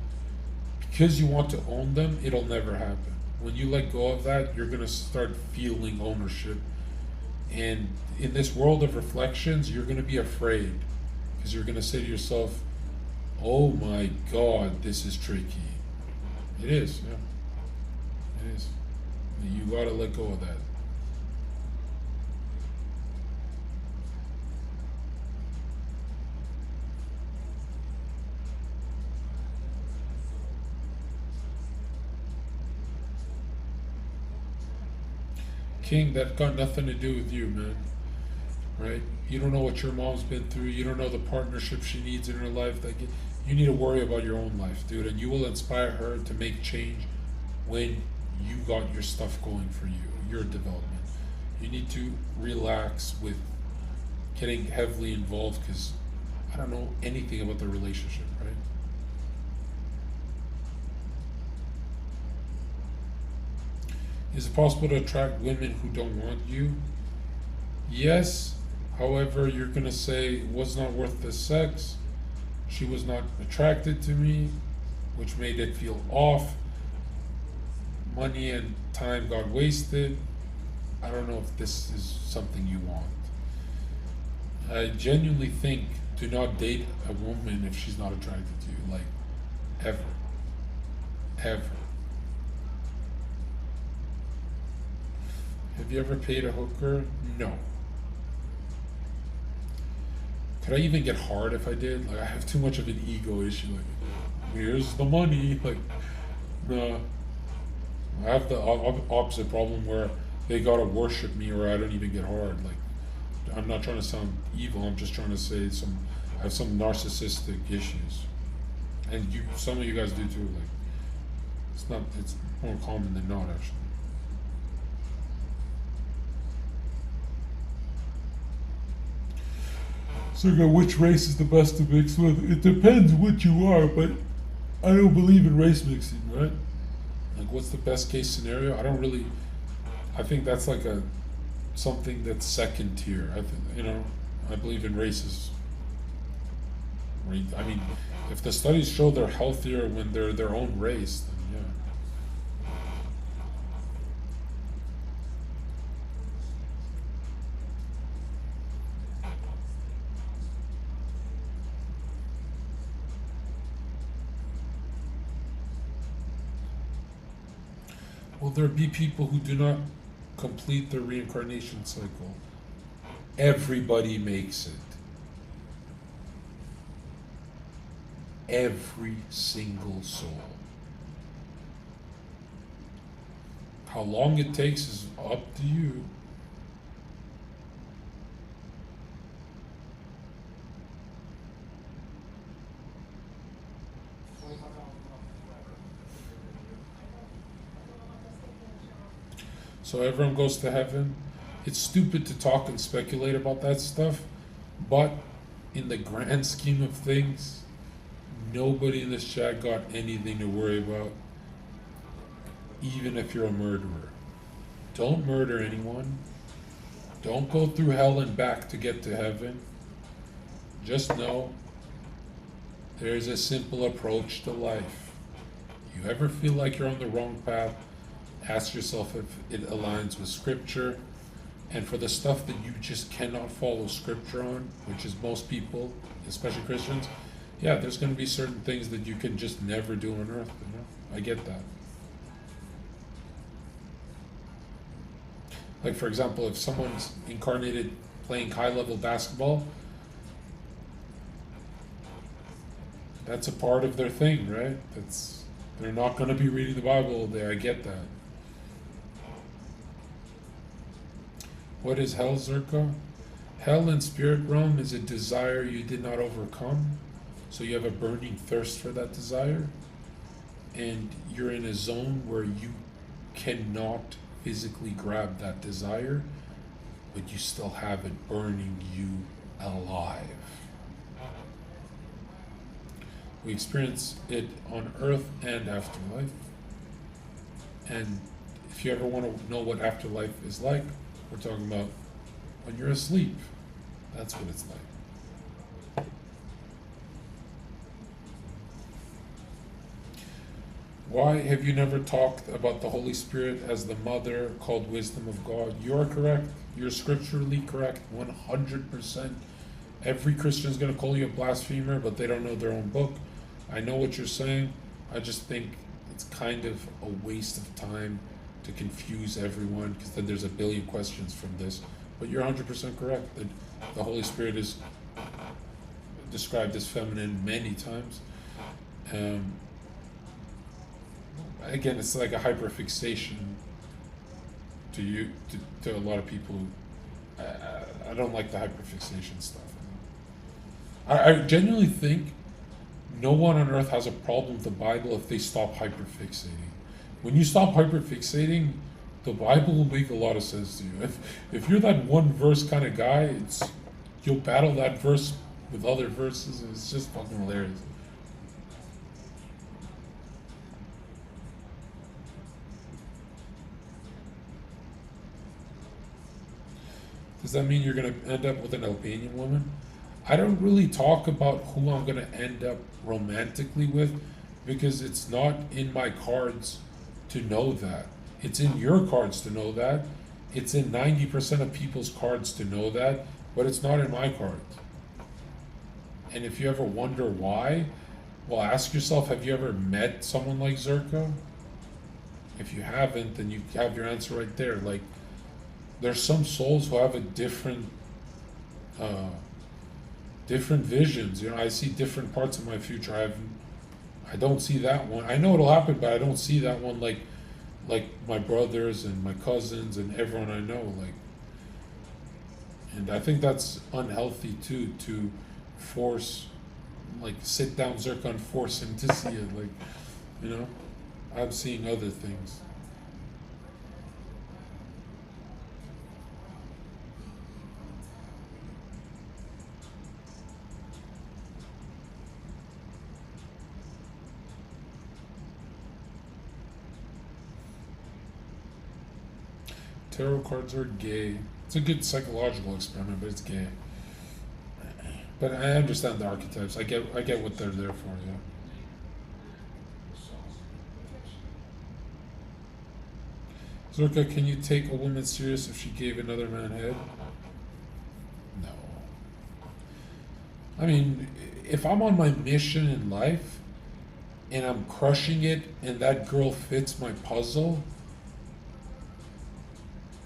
Because you want to own them, it'll never happen. When you let go of that, you're going to start feeling ownership. And in this world of reflections, you're going to be afraid. Because you're going to say to yourself, oh my God, this is tricky. It is, yeah. It is. You got to let go of that. King, that got nothing to do with you, man. Right? You don't know what your mom's been through. You don't know the partnership she needs in her life. Like, you need to worry about your own life, dude. And you will inspire her to make change when you got your stuff going for you, your development. You need to relax with getting heavily involved, because I don't know anything about their relationship, right? Is it possible to attract women who don't want you? Yes. However, you're going to say it was not worth the sex. She was not attracted to me, which made it feel off. Money and time got wasted. I don't know if this is something you want. I genuinely think do not date a woman if she's not attracted to you, like, ever. Ever. Have you ever paid a hooker? No. Could I even get hard if I did? Like, I have too much of an ego issue. Like, here's the money. Like, no. I have the opposite problem where they gotta worship me or I don't even get hard. Like, I'm not trying to sound evil. I'm just trying to say I have some narcissistic issues, and some of you guys do too. Like, it's more common than not, actually. So, which race is the best to mix with? It depends what you are, but I don't believe in race mixing, right? Like, what's the best case scenario? I think that's like something that's second tier. I believe in races. Right? I mean, if the studies show they're healthier when they're their own race, then yeah. Will there be people who do not complete their reincarnation cycle? Everybody makes it. Every single soul. How long it takes is up to you. So everyone goes to heaven. It's stupid to talk and speculate about that stuff, but in the grand scheme of things, nobody in this chat got anything to worry about, even if you're a murderer. Don't murder anyone. Don't go through hell and back to get to heaven. Just know there's a simple approach to life. You ever feel like you're on the wrong path, ask yourself if it aligns with scripture. And for the stuff that you just cannot follow scripture on, which is most people, especially Christians, yeah, there's going to be certain things that you can just never do on earth. I get that. Like, for example, if someone's incarnated playing high-level basketball, that's a part of their thing, right? They're not going to be reading the Bible all day. I get that. What is hell, Zherka? Hell in spirit realm is a desire you did not overcome. So you have a burning thirst for that desire. And you're in a zone where you cannot physically grab that desire, but you still have it burning you alive. We experience it on earth and afterlife. And if you ever want to know what afterlife is like, we're talking about when you're asleep. That's what it's like. Why have you never talked about the Holy Spirit as the mother called wisdom of God? You're correct. You're scripturally correct, 100%. Every Christian is going to call you a blasphemer, but they don't know their own book. I know what you're saying. I just think it's kind of a waste of time to confuse everyone, because then there's a billion questions from this. But you're 100% correct that the Holy Spirit is described as feminine many times. Again, it's like a hyperfixation to a lot of people. I don't like the hyperfixation stuff. I genuinely think no one on earth has a problem with the Bible if they stop hyperfixating. When you stop hyperfixating, the Bible will make a lot of sense to you. If you're that one verse kind of guy, you'll battle that verse with other verses. It's just fucking hilarious. Does that mean you're gonna end up with an Albanian woman? I don't really talk about who I'm gonna end up romantically with because it's not in my cards to know that. It's in your cards to know that. It's in 90% of people's cards to know that, but it's not in my cards. And if you ever wonder why, well, ask yourself, have you ever met someone like Zherka? If you haven't, then you have your answer right there. Like, there's some souls who have a different visions. You know, I see different parts of my future. I don't see that one. I know it'll happen, but I don't see that one like my brothers and my cousins and everyone I know. Like, and I think that's unhealthy too, to force, like, sit down Zherka and force him to see it. Like, you know, I'm seeing other things. Tarot cards are gay. It's a good psychological experiment, but it's gay. But I understand the archetypes. I get what they're there for. Yeah. Zherka, can you take a woman serious if she gave another man head? No. I mean, if I'm on my mission in life and I'm crushing it and that girl fits my puzzle,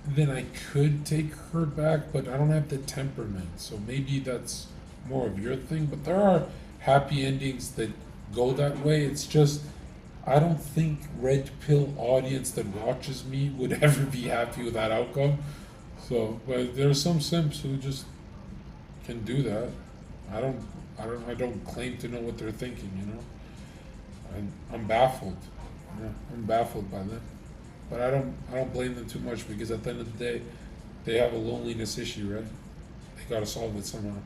then I could take her back, but I don't have the temperament. So maybe that's more of your thing. But there are happy endings that go that way. It's just, I don't think red pill audience that watches me would ever be happy with that outcome. So, but there are some simps who just can do that. I don't claim to know what they're thinking, you know. I'm baffled. Yeah, I'm baffled by them. But I don't blame them too much because at the end of the day, they have a loneliness issue, right? They gotta solve it somehow.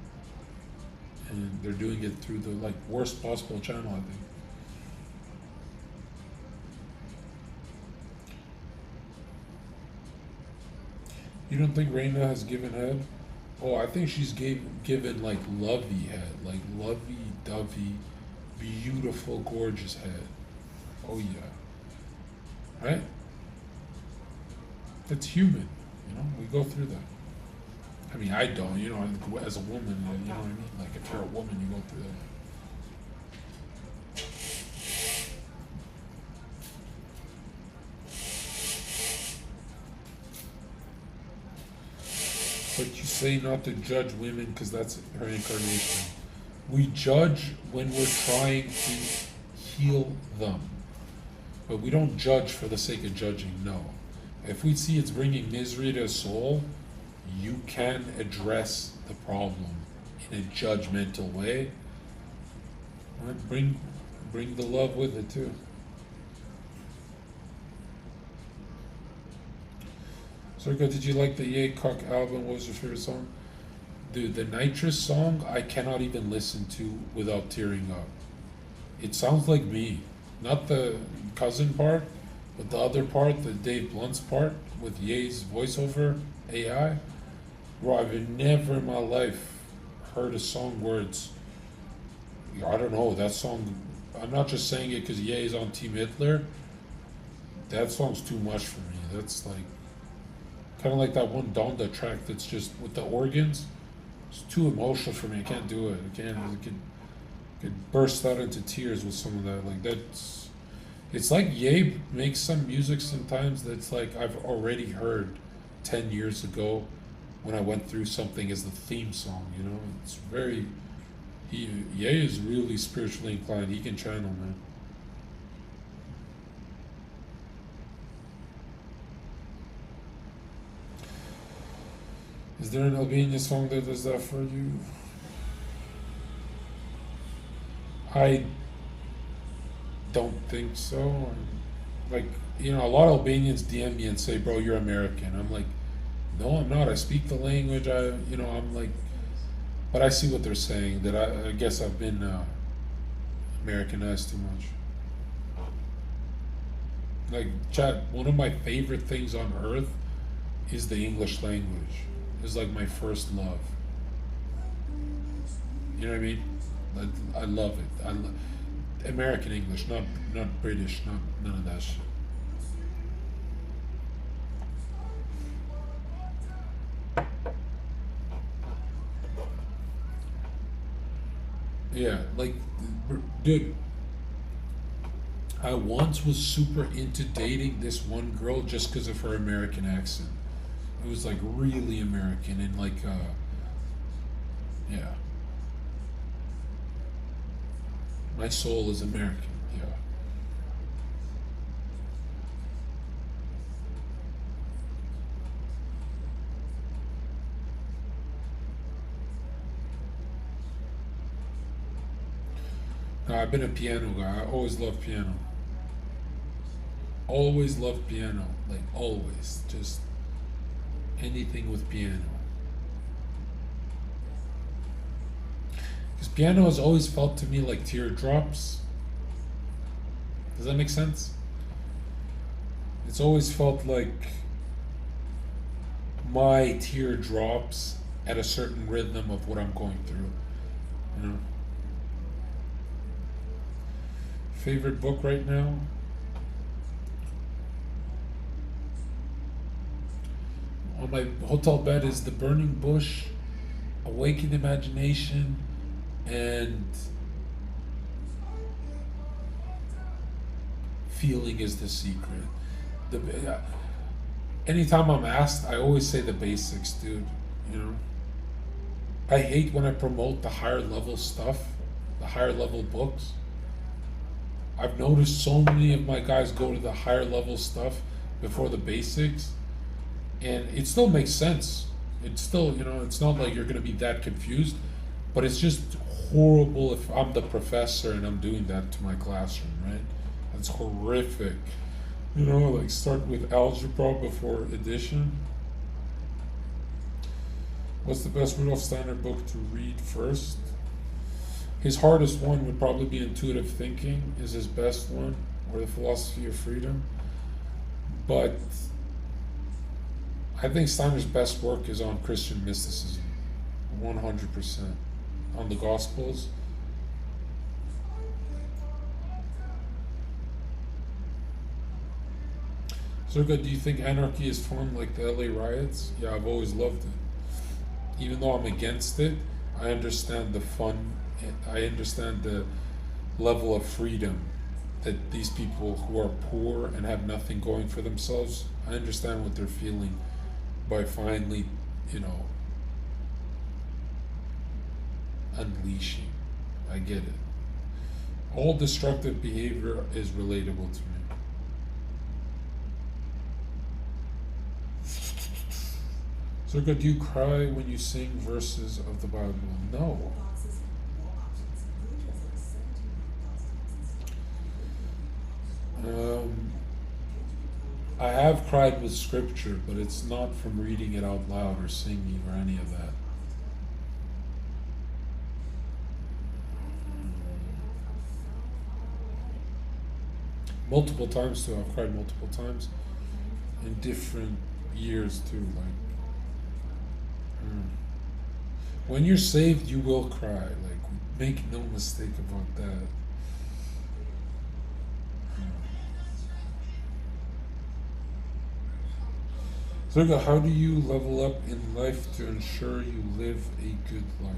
And they're doing it through the worst possible channel, I think. You don't think Reina has given head? Oh, I think she's given lovey head, like lovey dovey, beautiful, gorgeous head. Oh yeah. Right? That's human, you know. We go through that. I mean, I don't, you know. As a woman, you know what I mean. Like, if you're a woman, you go through that. But you say not to judge women because that's her incarnation. We judge when we're trying to heal them, but we don't judge for the sake of judging. No. If we see it's bringing misery to a soul, you can address the problem in a judgmental way. Right? Bring the love with it too. Zherka, did you like the Ye Cock album? What was your favorite song? Dude, the Nitrous song I cannot even listen to without tearing up. It sounds like me. Not the cousin part, but the other part, the Dave Blunt's part, with Ye's voiceover AI. Bro, I've never in my life heard a song where it's, I don't know, that song, I'm not just saying it because Ye is on Team Hitler. That song's too much for me. That's kind of like that one Donda track that's just with the organs. It's too emotional for me. I can't do it. I could burst out into tears with some of that. It's like Ye makes some music sometimes that's like I've already heard 10 years ago when I went through something as the theme song, you know? It's very, Ye is really spiritually inclined. He can channel, man. Is there an Albanian song that does that for you? I don't think so. Like, you know, a lot of Albanians DM me and say, bro, you're American. I'm like, no, I'm not. I speak the language. I'm like, But I see what they're saying. That I guess I've been Americanized too much. Like, chat. One of my favorite things on earth is the English language. It's like my first love. You know what I mean? I love it. American English, not British, not none of that shit. Yeah, like, dude, I once was super into dating this one girl just because of her American accent. It was like really American and like, yeah. My soul is American, yeah. No, I've been a piano guy. I always loved piano. Always loved piano. Like, always. Just anything with piano. Because piano has always felt to me like teardrops. Does that make sense? It's always felt like my teardrops at a certain rhythm of what I'm going through. You know? Favorite book right now? On my hotel bed is The Burning Bush, Awakened Imagination, and Feeling is the Secret. Anytime I'm asked, I always say the basics, dude. You know? I hate when I promote the higher level stuff, the higher level books. I've noticed so many of my guys go to the higher level stuff before the basics, and it still makes sense. It's still, you know, it's not like you're gonna be that confused, but it's just horrible if I'm the professor and I'm doing that to my classroom, right? That's horrific. You know, like start with algebra before addition. What's the best Rudolf Steiner book to read first? His hardest one would probably be Intuitive Thinking, is his best one, or The Philosophy of Freedom. But I think Steiner's best work is on Christian mysticism, 100%, on the Gospels. Zherka, do you think anarchy is fun like the LA riots? Yeah, I've always loved it. Even though I'm against it, I understand the fun. I understand the level of freedom that these people who are poor and have nothing going for themselves, I understand what they're feeling by finally, you know, unleashing. I get it. All destructive behavior is relatable to me. Zherka, do you cry when you sing verses of the Bible? No. I have cried with scripture, but it's not from reading it out loud or singing or any of that. Multiple times too. I've cried multiple times in different years too. Like, when you're saved, you will cry. Like, make no mistake about that. Zherka, how do you level up in life to ensure you live a good life?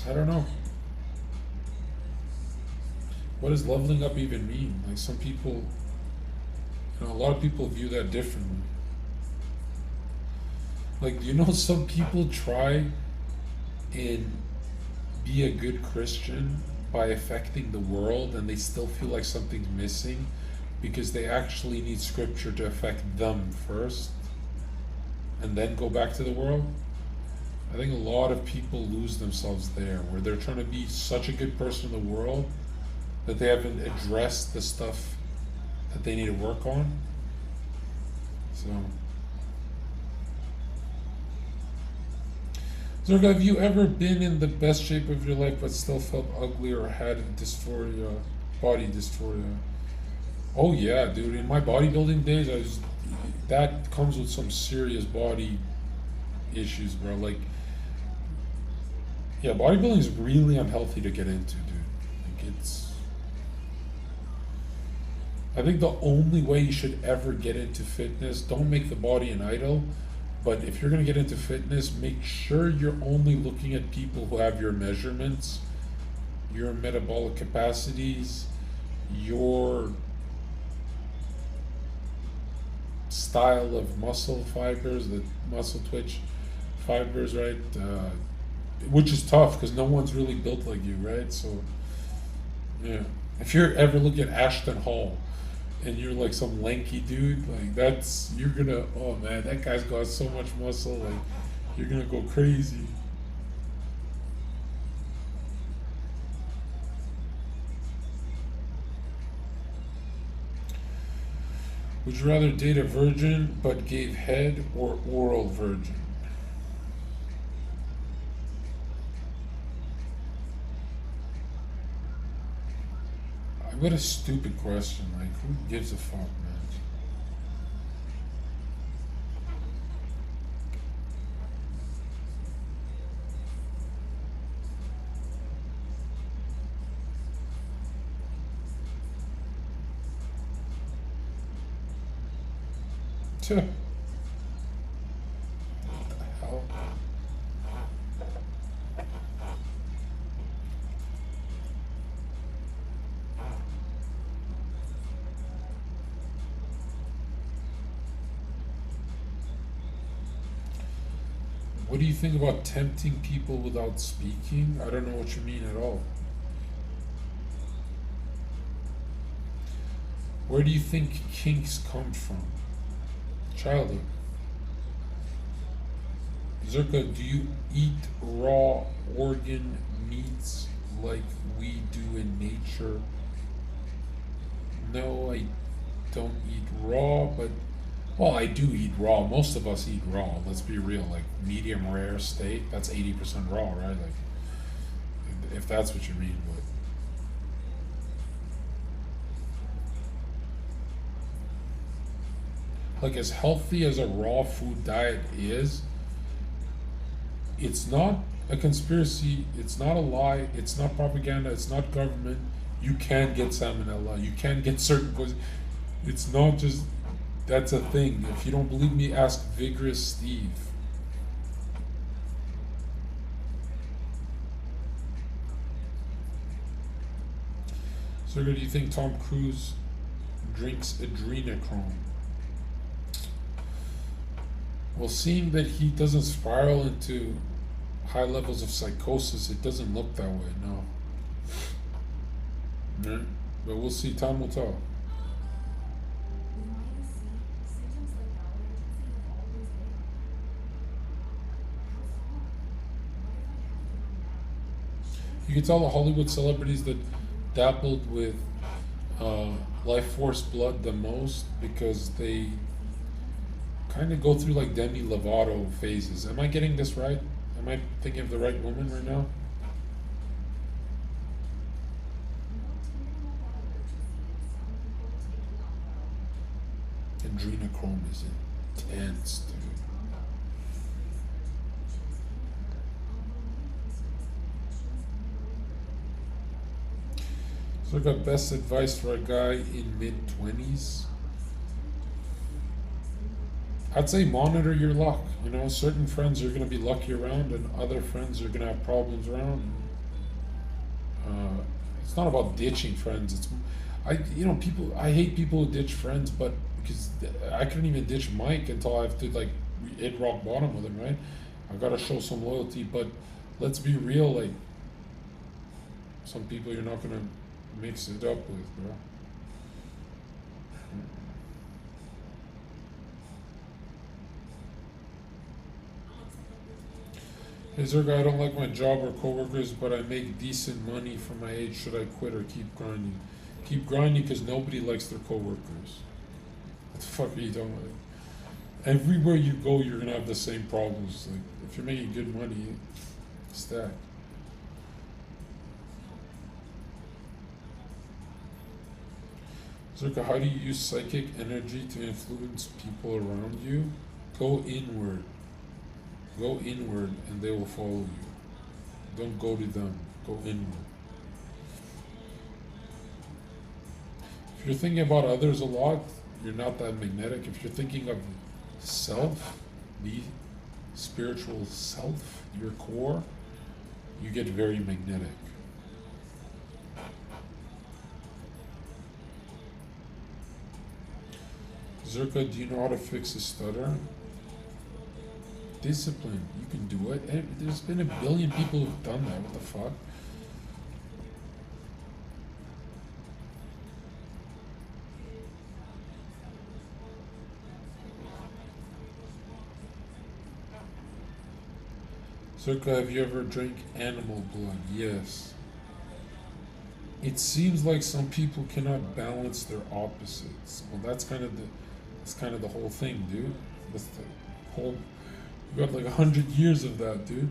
I don't know. What does leveling up even mean? Like, some people, you know, a lot of people view that differently. Like, you know, some people try and be a good Christian by affecting the world, and they still feel like something's missing because they actually need scripture to affect them first and then go back to the world. I think a lot of people lose themselves there, where they're trying to be such a good person in the world that they haven't addressed the stuff that they need to work on. So, Zerga, have you ever been in the best shape of your life but still felt ugly or had dysphoria, body dysphoria? Oh yeah, dude. In my bodybuilding days, that comes with some serious body issues, bro. Like, yeah, bodybuilding is really unhealthy to get into, dude. Like, I think the only way you should ever get into fitness, don't make the body an idol, but if you're gonna get into fitness, make sure you're only looking at people who have your measurements, your metabolic capacities, your style of muscle fibers, the muscle twitch fibers, right? Which is tough because no one's really built like you, right? So, yeah. If you're ever looking at Ashton Hall and you're like some lanky dude, like you're gonna, oh man, that guy's got so much muscle, like you're gonna go crazy. Would you rather date a virgin but gave head or oral virgin? What a stupid question. Like, who gives a fuck, man? Tuh. What the hell? What do you think about tempting people without speaking? I don't know what you mean at all. Where do you think kinks come from? Childhood. Zherka, do you eat raw organ meats like we do in nature? No, I don't eat raw, but well, I do eat raw. Most of us eat raw. Let's be real. Like medium rare steak, that's 80% raw, right? Like, if that's what you mean. But like, as healthy as a raw food diet is, it's not a conspiracy. It's not a lie. It's not propaganda. It's not government. You can get salmonella. You can get certain poison. It's not just. That's a thing. If you don't believe me, ask Vigorous Steve. So, do you think Tom Cruise drinks adrenochrome? Well, seeing that he doesn't spiral into high levels of psychosis, it doesn't look that way, no. Yeah, but we'll see. Time will tell. You can tell the Hollywood celebrities that dabbled with life force blood the most because they kind of go through like Demi Lovato phases. Am I getting this right? Am I thinking of the right woman right now? Adrenochrome is intense, dude. So I got best advice for a guy in mid-20s. I'd say monitor your luck. You know, certain friends you're going to be lucky around, and other friends you're going to have problems around. It's not about ditching friends. People. I hate people who ditch friends, but because I couldn't even ditch Mike until I have to like hit rock bottom with him, right? I got to show some loyalty, but let's be real. Like, some people you're not going to mix it up with, bro. Hey Zerga, I don't like my job or coworkers, but I make decent money for my age. Should I quit or keep grinding? Keep grinding because nobody likes their coworkers. What the fuck are you talking about? Everywhere you go, you're gonna have the same problems. Like if you're making good money, stack. Zherka, how do you use psychic energy to influence people around you? Go inward. Go inward and they will follow you. Don't go to them. Go inward. If you're thinking about others a lot, you're not that magnetic. If you're thinking of self, the spiritual self, your core, you get very magnetic. Zherka, do you know how to fix a stutter? Discipline. You can do it. There's been a billion people who've done that. What the fuck? Zherka, have you ever drank animal blood? Yes. It seems like some people cannot balance their opposites. Well, that's kind of the whole thing, dude. That's the whole. We got like 100 years of that, dude.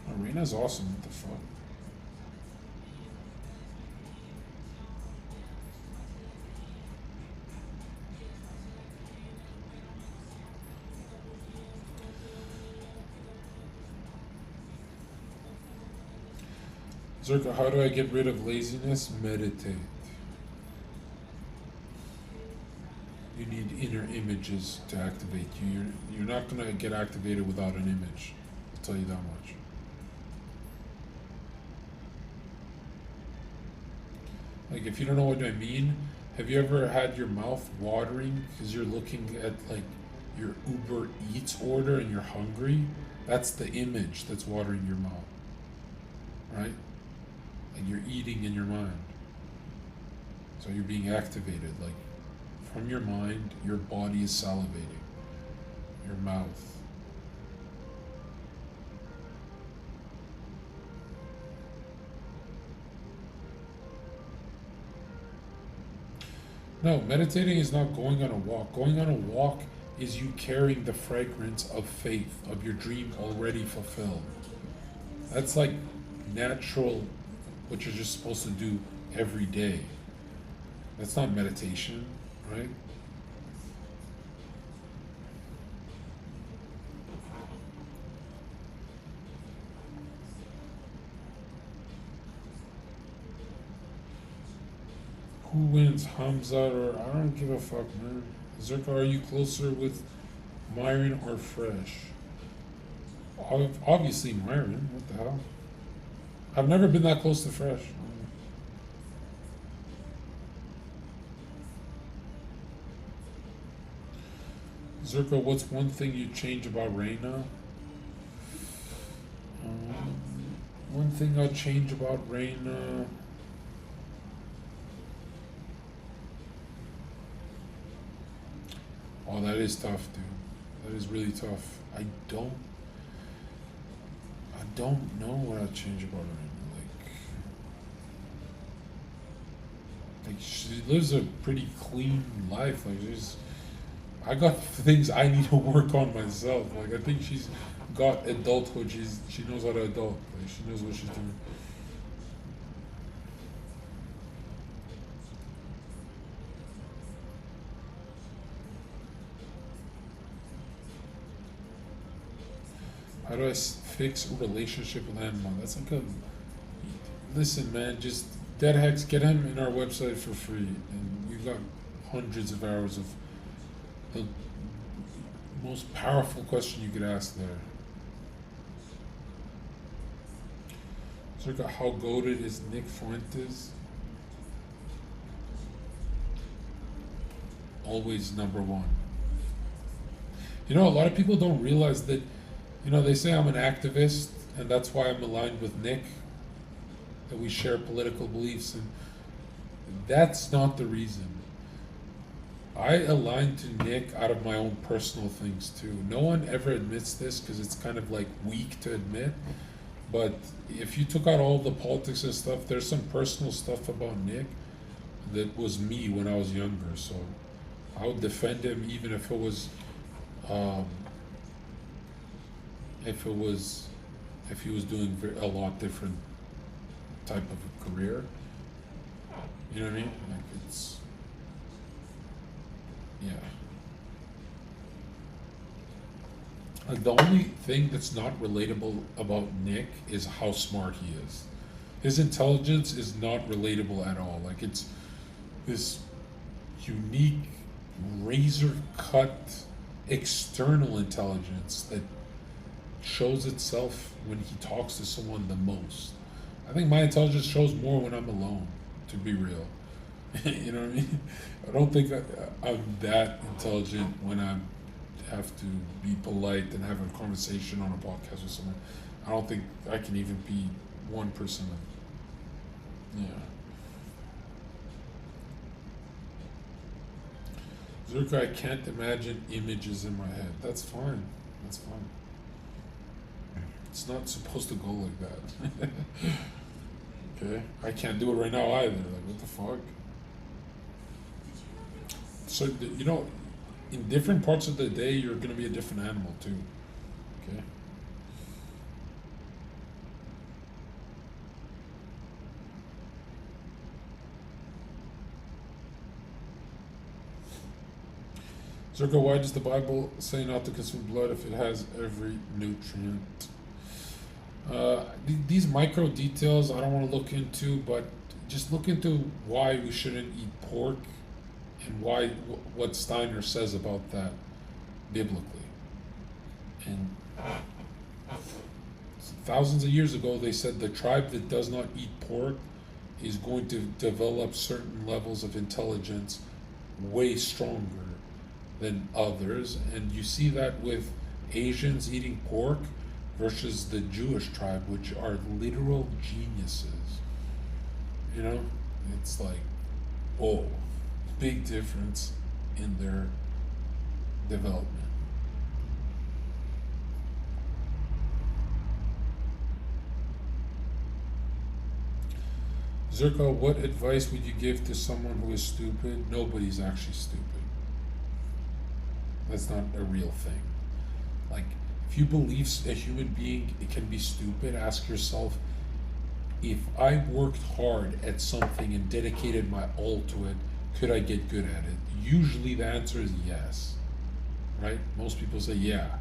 Arena's awesome. What the fuck? Zherka, how do I get rid of laziness? Meditate. You need inner images to activate you. You're not gonna get activated without an image. I'll tell you that much. Like if you don't know what I mean, have you ever had your mouth watering because you're looking at like your Uber Eats order and you're hungry? That's the image that's watering your mouth, right? And you're eating in your mind. So you're being activated, like from your mind, your body is salivating. Your mouth. No, meditating is not going on a walk. Going on a walk is you carrying the fragrance of faith, of your dream already fulfilled. That's like natural, what you're just supposed to do every day. That's not meditation, right? Who wins, Hamza or I don't give a fuck, man. Zherka, are you closer with Myron or Fresh? Obviously Myron. What the hell? I've never been that close to Fresh. Zherka, what's one thing you'd change about Reina? One thing I'd change about Reina. Oh, that is tough, dude. That is really tough. I don't know what I'd change about her. Like she lives a pretty clean life. Like I got things I need to work on myself. Like I think she's got adulthood. She knows how to adult. Like she knows what she's doing. How do I fix a relationship with animal? That's like a. Listen, man, just dead hex. Get him in our website for free, and we've got hundreds of hours of the most powerful question you could ask there. Zherka, how goated is Nick Fuentes? Always number one. You know, a lot of people don't realize that. You know, they say I'm an activist, and that's why I'm aligned with Nick, that we share political beliefs, and that's not the reason. I align to Nick out of my own personal things too. No one ever admits this because it's kind of like weak to admit, but if you took out all the politics and stuff, there's some personal stuff about Nick that was me when I was younger. So I would defend him even if it was, um, if it was, if he was doing a lot different type of a career. You know what I mean? Like it's, yeah. Like the only thing that's not relatable about Nick is how smart he is. His intelligence is not relatable at all. Like it's this unique, razor cut external intelligence that shows itself when he talks to someone the most. I think my intelligence shows more when I'm alone, to be real. You know what I mean? I don't think I'm that intelligent when I have to be polite and have a conversation on a podcast with someone. I don't think I can even be 1%. Yeah. Zherka, I can't imagine images in my head. That's fine. That's fine. It's not supposed to go like that. Okay? I can't do it right now either. Like, what the fuck? So, you know, in different parts of the day, you're going to be a different animal too. Okay? Zherka, why does the Bible say not to consume blood if it has every nutrient? These micro details I don't want to look into, but just look into why we shouldn't eat pork and why what Steiner says about that biblically. And thousands of years ago, they said the tribe that does not eat pork is going to develop certain levels of intelligence way stronger than others, and you see that with Asians eating pork versus the Jewish tribe, which are literal geniuses. You know, it's like, oh, big difference in their development. Zherka, what advice would you give to someone who is stupid? Nobody's actually stupid. That's not a real thing. Like, if you believe a human being it can be stupid, ask yourself, if I worked hard at something and dedicated my all to it, could I get good at it? Usually the answer is yes, right? Most people say, yeah,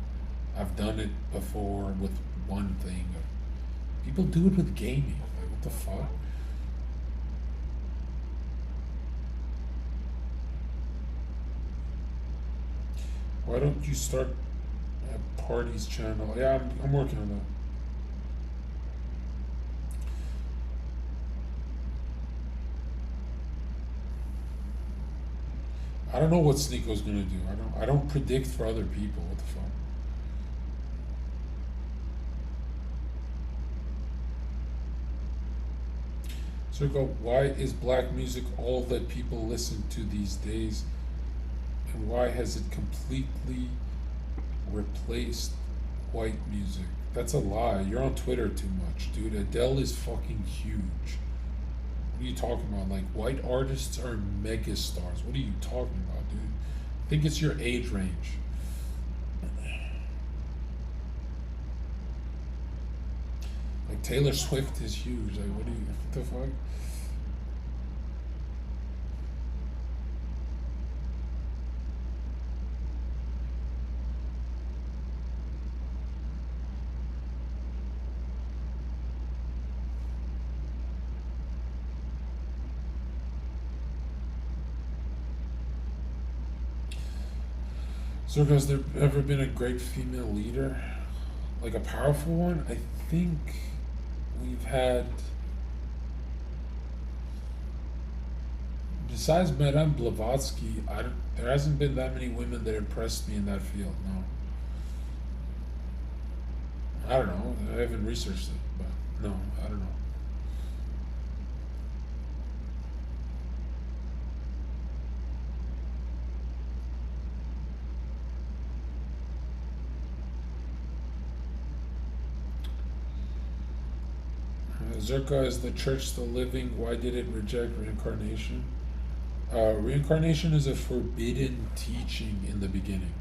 I've done it before with one thing. People do it with gaming. Like, what the fuck? Why don't you start a parties channel? Yeah, I'm working on that. I don't know what Sneako's gonna do. I don't predict for other people. What the fuck? Zherka, why is black music all that people listen to these days? And why has it completely replaced white music? That's a lie. You're on Twitter too much, dude. Adele is fucking huge. What are you talking about? Like, white artists are mega stars. What are you talking about, dude? I think it's your age range. Like, Taylor Swift is huge. Like, what the fuck? So has there ever been a great female leader? Like a powerful one? I think we've had, besides Madame Blavatsky, there hasn't been that many women that impressed me in that field, no. I don't know. I haven't researched it, but no, I don't know. Zherka, is the church still living? Why did it reject reincarnation? Reincarnation is a forbidden teaching in the beginning,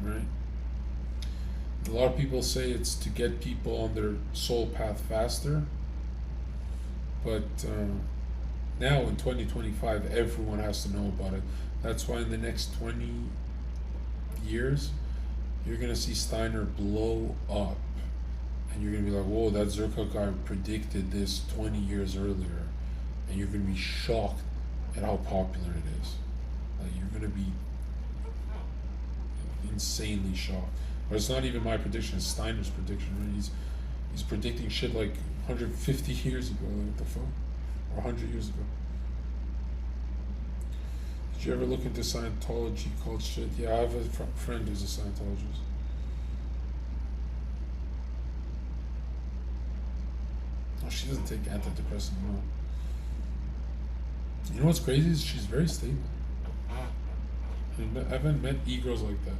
right? A lot of people say it's to get people on their soul path faster, but now in 2025, everyone has to know about it. That's why in the next 20 years, you're gonna see Steiner blow up, and you're gonna be like, "Whoa, that Zherka guy predicted this 20 years earlier," and you're gonna be shocked at how popular it is. Like you're gonna be insanely shocked. But it's not even my prediction; it's Steiner's prediction. Right? He's predicting shit like 150 years ago. Like, what the fuck? Or 100 years ago. Did you ever look into Scientology called shit? Yeah, I have a friend who's a Scientologist. Oh, she doesn't take antidepressant, no. You know what's crazy is she's very stable. I haven't met e-girls like that.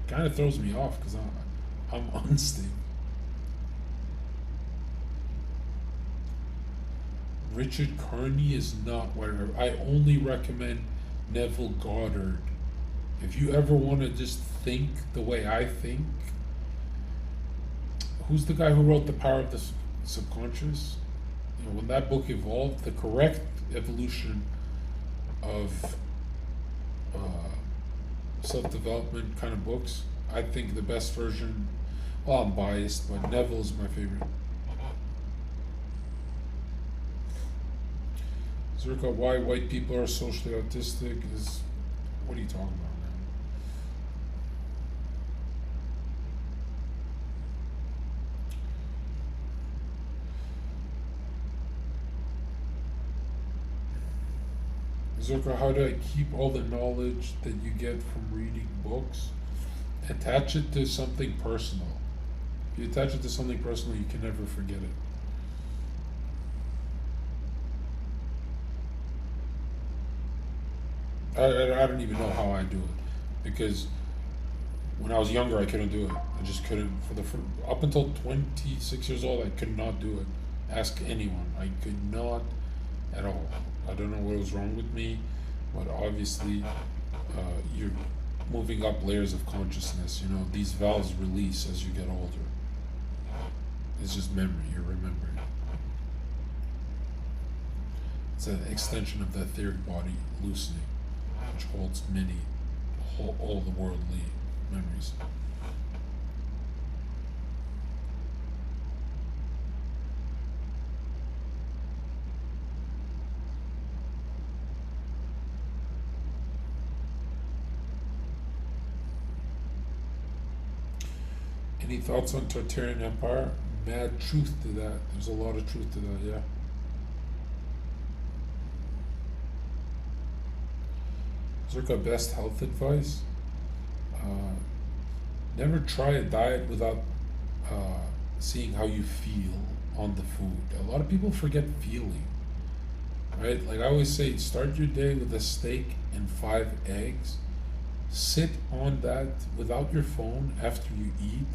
Kind of throws me off because I'm unstable. Richard Carney is not whatever. I only recommend Neville Goddard. If you ever want to just think the way I think, who's the guy who wrote The Power of the Subconscious? You know, when that book evolved, the correct evolution of self-development kind of books, I think the best version, well, I'm biased, but Neville's my favorite. Zherka, why white people are socially autistic is, what are you talking about, man? Zherka, how do I keep all the knowledge that you get from reading books? Attach it to something personal. If you attach it to something personal, you can never forget it. I don't even know how I do it, because when I was younger I couldn't do it. I just couldn't. Up until 26 years old, I could not do it. Ask anyone. I could not at all. I don't know what was wrong with me, but obviously you're moving up layers of consciousness. You know, these valves release as you get older. It's just memory. You're remembering. It's an extension of the etheric body loosening, which holds all the worldly memories. Any thoughts on Tartarian Empire? Mad truth to that. There's a lot of truth to that, yeah. Zherka, best health advice? Never try a diet without seeing how you feel on the food. A lot of people forget feeling, right? Like I always say, start your day with a steak and 5 eggs. Sit on that without your phone after you eat,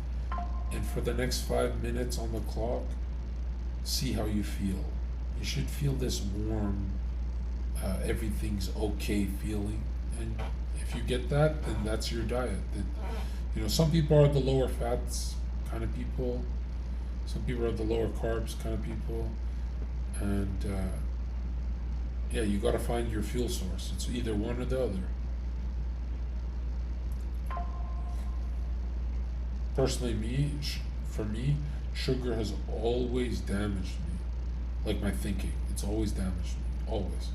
and for the next 5 minutes on the clock, see how you feel. You should feel this warm, everything's okay feeling. And if you get that, then that's your diet. You know, some people are the lower fats kind of people. Some people are the lower carbs kind of people. And yeah, you got to find your fuel source. It's either one or the other. Personally, for me, sugar has always damaged me. Like my thinking, it's always damaged me, always.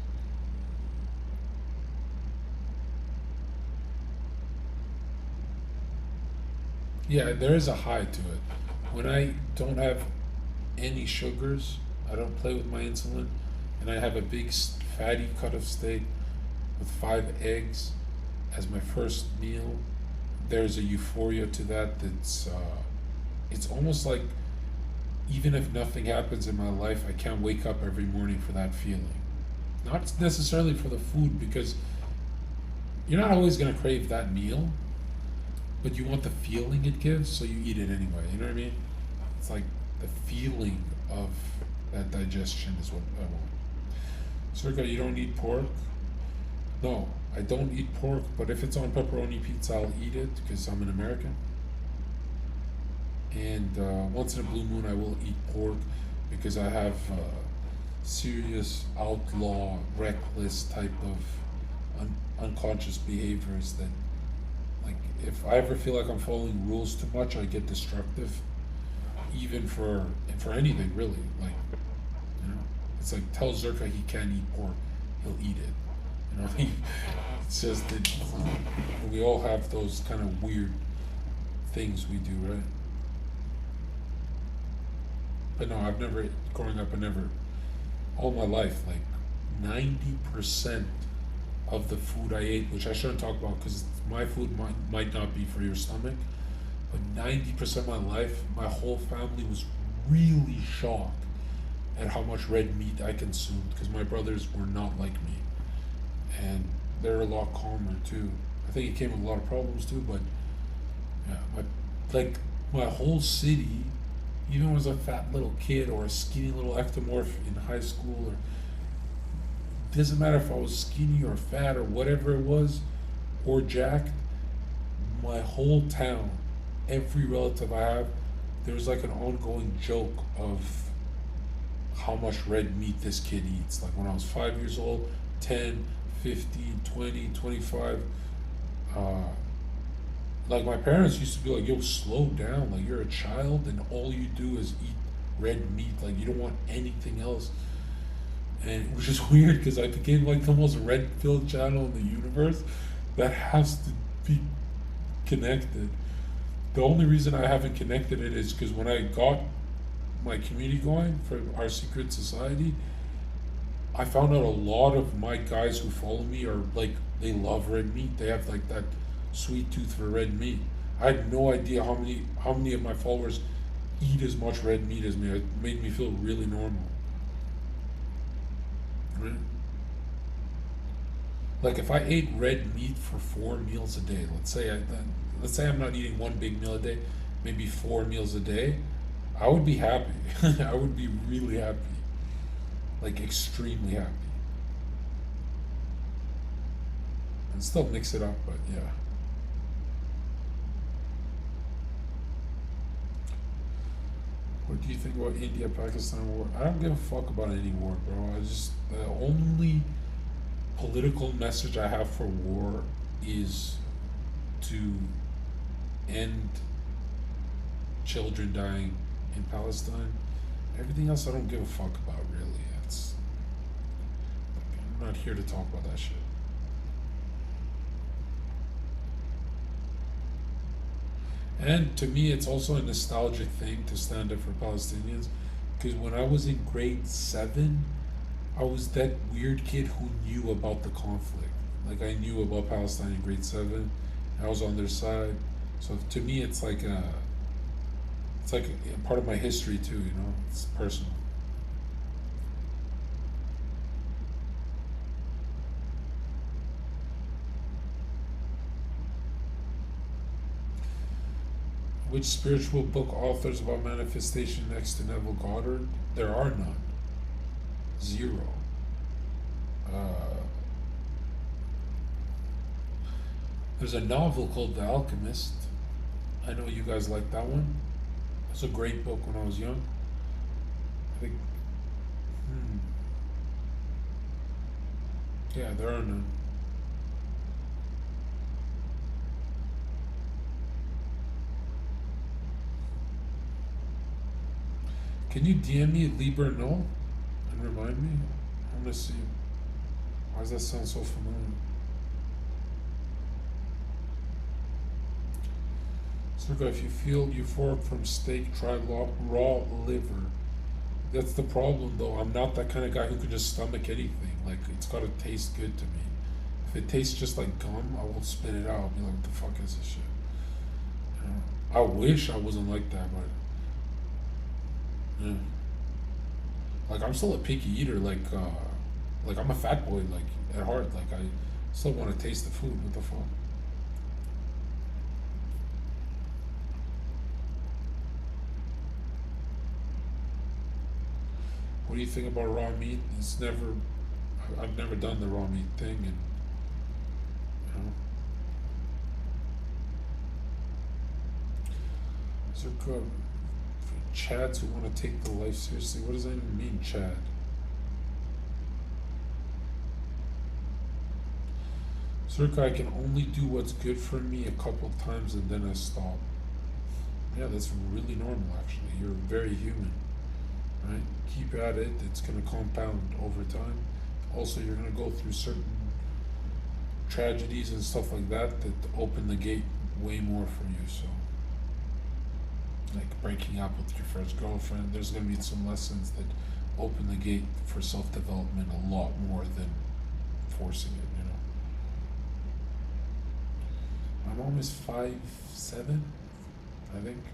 Yeah, there is a high to it. When I don't have any sugars, I don't play with my insulin, and I have a big fatty cut of steak with 5 eggs as my first meal, there's a euphoria to that that's, it's almost like even if nothing happens in my life, I can't wake up every morning for that feeling. Not necessarily for the food, because you're not always going to crave that meal, but you want the feeling it gives, so you eat it anyway. You know what I mean? It's like the feeling of That digestion is what I want. Zherka, you don't eat pork? No, I don't eat pork, but if it's on pepperoni pizza, I'll eat it because I'm an American. And once in a blue moon, I will eat pork because I have serious outlaw, reckless type of unconscious behaviors that, like, if I ever feel like I'm following rules too much, I get destructive, even for anything really. Like, you know, it's like tell Zherka he can't eat pork, he'll eat it. You know, it's just that we all have those kind of weird things we do, right? But no, I've never, growing up, I never, all my life, like 90% of the food I ate, which I shouldn't talk about because my food might not be for your stomach, but 90% of my life, my whole family was really shocked at how much red meat I consumed because my brothers were not like me. And they're a lot calmer too. I think it came with a lot of problems too, but yeah, my whole city, even when I was a fat little kid or a skinny little ectomorph in high school, or doesn't matter if I was skinny or fat or whatever it was, or jacked, my whole town, every relative I have, there was like an ongoing joke of how much red meat this kid eats. Like when I was 5 years old, 10, 15, 20, 25, like my parents used to be like, yo, slow down, like you're a child and all you do is eat red meat, like you don't want anything else. And it was just weird because I became like the most red-filled channel in the universe that has to be connected. The only reason I haven't connected it is because when I got my community going for our secret society, I found out a lot of my guys who follow me are like, they love red meat. They have like that sweet tooth for red meat. I had no idea how many of my followers eat as much red meat as me. It made me feel really normal. Right? Like if I ate red meat for 4 meals a day, let's say I'm not eating one big meal a day, maybe 4 meals a day, I would be happy. I would be really happy. Like extremely happy. And still mix it up, but yeah. What do you think about India-Pakistan war? I don't give a fuck about any war, bro. The only political message I have for war is to end children dying in Palestine. Everything else I don't give a fuck about, really. I'm not here to talk about that shit. And to me, it's also a nostalgic thing to stand up for Palestinians, because when I was in grade 7, I was that weird kid who knew about the conflict. Like I knew about Palestine in grade 7. I was on their side. So to me, it's like a part of my history too. You know, it's personal. Which spiritual book authors about manifestation next to Neville Goddard? There are none. 0. There's a novel called The Alchemist. I know you guys like that one. It's a great book when I was young. I think. Yeah, there are none. Can you DM me Libra No and remind me? I want to see. Why does that sound so familiar? Zherka, if you feel euphoric from steak, try raw liver. That's the problem, though. I'm not that kind of guy who can just stomach anything. Like, it's got to taste good to me. If it tastes just like gum, I will spit it out. I'll be like, what the fuck is this shit? You know? I wish I wasn't like that, but yeah. Like I'm still a picky eater. Like I'm a fat boy. Like at heart. Like I still want to taste the food. What the fuck? What do you think about raw meat? I've never done the raw meat thing, and you know, is there good for Chads who want to take the life seriously? What does that even mean, Chad? Zherka, I can only do what's good for me a couple times and then I stop. Yeah, that's really normal actually. You're very human, right? Keep at it, it's gonna compound over time. Also, you're gonna go through certain tragedies and stuff like that that open the gate way more for you, so. Like breaking up with your first girlfriend, there's gonna be some lessons that open the gate for self-development a lot more than forcing it, you know? My mom is 5'7", I think.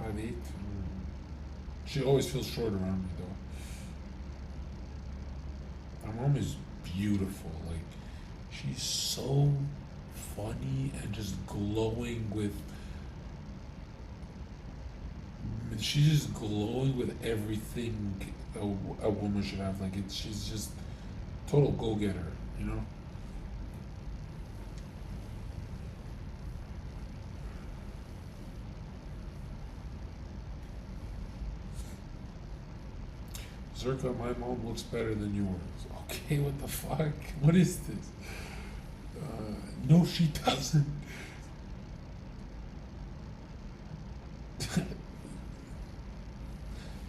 5'8". She always feels short around me though. My mom is beautiful. Like, she's so funny and just glowing with. She's just glowing with everything a woman should have. Like, she's just total go-getter, you know. Zherka, my mom looks better than yours. Okay, what the fuck? What is this? No, she doesn't.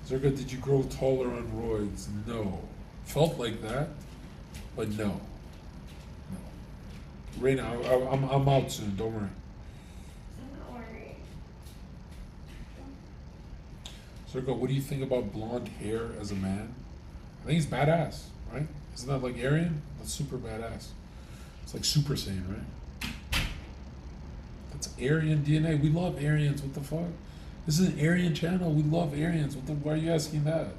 Zherka, did you grow taller on roids? No. Felt like that, but no. No. Raina, I'm out soon. Don't worry. I'm not worried. Zherka, what do you think about blonde hair as a man? I think it's badass, right? Isn't that like Aryan? That's super badass. It's like Super Saiyan, right? That's Aryan DNA. We love Aryans. What the fuck? This is an Aryan channel. We love Aryans. Why are you asking that?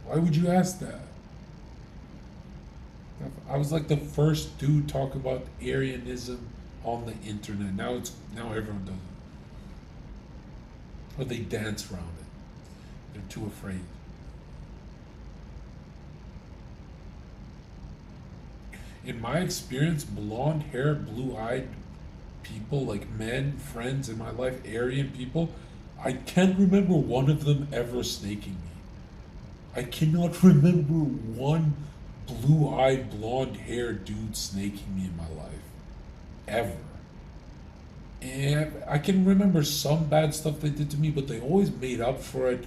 Why would you ask that? I was like the first dude talk about Aryanism on the internet. Now everyone does it. Or they dance around it. They're too afraid. In my experience, blonde hair, blue-eyed people, like men, friends in my life, Aryan people, I can't remember one of them ever snaking me. I cannot remember one blue-eyed, blonde-haired dude snaking me in my life. Ever. And I can remember some bad stuff they did to me, but they always made up for it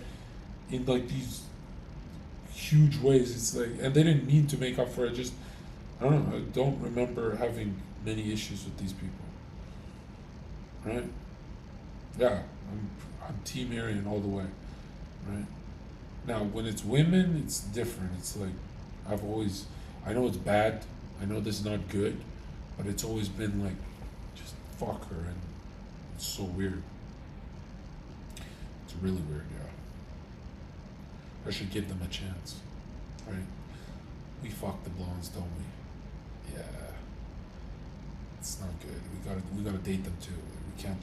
in like these huge ways. It's like, and they didn't mean to make up for it, just, I don't know, I don't remember having many issues with these people. Right? Yeah, I'm Team Aryan all the way. Right? Now, when it's women, it's different. It's like, I know it's bad, I know this is not good, but it's always been like, just fuck her, and it's so weird. It's really weird, yeah. I should give them a chance, right? We fuck the blondes, don't we? Yeah. It's not good. We gotta date them too. We can't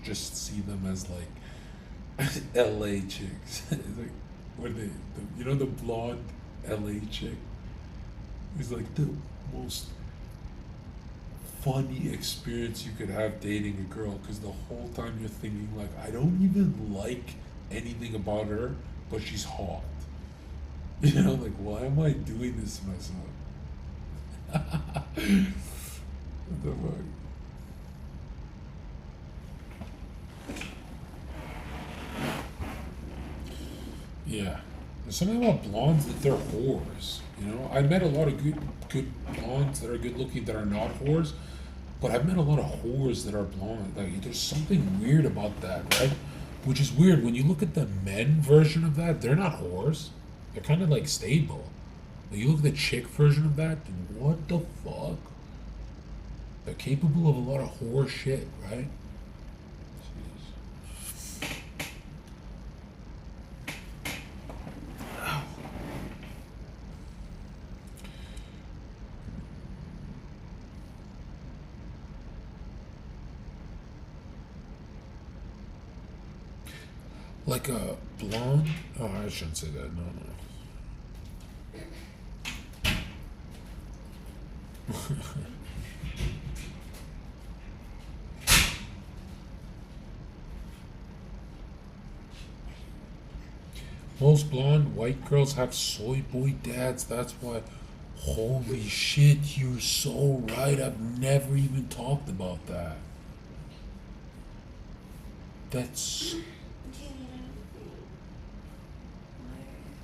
just see them as like LA chicks. Like, what are they? You know the blonde LA chick? It's like the most funny experience you could have dating a girl, because the whole time you're thinking like, I don't even like anything about her, but she's hot. You know, like, why am I doing this to myself? What the fuck? Yeah. There's something about blondes that they're whores. You know, I met a lot of good blondes that are good looking that are not whores, but I've met a lot of whores that are blonde. Like, there's something weird about that, right? Which is weird. When you look at the men version of that, they're not whores. They're kind of like stable. When you look at the chick version of that, what the fuck? They're capable of a lot of whore shit, right? Like a blonde? Oh, I shouldn't say that. No, no. Most blonde white girls have soy boy dads. That's why. Holy shit, you're so right. I've never even talked about that. That's.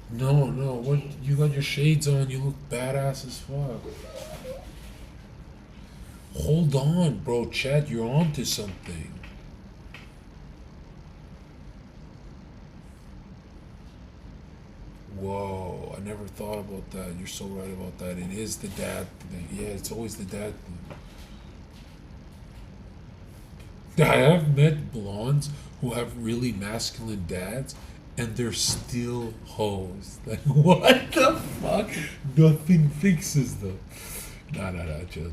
No, no. What? You got your shades on. You look badass as fuck. Hold on, bro. Chad, you're on to something. Whoa, I never thought about that. You're so right about that. It is the dad thing. Yeah, it's always the dad thing. I have met blondes who have really masculine dads and they're still hoes. Like, what the fuck? Nothing fixes them. Nah, chill.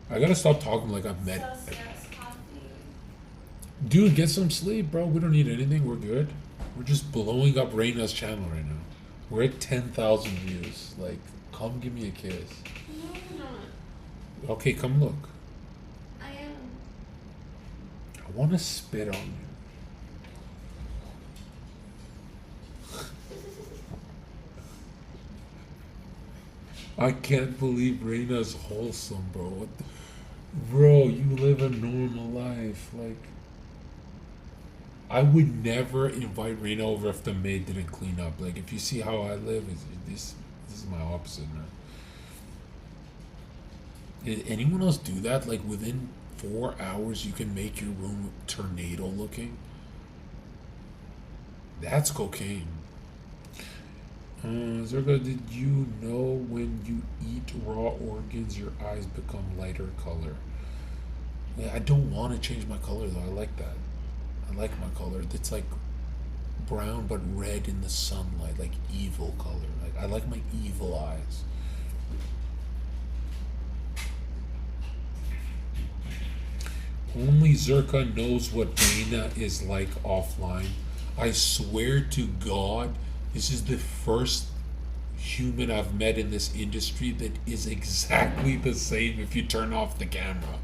I gotta stop talking like I've met. So stress coffee. Dude, get some sleep, bro. We don't need anything. We're good. We're just blowing up Reina's channel right now. We're at 10,000 views. Like, come give me a kiss. No, I'm not. Okay, come look. I am. I want to spit on you. I can't believe Reina's wholesome, bro. What the, bro, you live a normal life. Like, I would never invite Reina over if the maid didn't clean up. Like, if you see how I live, this is my opposite, man. Did anyone else do that? Like, within 4 hours, you can make your room tornado looking? That's cocaine. Zherka, did you know when you eat raw organs, your eyes become lighter color? Yeah, I don't want to change my color, though. I like that. I like my color. It's like brown but red in the sunlight, like evil color. Like, I like my evil eyes. Only Zherka knows what Reina is like offline. I swear to God, this is the first human I've met in this industry that is exactly the same if you turn off the camera.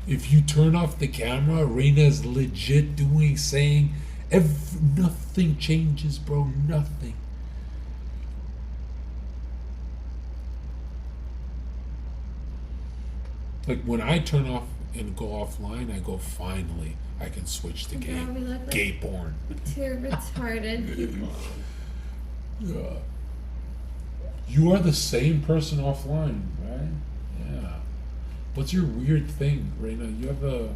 If you turn off the camera, Reina's legit saying, nothing changes, bro, nothing. Like, when I turn off and go offline, I go, finally, I can switch to gay, we look like gay porn. two retarded people. Yeah. You are the same person offline, right? Yeah. What's your weird thing, Reina? You have the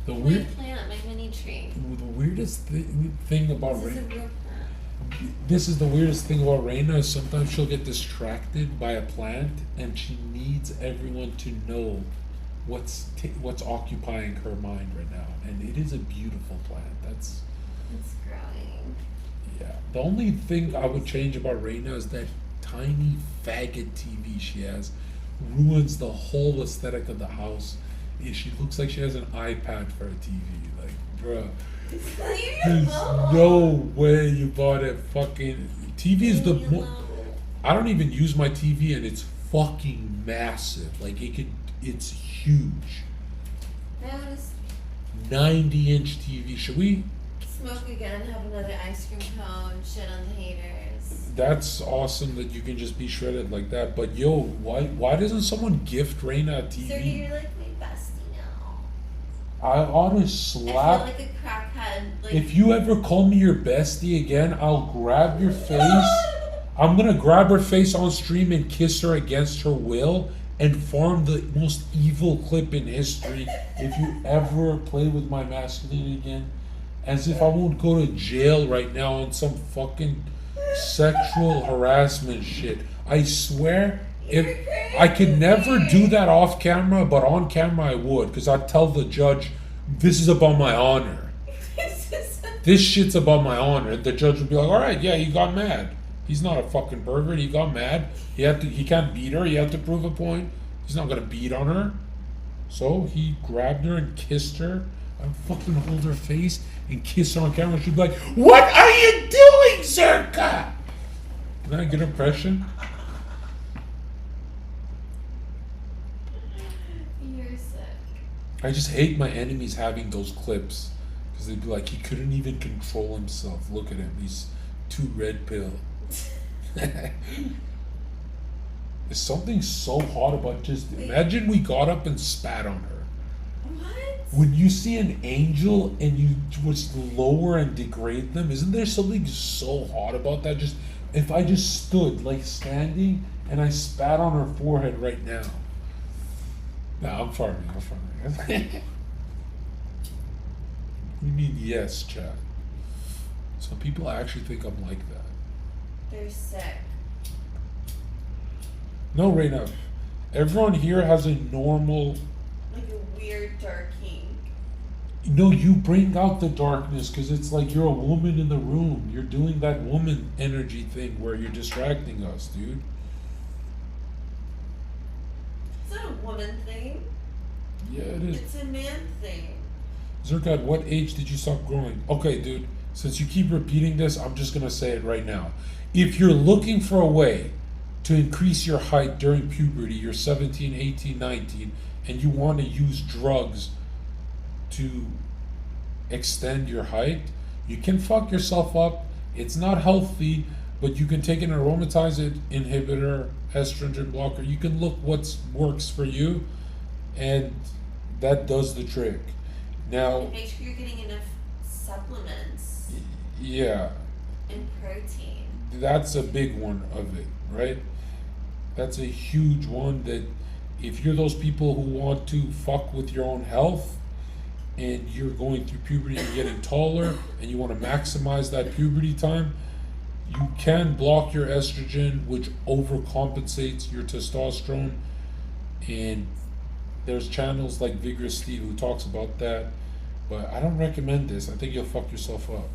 weird. My plant, my mini tree. The weirdest thing about This is a Reina. real plant. This is the weirdest thing about Reina. Is sometimes she'll get distracted by a plant, and she needs everyone to know what's occupying her mind right now. And it is a beautiful plant. That's. It's growing. Yeah. The only thing I would change about Reina is that tiny faggot TV she has ruins the whole aesthetic of the house. She looks like she has an iPad for a TV. Like, bruh, there's no way you bought it. Fucking TV is the I don't even use my TV and it's fucking massive. Like, it's huge. 90-inch TV. Should we? Smoke again, have another ice cream cone, shit on the haters. That's awesome that you can just be shredded like that. But yo, why doesn't someone gift Reina a TV? So you're like my bestie now. I ought to I slap. feel like a crackhead. Like, If you ever call me your bestie again, I'll grab your face. I'm gonna grab her face on stream and kiss her against her will and form the most evil clip in history if you ever play with my masculinity again. As if I won't go to jail right now on some fucking sexual harassment shit. I swear, if I could never do that off camera, but on camera I would, because I'd tell the judge, this is about my honor. This shit's about my honor. And the judge would be like, all right, yeah, he got mad. He's not a fucking pervert. He got mad. He can't beat her. He had to prove a point. He's not gonna beat on her. So he grabbed her and kissed her I'd fucking hold her face and kiss her on camera. She'd be like, "What are you doing, Zherka?" Can I get an impression? You're sick. I just hate my enemies having those clips because they'd be like, he couldn't even control himself. Look at him, he's too red pill. There's something so hot about just imagine we got up and spat on her. What? When you see an angel and you just lower and degrade them, isn't there something so hot about that? Just if I just stood like standing and I spat on her forehead right now. No, I'm farming. What do you mean yes, Chad? Some people actually think I'm like that. They're sick. No, Reina. Everyone here has a normal. Like a weird dark king. No, you bring out the darkness because it's like you're a woman in the room. You're doing that woman energy thing where you're distracting us, dude. It's not a woman thing. Yeah, it is. It's a man thing. Zherka, at what age did you stop growing? Okay, dude, since you keep repeating this, I'm just going to say it right now. If you're looking for a way to increase your height during puberty, you're 17, 18, 19, and you want to use drugs to extend your height, you can fuck yourself up. It's not healthy, but you can take an aromatase inhibitor, estrogen blocker. You can look what works for you, and that does the trick. Now, And make sure you're getting enough supplements yeah, and protein. that's a big one of it, right? That's a huge one that if you're those people who want to fuck with your own health and you're going through puberty and getting taller and you want to maximize that puberty time, you can block your estrogen, which overcompensates your testosterone. And there's channels like Vigorous Steve who talks about that, but I don't recommend this. I think you'll fuck yourself up.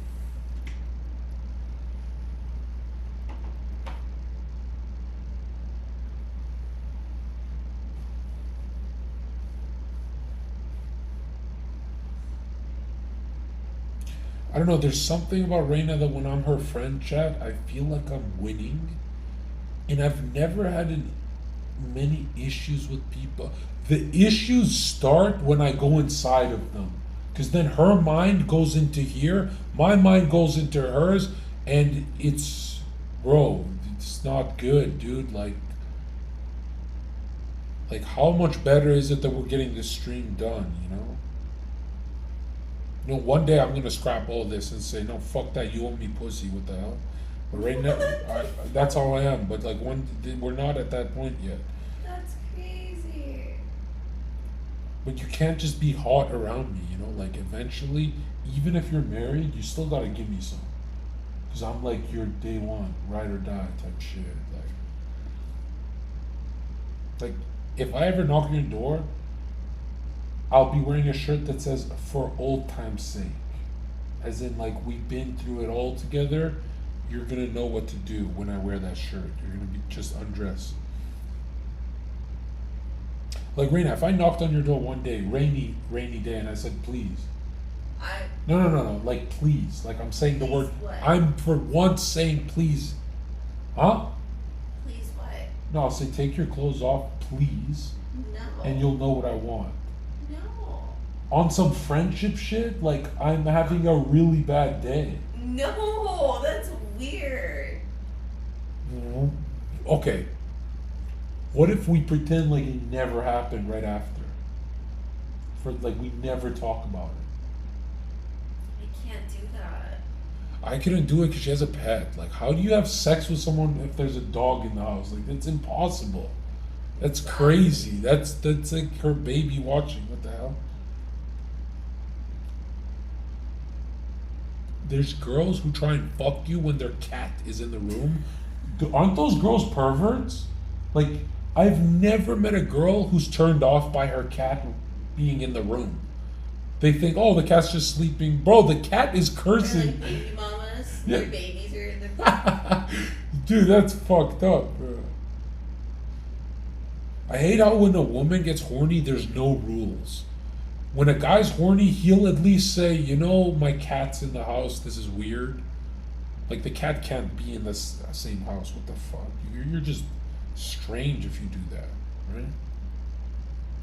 I don't know, there's something about Reina that when I'm her friend, chat, I feel like I'm winning. And I've never had many issues with people. The issues start when I go inside of them. Because then her mind goes into here, my mind goes into hers, and it's, bro, it's not good, dude. Like how much better is it that we're getting this stream done, you know? You know, one day I'm gonna scrap all this and say, no, fuck that, you owe me pussy, what the hell? But right now, that's all I am. But like, we're not at that point yet. That's crazy. But you can't just be hot around me, you know? Like, eventually, even if you're married, you still gotta give me some. Because I'm like your day one, ride or die type shit. Like, if I ever knock on your door, I'll be wearing a shirt that says, for old time's sake. As in, like, we've been through it all together. You're gonna know what to do when I wear that shirt. You're gonna be just undressed. Like, Reina, if I knocked on your door one day, rainy day, and I said, please. No. Like, please. Like, I'm saying the Please word. what? I'm for once saying please. Huh? Please what? No, I'll say, take your clothes off, please. No. And you'll know what I want. No. On some friendship shit, like, I'm having a really bad day. No, that's weird. Okay. What if we pretend like it never happened right after? For like we never talk about it. I can't do that. I couldn't do it because she has a pet. Like, how do you have sex with someone if there's a dog in the house? Like, that's impossible. That's crazy. That's like her baby watching. What the hell? There's girls who try and fuck you when their cat is in the room. Aren't those girls perverts? Like, I've never met a girl who's turned off by her cat being in the room. They think, oh, the cat's just sleeping. Bro, the cat is They're cursing. like baby mamas. Yeah. Their babies are in the Dude, that's fucked up, bro. I hate how when a woman gets horny, there's no rules. when a guy's horny, he'll at least say, you know, my cat's in the house. This is weird. Like the cat can't be in this same house. What the fuck? You're just strange if you do that, right?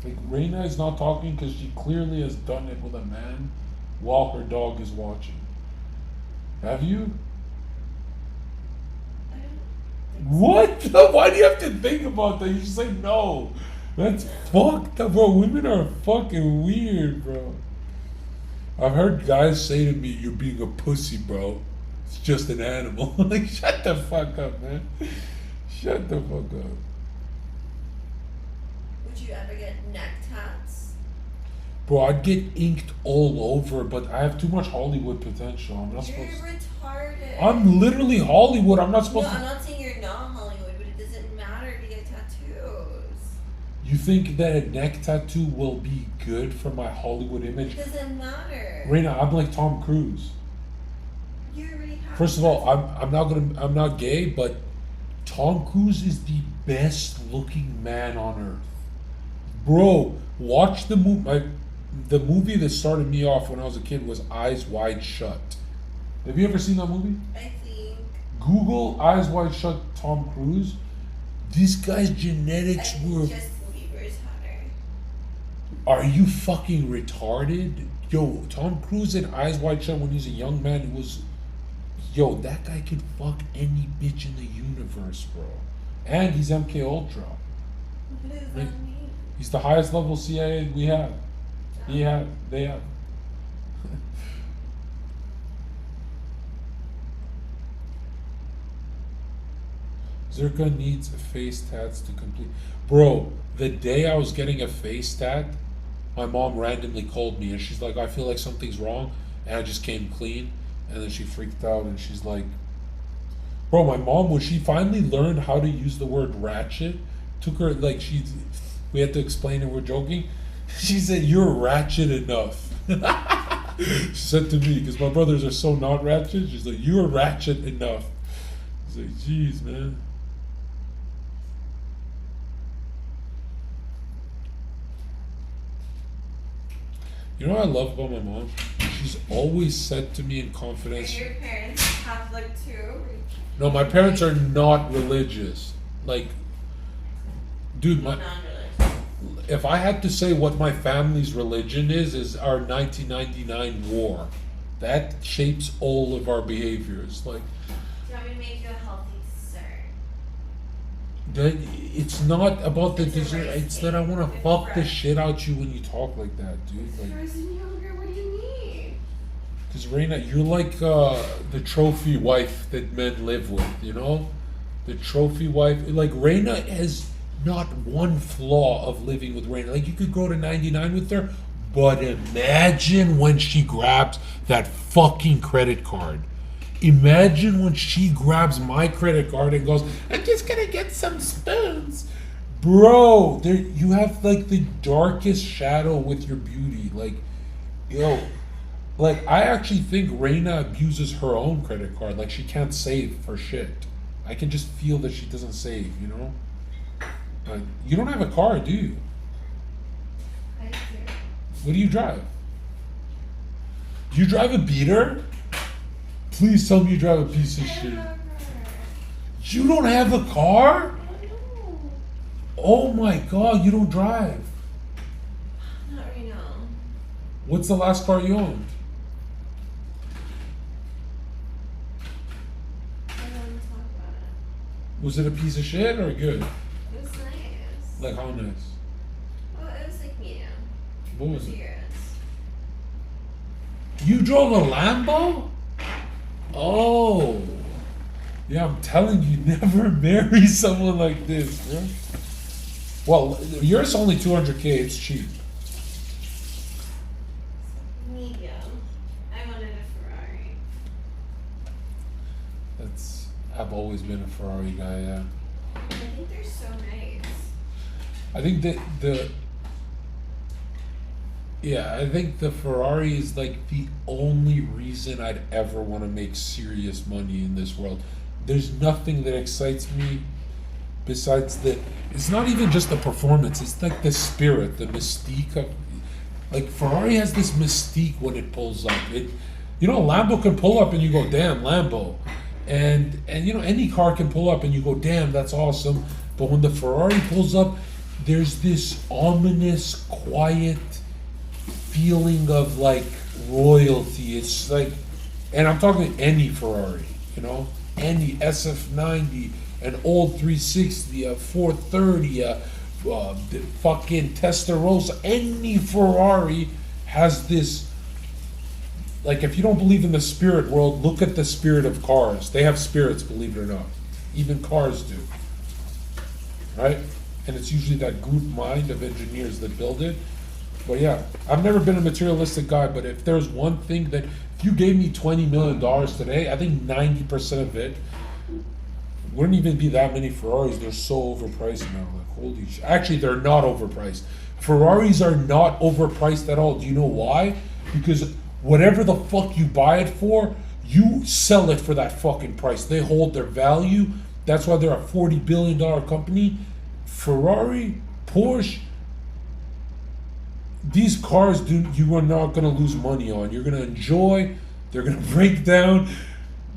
Like Reina is not talking because she clearly has done it with a man while her dog is watching. Have you? I don't think What? Why do you have to think about that? You just say no. That's fucked up, bro. Women are fucking weird, bro. I've heard guys say to me, "You're being a pussy, bro. It's just an animal." Like, shut the fuck up, man. Shut the fuck up. Would you ever get neck tats? Bro, I'd get inked all over, but I have too much Hollywood potential. I'm not You're supposed retarded. I'm literally Hollywood. I'm not No, supposed I'm to. not saying you're not Hollywood, but it doesn't matter if you get tattoos. You think that a neck tattoo will be good for my Hollywood image? It doesn't matter. Reina, I'm like Tom Cruise. You already have. First of all, I'm not gay, but Tom Cruise is the best looking man on earth. Bro, watch the movie. The movie that started me off when I was a kid was Eyes Wide Shut. Have you ever seen that movie? I think. Google Eyes Wide Shut Tom Cruise. This guy's I genetics think were. Justin Bieber's hotter. Are you fucking retarded? Yo, Tom Cruise in Eyes Wide Shut when he's a young man, it was. Yo, that guy could fuck any bitch in the universe, bro. And he's MK Ultra. What does Right. that mean? He's the highest level CIA we have. They have. Zherka needs face tats to complete. Bro, the day I was getting a face tat, my mom randomly called me and she's like, I feel like something's wrong. And I just came clean. And then she freaked out and she's like, bro, my mom, when she finally learned how to use the word ratchet, took her, like, we had to explain it, we're joking. She said, you're ratchet enough. She said to me, because my brothers are so not ratchet, she's like, you're ratchet enough. I was like, jeez, man. You know what I love about my mom? She's always said to me in Are confidence. your parents Catholic too? No, my parents are not religious. Like, dude, my Non-religious. if I had to say what my family's religion is our 1999 war. That shapes all of our behaviors. Like, Do you want me to make you a healthy dessert? that it's not about the It's a dessert. rice It's that I cake want to with fuck the bread. shit out you when you talk like that, dude. Like, Frozen yogurt, what do you need? because Reina, you're like the trophy wife that men live with. You know, the trophy wife. Like Reina has not one flaw of living with Reina. Like you could go to 99 with her, but imagine when she grabs that fucking credit card. Imagine when she grabs my credit card and goes, I'm just gonna get some spoons. Bro, there you have like the darkest shadow with your beauty. Like, yo, like I actually think Reina abuses her own credit card. Like she can't save for shit. I can just feel that she doesn't save, you know? Like, you don't have a car, do you? I do. What do you drive? Do you drive a beater? Please tell me you drive a piece of shit. You don't have a car? Oh my god, you don't drive. Not right now. What's the last car you owned? I don't want to talk about it. Was it a piece of shit or good? It was nice. Like how nice? Well, it was like medium. What was it? Cheers. You drove a Lambo? Oh. Yeah, I'm telling you, never marry someone like this, bro. Well, yours only 200K, it's cheap. Medium. I wanted a Ferrari. I've always been a Ferrari guy, yeah. I think they're so nice. I think that I think the Ferrari is like the only reason I'd ever want to make serious money in this world. There's nothing that excites me besides it's not even just the performance, it's like the spirit, the mystique of Like Ferrari has this mystique when it pulls up. Lambo can pull up and you go, damn, Lambo. And any car can pull up and you go, damn, that's awesome. But when the Ferrari pulls up, there's this ominous, quiet feeling of like royalty. It's like, and I'm talking any Ferrari, any SF90, an old 360, a 430, the fucking Testarossa, any Ferrari has this. Like, if you don't believe in the spirit world, look at the spirit of cars. They have spirits, believe it or not. Even cars do. Right? And it's usually that group mind of engineers that build it. But yeah, I've never been a materialistic guy, but if there's one thing that, if you gave me $20 million today, I think 90% of it wouldn't even be that many Ferraris. They're so overpriced now. Like, holy shit. Actually, they're not overpriced. Ferraris are not overpriced at all. Do you know why? Because whatever the fuck you buy it for, you sell it for that fucking price. They hold their value. That's why they're a $40 billion company. Ferrari, Porsche, these cars, you are not going to lose money on. You're going to enjoy. They're going to break down.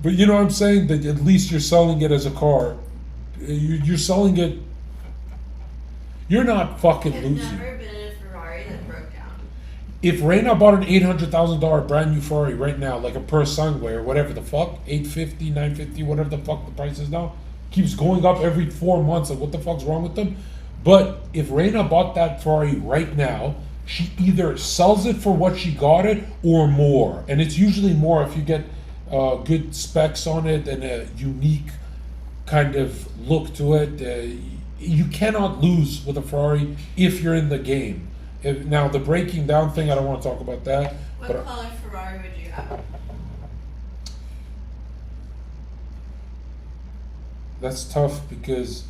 But you know what I'm saying? That at least you're selling it as a car. You're selling it. You're not fucking I've losing. never been in a Ferrari that broke down. If Reina bought an $800,000 brand new Ferrari right now, like a Per Sangue or whatever the fuck, 850, 950, whatever the fuck the price is now, keeps going up every 4 months. Like, what the fuck's wrong with them? But if Reina bought that Ferrari right now, she either sells it for what she got it or more. And it's usually more if you get good specs on it and a unique kind of look to it. You cannot lose with a Ferrari if you're in the game. Now, the breaking down thing, I don't want to talk about that. What color Ferrari would you have? That's tough because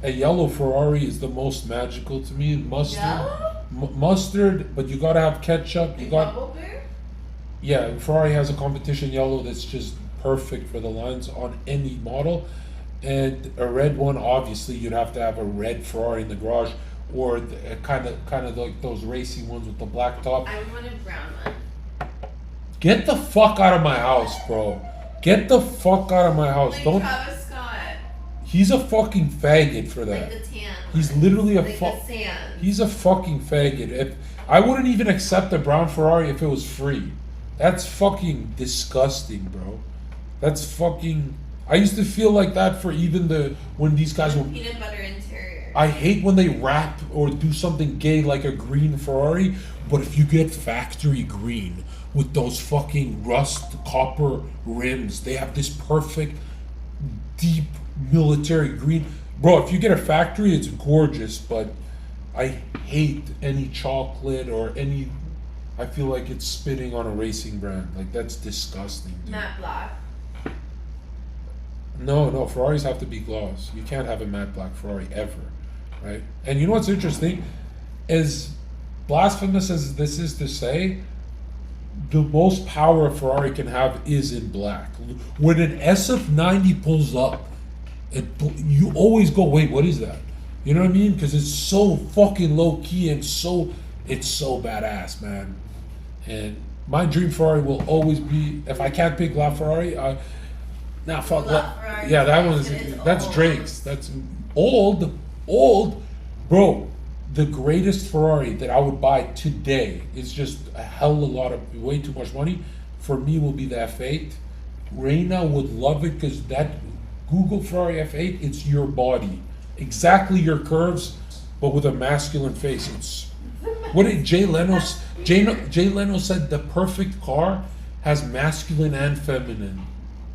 a yellow Ferrari is the most magical to me. Mustard, Yellow? mustard, but you gotta have ketchup. You got Bubble Bear? Yeah. Ferrari has a competition yellow that's just perfect for the lines on any model, and a red one. Obviously, you'd have to have a red Ferrari in the garage, or kind of like those racing ones with the black top. I want a brown one. Get the fuck out of my house, bro. Get the fuck out of my house. Like Don't. Travis Scott. He's a fucking faggot for that. Like the tan. He's literally a like the sand. He's a fucking faggot. If I wouldn't even accept a brown Ferrari if it was free. That's fucking disgusting, bro. That's fucking. I used to feel like that for even when these guys were. Peanut butter interior. I hate when they wrap or do something gay like a green Ferrari, but if you get factory green with those fucking rust copper rims, they have this perfect deep military green. Bro, if you get a factory, it's gorgeous, but I hate any chocolate or any. I feel like it's spitting on a racing brand. Like, that's disgusting, dude. Matte black. No, Ferraris have to be gloss. You can't have a matte black Ferrari ever, right? And you know what's interesting? As blasphemous as this is to say, the most power a Ferrari can have is in black. When an SF90 pulls up, you always go, wait, what is that? You know what I mean? Because it's so fucking low key and it's so badass, man. And my dream Ferrari will always be, if I can't pick LaFerrari, fuck LaFerrari. yeah, that one is, that's old. Drake's. That's old, bro. The greatest Ferrari that I would buy today is just a hell of a lot of, way too much money. For me, will be the F8. Reina would love it because that Google Ferrari F8, it's your body, exactly your curves, but with a masculine face. It's what did Jay Leno said, the perfect car has masculine and feminine.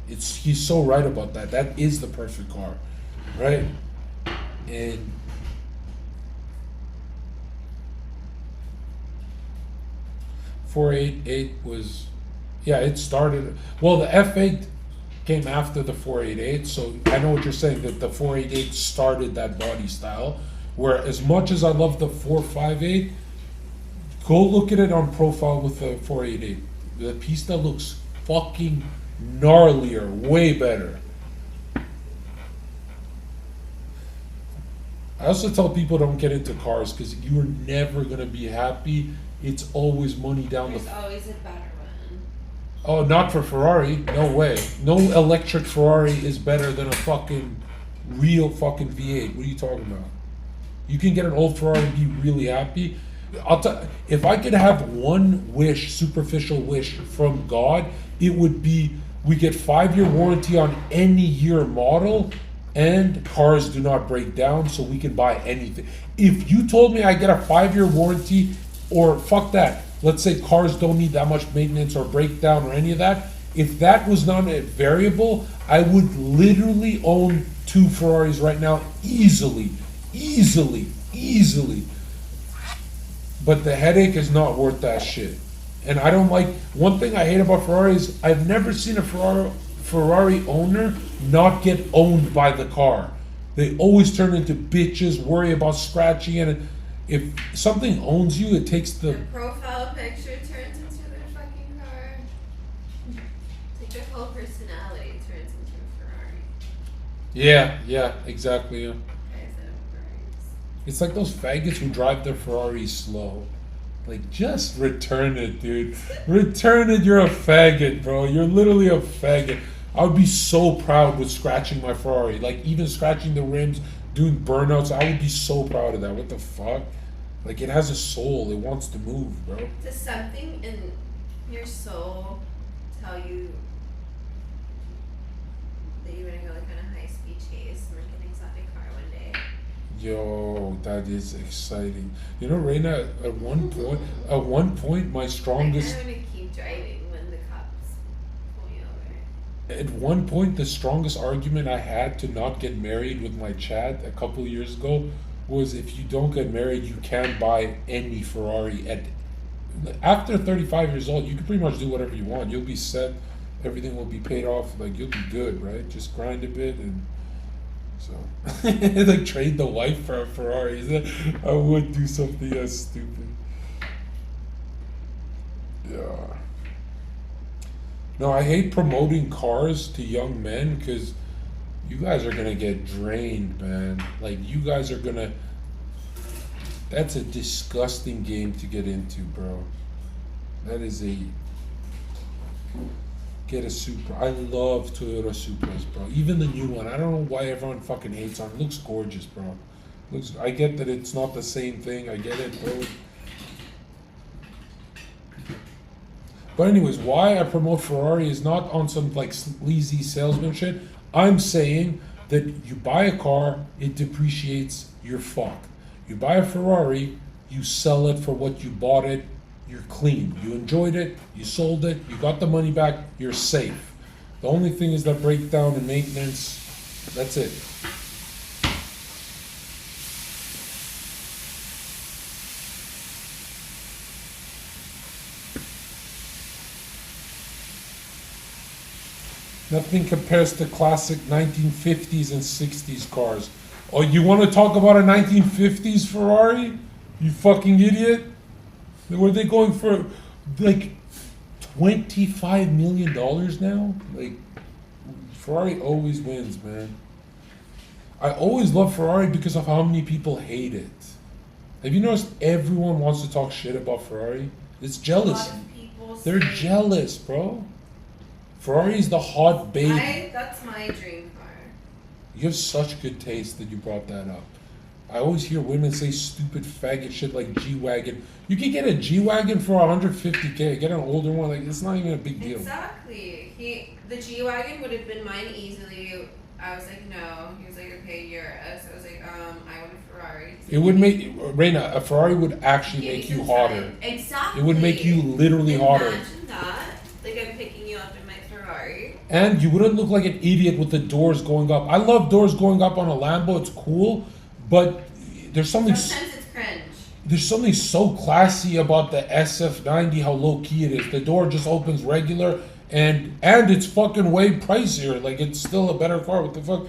He's so right about that. That is the perfect car, right? And .488 was, it started. Well, the F8 came after the 488, so I know what you're saying, that the 488 started that body style. Where as much as I love the 458, go look at it on profile with the 488. The Pista looks fucking gnarlier, way better. I also tell people don't get into cars because you are never gonna be happy. It's always money down the. There's always a better one. Oh, not for Ferrari. No way. No electric Ferrari is better than a fucking real fucking V8. What are you talking about? You can get an old Ferrari and be really happy. I'll tell. If I could have one wish, superficial wish from God, it would be we get 5-year warranty on any year model, and cars do not break down, so we can buy anything. If you told me I get a 5-year warranty, or fuck that, let's say cars don't need that much maintenance or breakdown or any of that, if that was not a variable, I would literally own 2 Ferraris right now easily. But the headache is not worth that shit. And I don't like, one thing I hate about Ferrari is I've never seen a Ferrari owner not get owned by the car. They always turn into bitches, worry about scratching it. If something owns you, it takes The the. profile picture turns into their fucking car. It's like their whole personality turns into a Ferrari. Yeah, exactly. Yeah. Guys that have Ferraris. It's like those faggots who drive their Ferraris slow. Like, just return it, dude. Return it, you're a faggot, bro. You're literally a faggot. I would be so proud with scratching my Ferrari. Like, even scratching the rims, doing burnouts, I would be so proud of that. What the fuck? Like, it has a soul. It wants to move, bro. Does something in your soul tell you that you're gonna go like on a high speed chase and like an exotic car one day? Yo, that is exciting. You know, Reina, at one point, my strongest. I'm gonna keep driving when the cops pull me over. At one point, the strongest argument I had to not get married with my Chad a couple of years ago was if you don't get married, you can't buy any Ferrari. After 35 years old, you can pretty much do whatever you want. You'll be set. Everything will be paid off. Like, you'll be good, right? Just grind a bit and so. Like, trade the wife for a Ferrari. I would do something that stupid. Yeah. No, I hate promoting cars to young men because you guys are gonna get drained, man. Like, you guys are gonna. That's a disgusting game to get into, bro. That is a. Get a Supra. I love Toyota Supras, bro. Even the new one. I don't know why everyone fucking hates on it. It looks gorgeous, bro. Looks. I get that it's not the same thing. I get it, bro. But anyways, why I promote Ferrari is not on some like sleazy salesman shit. I'm saying that you buy a car, it depreciates, you're fucked. You buy a Ferrari, you sell it for what you bought it, you're clean. You enjoyed it, you sold it, you got the money back, you're safe. The only thing is that breakdown and maintenance, that's it. Nothing compares to classic 1950s and 60s cars. Oh, you want to talk about a 1950s Ferrari? You fucking idiot. Were they going for like $25 million now? Like, Ferrari always wins, man. I always love Ferrari because of how many people hate it. Have you noticed everyone wants to talk shit about Ferrari? It's jealous. A lot of people They're say- jealous, bro. Ferrari's the hot baby. That's my dream car. You have such good taste that you brought that up. I always hear women say stupid faggot shit like G-Wagon. You can get a G-Wagon for $150K. Get an older one, like, it's not even a big deal. Exactly. The G-Wagon would have been mine easily. I was like, no. He was like, okay, you're us. I was like, I want a Ferrari. It would make, Reina, a Ferrari would actually Give me make you some hotter. time. Exactly. It would make you literally hotter. Imagine that. Like, I'm picking you up in my Ferrari. And you wouldn't look like an idiot with the doors going up. I love doors going up on a Lambo. It's cool, but there's something. Sometimes it's cringe. There's something so classy about the SF90. How low key it is. The door just opens regular, and it's fucking way pricier. Like, it's still a better car. What the fuck?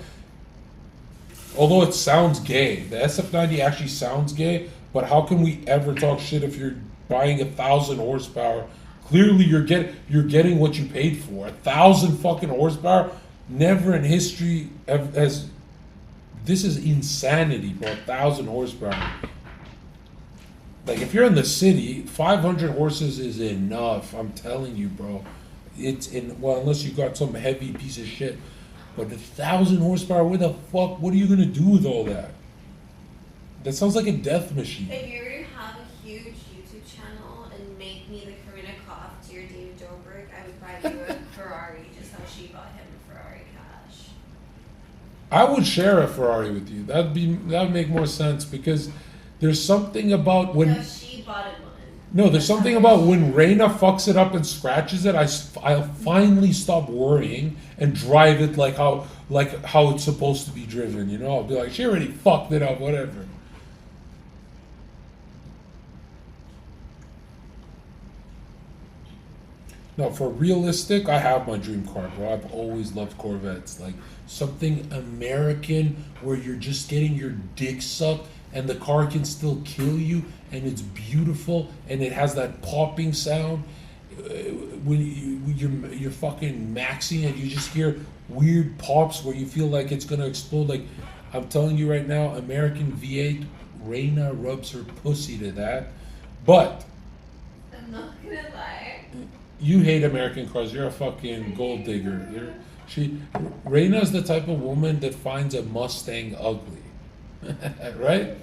Although it sounds gay, the SF90 actually sounds gay. But how can we ever talk shit if you're buying 1,000 horsepower? Clearly, you're getting what you paid for. 1,000 fucking horsepower. Never in history has This is insanity, bro. 1,000 horsepower. Like, if you're in the city, 500 horses is enough. I'm telling you, bro. Well, unless you got some heavy piece of shit. But 1,000 horsepower, where the fuck, what are you gonna do with all that? That sounds like a death machine. If you were to have a huge YouTube channel and make me the Karina Koff to your David Dobrik, I would buy you a Ferrari just how she bought him a Ferrari cash. I would share a Ferrari with you. That would make more sense because there's something about when. No, she bought it one. No, there's something about when Reina fucks it up and scratches it. I'll finally stop worrying and drive it like how it's supposed to be driven. You know, I'll be like, she already fucked it up, whatever. No, for realistic, I have my dream car, bro. I've always loved Corvettes. Like something American where you're just getting your dick sucked and the car can still kill you and it's beautiful and it has that popping sound. When you're fucking maxing and you just hear weird pops where you feel like it's gonna explode. Like I'm telling you right now, American V8, Reina rubs her pussy to that. But I'm not gonna lie. you hate American cars. You're a fucking gold digger. Reina's the type of woman that finds a Mustang ugly, right?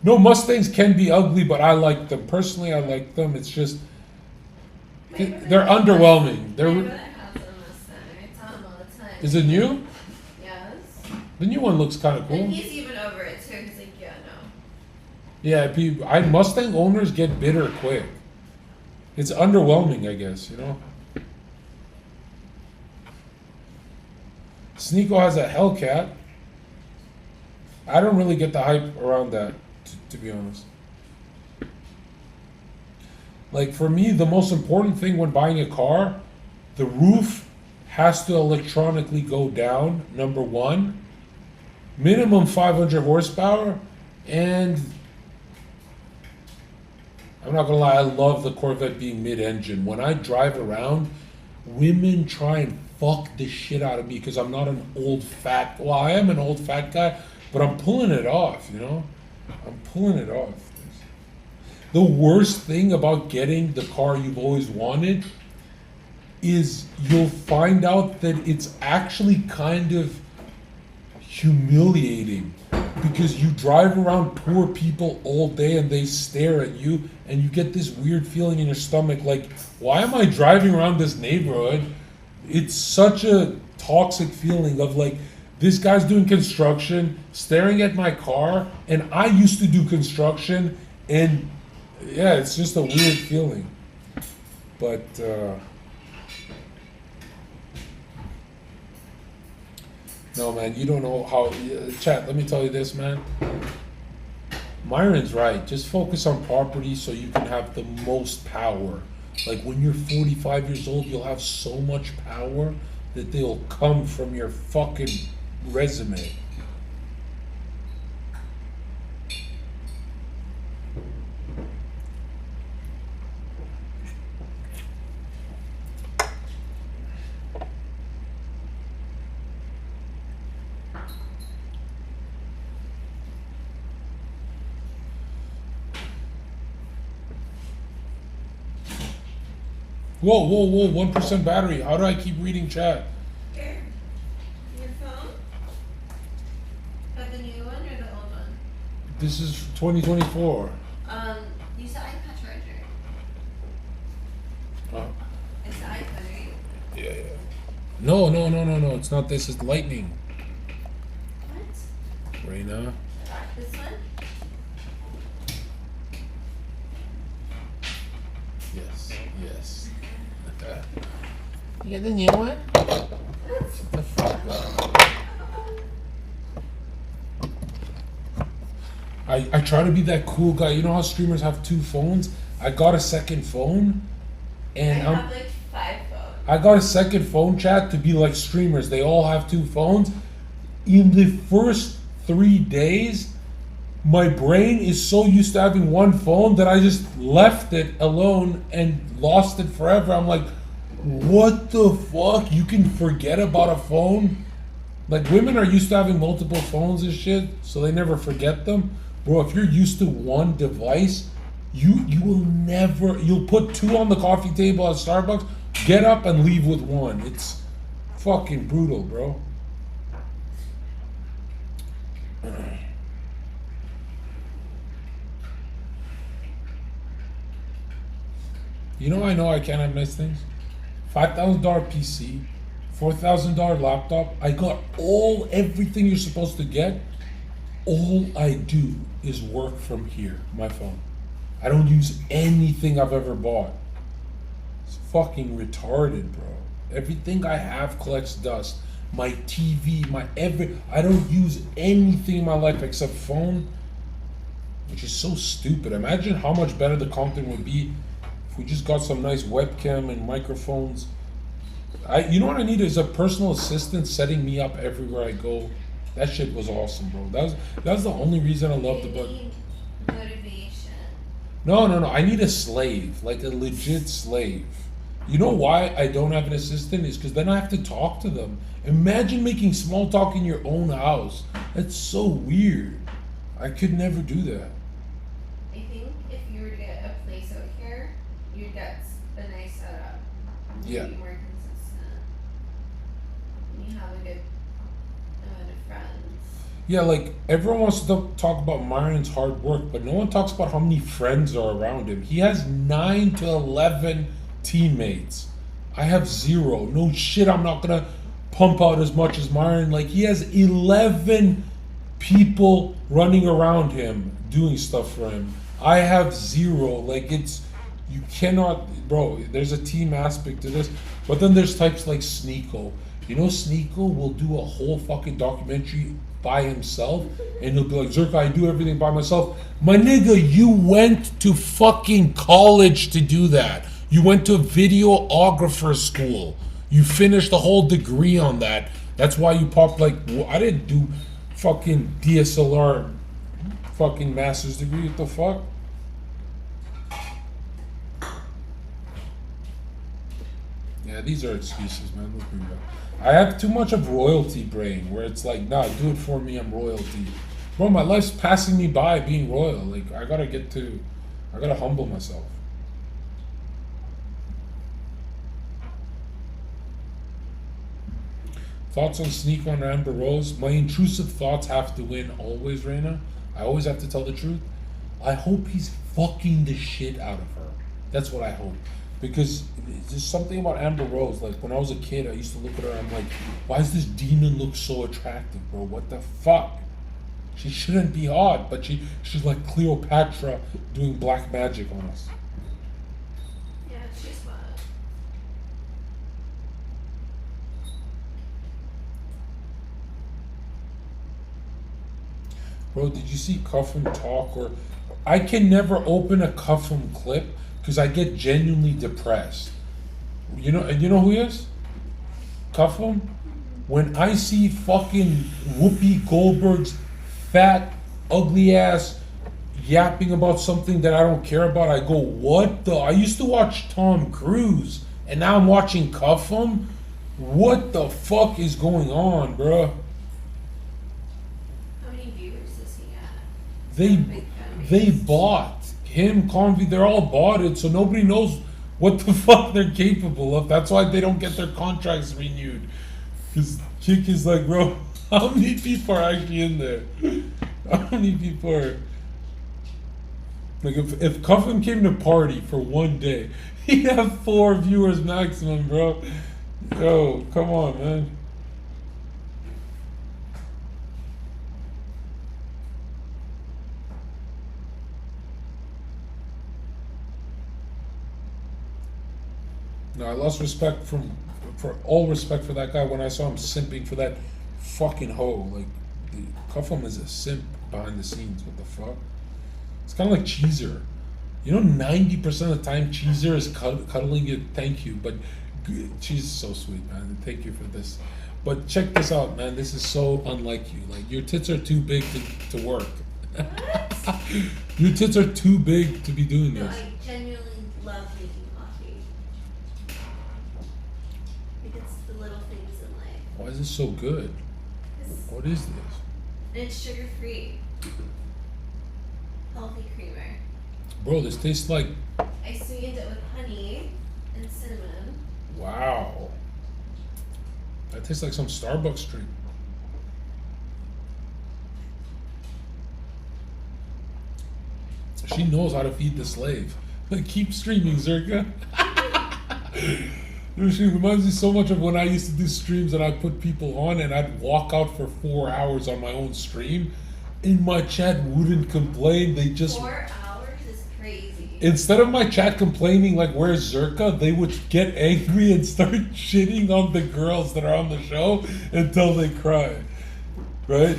No, Mustangs can be ugly, but I like them. Personally, I like them. It's just they're underwhelming. My brother has a Mustang. I tell him all the time. Is it new? Yes. The new one looks kind of cool. And he's even over it too. He's like, yeah, no. Yeah, Mustang owners get bitter quick. It's underwhelming, I guess, you know? Sneeko has a Hellcat. I don't really get the hype around that, to be honest. Like, for me, the most important thing when buying a car, the roof has to electronically go down, number one. Minimum 500 horsepower, and I'm not gonna lie, I love the Corvette being mid-engine. When I drive around, women try and fuck the shit out of me because I'm not an old fat. Well, I am an old fat guy, but I'm pulling it off. You know, I'm pulling it off. The worst thing about getting the car you've always wanted is you'll find out that it's actually kind of humiliating because you drive around poor people all day and they stare at you and you get this weird feeling in your stomach like, why am I driving around this neighborhood? It's such a toxic feeling of like, this guy's doing construction, staring at my car, and I used to do construction, and yeah, it's just a weird feeling. But no, man, you don't know how. Chat, let me tell you this, man. Myron's right. Just focus on property so you can have the most power. Like when you're 45 years old, you'll have so much power that they'll come from your fucking resume. Whoa, 1% battery. How do I keep reading chat? Here. Your phone? But the new one or the old one? This is 2024. Use the iPad charger. Oh, It's the iPad, right? yeah. No. It's not this. It's lightning. What? Reina. This one? Yes. You get the new one? Shut the fuck up. I try to be that cool guy. You know how streamers have two phones? I got a second phone, and I have like 5 phones. I got a second phone, chat, to be like streamers. They all have two phones. In the first 3 days, my brain is so used to having one phone that I just left it alone and lost it forever. I'm like, what the fuck? You can forget about a phone? Like women are used to having multiple phones and shit, so they never forget them. Bro, if you're used to one device, you will never. You'll put two on the coffee table at Starbucks, get up and leave with one. It's fucking brutal, bro. You know I can't have nice things. $5,000 PC, $4,000 laptop. I got everything you're supposed to get. All I do is work from here, my phone. I don't use anything I've ever bought. It's fucking retarded, bro. Everything I have collects dust. My TV, I don't use anything in my life except phone, which is so stupid. Imagine how much better the content would be if we just got some nice webcam and microphones. You know what I need is a personal assistant setting me up everywhere I go. That shit was awesome, bro. That was the only reason I loved it. But need motivation. no. I need a slave, like a legit slave. You know why I don't have an assistant? Is because then I have to talk to them. Imagine making small talk in your own house. That's so weird. I could never do that. I think if you were to get a place out here, you'd get a nice setup. Yeah. You'd be more consistent. And you have a good amount of friends. Yeah, like everyone wants to talk about Myron's hard work, but no one talks about how many friends are around him. He has 9 to 11 teammates. I have 0. No shit, I'm not gonna pump out as much as Myron. Like he has 11 people running around him doing stuff for him. I have 0. Like you cannot, bro. There's a team aspect to this, but then there's types like Sneeko. You know, Sneeko will do a whole fucking documentary by himself, and he'll be like, Zherka, I do everything by myself. My nigga, you went to fucking college to do that. You went to videographer school. You finished the whole degree on that. That's why you popped like, I didn't do fucking DSLR fucking master's degree. What the fuck? Yeah, these are excuses, man. Let's bring it up. I have too much of royalty brain where it's like, nah, do it for me, I'm royalty. Bro, my life's passing me by being royal. Like, I gotta humble myself. Thoughts on Sneeko and Amber Rose? My intrusive thoughts have to win always, Reina. I always have to tell the truth. I hope he's fucking the shit out of her. That's what I hope. Because there's something about Amber Rose. Like when I was a kid, I used to look at her and I'm like, why does this demon look so attractive, bro? What the fuck? She shouldn't be hot, but she's like Cleopatra doing black magic on us. Yeah, she's what? Bro, did you see Cuffham talk? Or I can never open a Cuffham clip because I get genuinely depressed. You know who he is? Cuffham? When I see fucking Whoopi Goldberg's fat, ugly ass yapping about something that I don't care about, I go, what the? I used to watch Tom Cruise, and now I'm watching Cuffham? What the fuck is going on, bro? How many viewers does he have? They bought him, Convy, they're all bought it, so nobody knows what the fuck they're capable of. That's why they don't get their contracts renewed. Because Chick is like, bro, how many people are actually in there? How many people are... Like, if Cuffham came to party for one day, he'd have 4 viewers maximum, bro. Yo, come on, man. No, I lost respect for all respect for that guy when I saw him simping for that fucking hoe. Like, Cuffham is a simp behind the scenes. What the fuck? It's kind of like Cheezer. You know, 90% of the time Cheezer is cuddling you. Thank you, but she's so sweet, man. Thank you for this. But check this out, man. This is so unlike you. Like, your tits are too big to work. Your tits are too big to be doing No, this. I genuinely love making coffee. It's the little things in life. Why is this so good? What is this? And it's sugar free. Healthy creamer. Bro, this tastes like, I sweetened it with honey and cinnamon. wow. That tastes like some Starbucks drink. She knows how to feed the slave. Keep streaming, Zherka. She reminds me so much of when I used to do streams and I'd put people on and I'd walk out for 4 hours on my own stream. And my chat wouldn't complain. They just... 4 hours is crazy. Instead of my chat complaining like, where's Zherka? They would get angry and start shitting on the girls that are on the show until they cry. Right?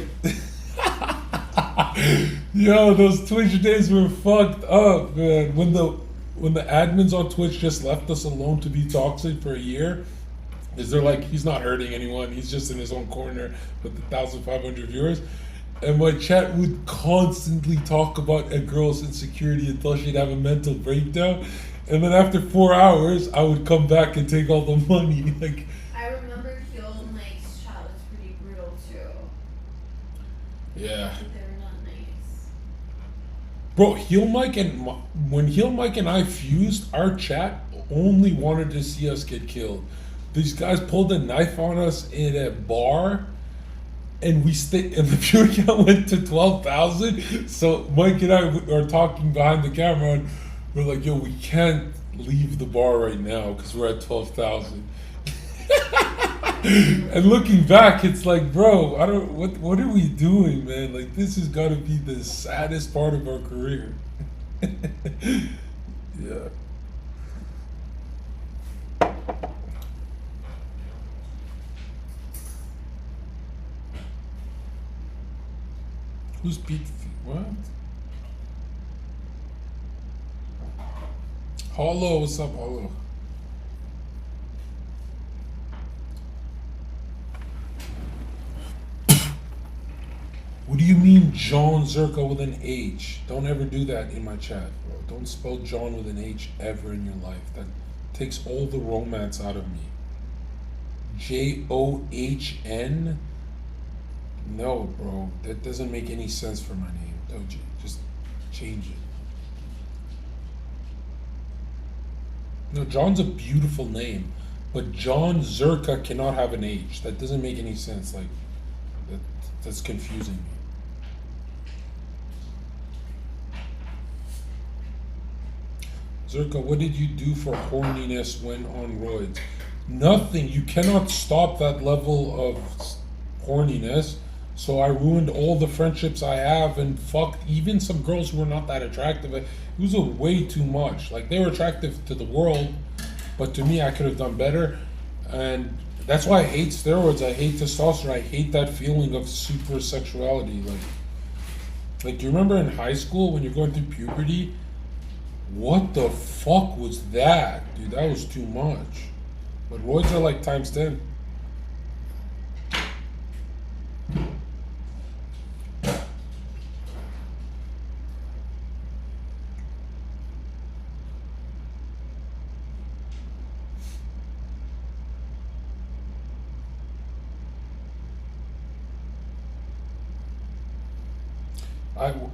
Yo, those Twitch days were fucked up, man. When the admins on Twitch just left us alone to be toxic for a year, is they're like, he's not hurting anyone, he's just in his own corner with 1,500 viewers. And my chat would constantly talk about a girl's insecurity until she'd have a mental breakdown. And then after 4 hours, I would come back and take all the money. Like, I remember Heel Mike's chat was pretty brutal too. yeah. They were not nice. Bro, when Heel Mike and I fused, our chat only wanted to see us get killed. These guys pulled a knife on us in a bar, and and the viewer count went to 12,000. So Mike and I are talking behind the camera, and we're like, "Yo, we can't leave the bar right now because we're at 12,000." And looking back, it's like, bro, what are we doing, man? Like, this has got to be the saddest part of our career. Yeah. Who's Pete? What? Hollow, what's up, Hollow? What do you mean John Zherka with an H? Don't ever do that in my chat, bro. Don't spell John with an H ever in your life. That takes all the romance out of me. John? No, bro. That doesn't make any sense for my name. Don't you? Just change it. No, John's a beautiful name, but John Zherka cannot have an H. That doesn't make any sense. Like, that's confusing me. Zherka, what did you do for horniness when on roids? Nothing. You cannot stop that level of horniness. So I ruined all the friendships I have and fucked even some girls who were not that attractive. It was a way too much. Like, they were attractive to the world, but to me, I could have done better. And that's why I hate steroids. I hate testosterone. I hate that feeling of super sexuality. Like, do you remember in high school when you're going through puberty? What the fuck was that? Dude, that was too much. But roids are like times 10.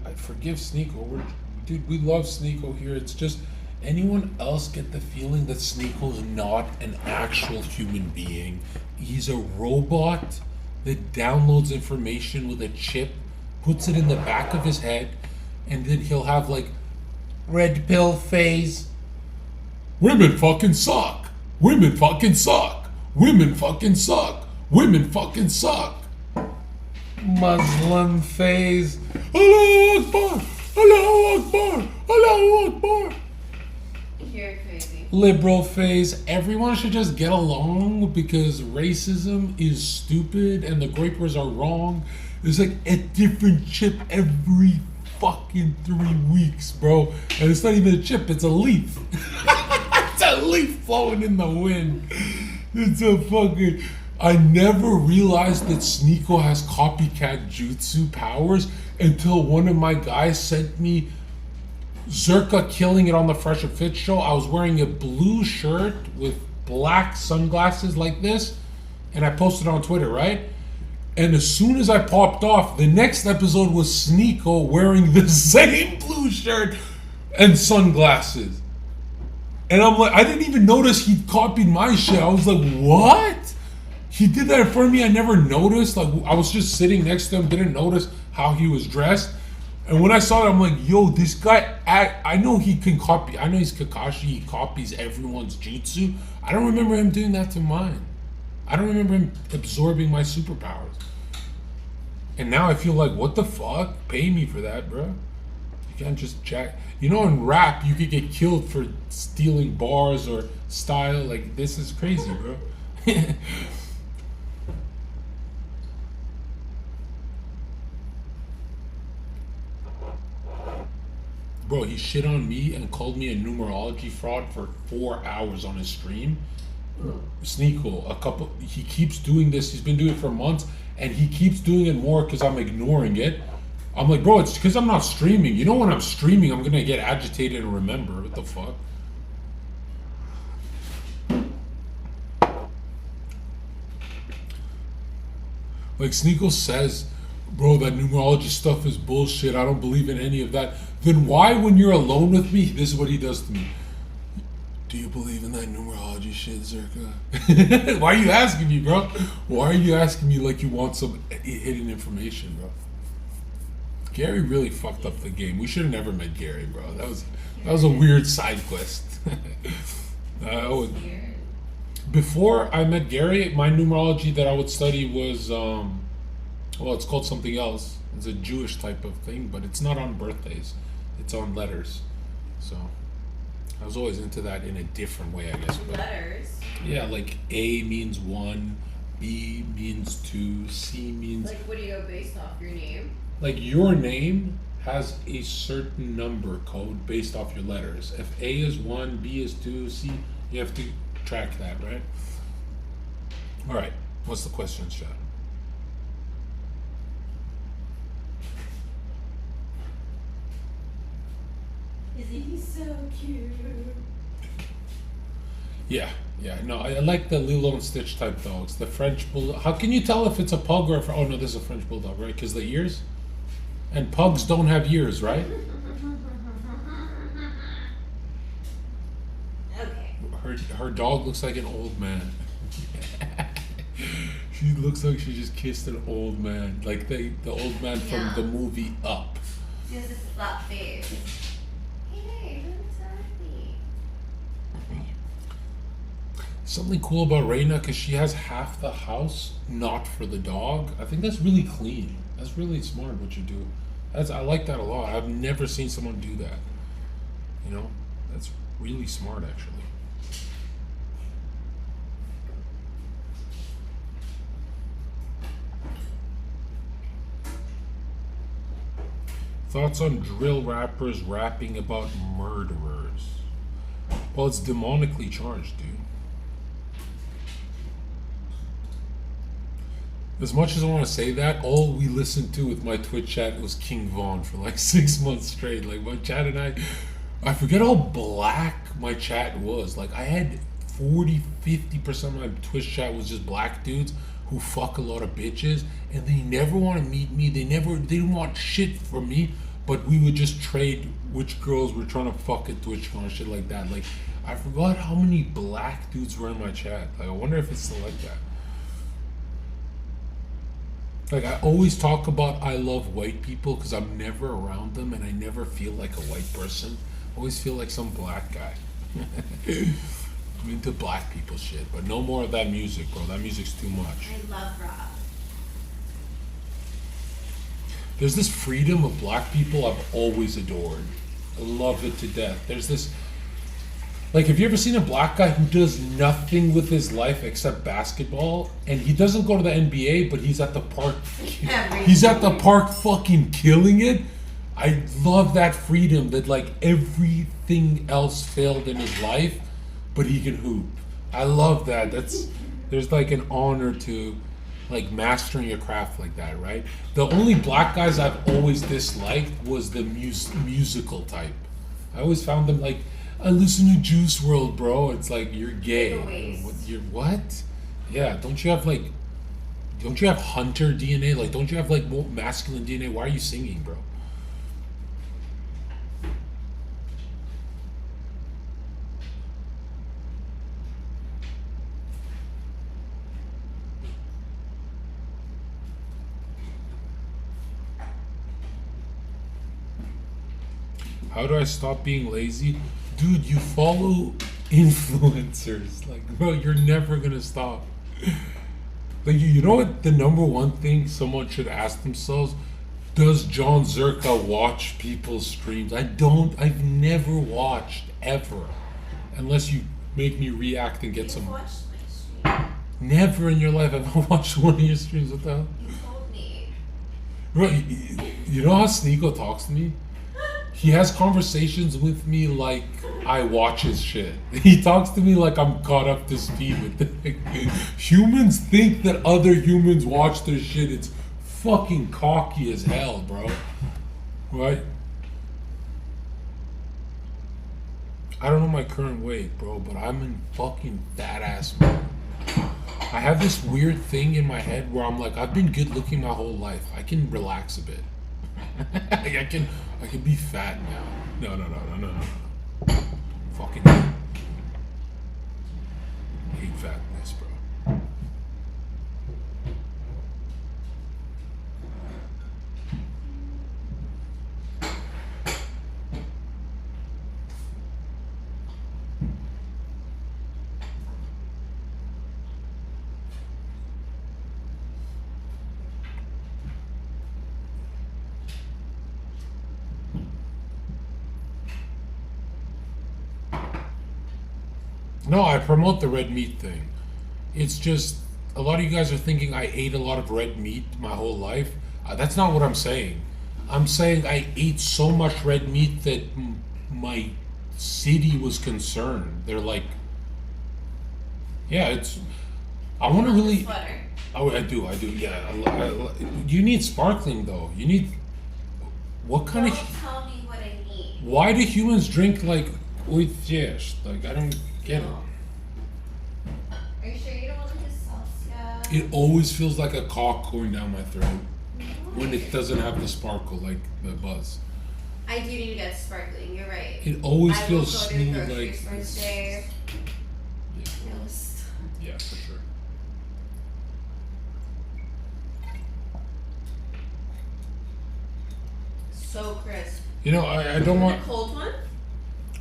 I forgive Sneeko. Dude, we love Sneeko here. It's just, anyone else get the feeling that Sneeko is not an actual human being? He's a robot that downloads information with a chip, puts it in the back of his head, and then he'll have like red pill phase. Women fucking suck. Women fucking suck. Women fucking suck. Women fucking suck. Muslim phase. Allahu Akbar. Allahu Akbar. Allahu Akbar. You're crazy. Liberal phase. Everyone should just get along because racism is stupid and the grapers are wrong. There's like a different chip every fucking 3 weeks, bro. And it's not even a chip, it's a leaf. It's a leaf flowing in the wind. It's a fucking... I never realized that Sneeko has copycat jutsu powers until one of my guys sent me Zherka killing it on the Fresh and Fit show. I was wearing a blue shirt with black sunglasses like this, and I posted on Twitter, right? And as soon as I popped off, the next episode was Sneeko wearing the same blue shirt and sunglasses. And I'm like, I didn't even notice he copied my shit. I was like, what? He did that in front of me. I never noticed. Like, I was just sitting next to him, didn't notice how he was dressed. And when I saw it, I'm like, yo, this guy, I know he can copy. I know he's Kakashi. He copies everyone's jutsu. I don't remember him doing that to mine. I don't remember him absorbing my superpowers. And now I feel like, what the fuck? Pay me for that, bro. You can't just check. You know, in rap, you could get killed for stealing bars or style. Like, this is crazy, bro. Bro, he shit on me and called me a numerology fraud for 4 hours on his stream. Sneeko, he keeps doing this. He's been doing it for months, and he keeps doing it more because I'm ignoring it. I'm like, bro, it's because I'm not streaming. You know, when I'm streaming, I'm gonna get agitated and remember. What the fuck? Like Sneeko says, bro, that numerology stuff is bullshit. I don't believe in any of that. Then why, when you're alone with me, this is what he does to me? Do you believe in that numerology shit, Zherka? Why are you asking me, bro? Why are you asking me like you want some hidden information, bro? Gary really fucked up the game. We should have never met Gary, bro. That was a weird side quest. Before I met Gary, my numerology that I would study was, well, it's called something else. It's a Jewish type of thing, but it's not on birthdays. It's on letters. So I was always into that in a different way, I guess. But Letters? yeah, like A means 1, B means 2, C means... Like, what do you go based off your name? Like, your name has a certain number code based off your letters. If A is 1, B is 2, C, you have to track that, right? All right, what's the question, Chad? Isn't he so cute? Yeah, no, I like the Lilo and Stitch type dogs. The French Bulldog. How can you tell if it's a pug or oh no, this is a French Bulldog, right? Because the ears? And pugs don't have ears, right? Okay. Her dog looks like an old man. She looks like she just kissed an old man. Like the old man from the movie Up. She has a flat face. Hey, what's happening? Something cool about Reina, because she has half the house not for the dog. I think that's really clean. That's really smart what you do. I like that a lot. I've never seen someone do that. You know, that's really smart actually. Thoughts on drill rappers rapping about murderers? Well, it's demonically charged, dude. As much as I want to say that, all we listened to with my Twitch chat was King Von for like 6 months straight. Like my chat and I forget how black my chat was. Like I had 40-50% of my Twitch chat was just black dudes who fuck a lot of bitches, and they never want to meet me. They didn't want shit from me, but we would just trade which girls were trying to fuck at TwitchCon and shit like that. Like I forgot how many black dudes were in my chat. Like I wonder if it's still like that. Like I always talk about I love white people because I'm never around them and I never feel like a white person. I always feel like some black guy. I'm into black people shit, but no more of that music, bro. That music's too much. I love rap. There's this freedom of black people I've always adored. I love it to death. There's this, like, have you ever seen a black guy who does nothing with his life except basketball? And he doesn't go to the NBA, but he's at the park. He's at the park fucking killing it. I love that freedom that, like, everything else failed in his life, but he can hoop. I love that. There's like an honor to like mastering a craft like that, right? The only black guys I've always disliked was the musical type. I always found them like, I listen to Juice WRLD, bro. It's like, you're gay. You're what? Yeah, don't you have like Don't you have hunter DNA? Like, don't you have like more masculine DNA? Why are you singing, bro? How do I stop being lazy? Dude, you follow influencers. Like, bro, you're never gonna stop. Like, you know what? The number one thing someone should ask themselves: does John Zherka watch people's streams? I've never watched ever, unless you make me react and get You some. watched my stream. Never in your life have I watched one of your streams. What the hell? You told me. Bro, you know how Sneeko talks to me? He has conversations with me like I watch his shit. He talks to me like I'm caught up to speed with it. Humans think that other humans watch their shit. It's fucking cocky as hell, bro. Right? I don't know my current weight, bro, but I'm in fucking fat ass mode. I have this weird thing in my head where I'm like, I've been good looking my whole life. I can relax a bit. I can be fat now. No. Fucking hate fatness, bro. No, I promote the red meat thing. It's just a lot of you guys are thinking I ate a lot of red meat my whole life. That's not what I'm saying. I'm saying I ate so much red meat that my city was concerned. They're like, yeah, it's. I want to really. Sweater. Oh, I do. Yeah, you need sparkling though. You need. What kind Don't of? tell me what I need. Why do humans drink like oitjes? Like I don't get it. Are you sure you don't want to do salsa? It always feels like a cock going down my throat when it doesn't have the sparkle, like the buzz. I do need to get sparkling. You're right. It always I feels will go to the smooth, grocery like. store today. Yeah, Yes. yeah, for sure. So crisp. You know, I don't Want want. a cold one?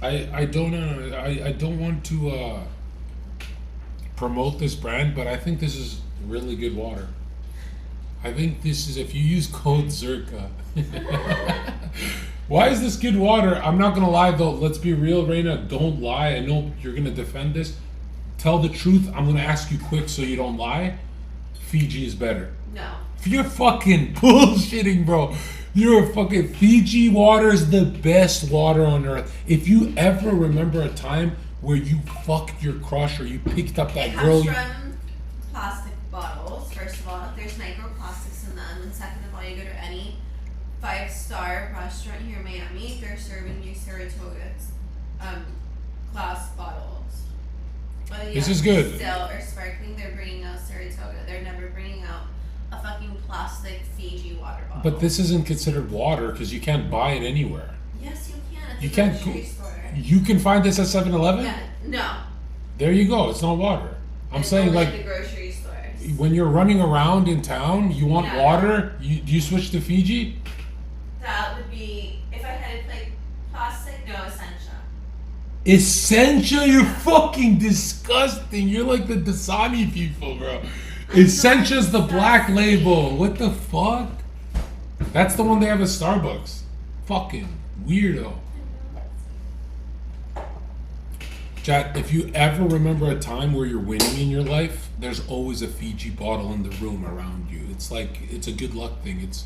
I don't want to promote this brand, but I think this is really good water. I think this is, if you use code Zherka. Why is this good water? I'm not gonna lie though. Let's be real, Reina. Don't lie. I know you're gonna defend this. Tell the truth. I'm gonna ask you quick so you don't lie. Fiji is better. No. You're fucking bullshitting, bro. You're fucking Fiji water is the best water on earth. If you ever remember a time where you fucked your crush or you picked up that It girl, comes from plastic bottles. First of all, there's microplastics in them, and second of all, you go to any 5-star restaurant here in Miami, they're serving you Saratoga's glass bottles. Whether you This have is good. Still or sparkling, they're bringing out Saratoga. They're never bringing out a fucking plastic Fiji water bottle. but this isn't considered water because you can't buy it anywhere. Yes, you can at the You can't grocery go- store. You can find this at 7-Eleven? Yeah, no. There you go. It's not water. I'm It's saying only like at the grocery stores. when you're running around in town, you want Yeah. water. Do you switch to Fiji? That would be if I had it like plastic. No, Essentia. Essentia, you're fucking disgusting. You're like the Dasani people, bro. Essentia's the black label. What the fuck? That's the one they have at Starbucks. Fucking weirdo. Chat, if you ever remember a time where you're winning in your life, there's always a Fiji bottle in the room around you. It's like, it's a good luck thing. It's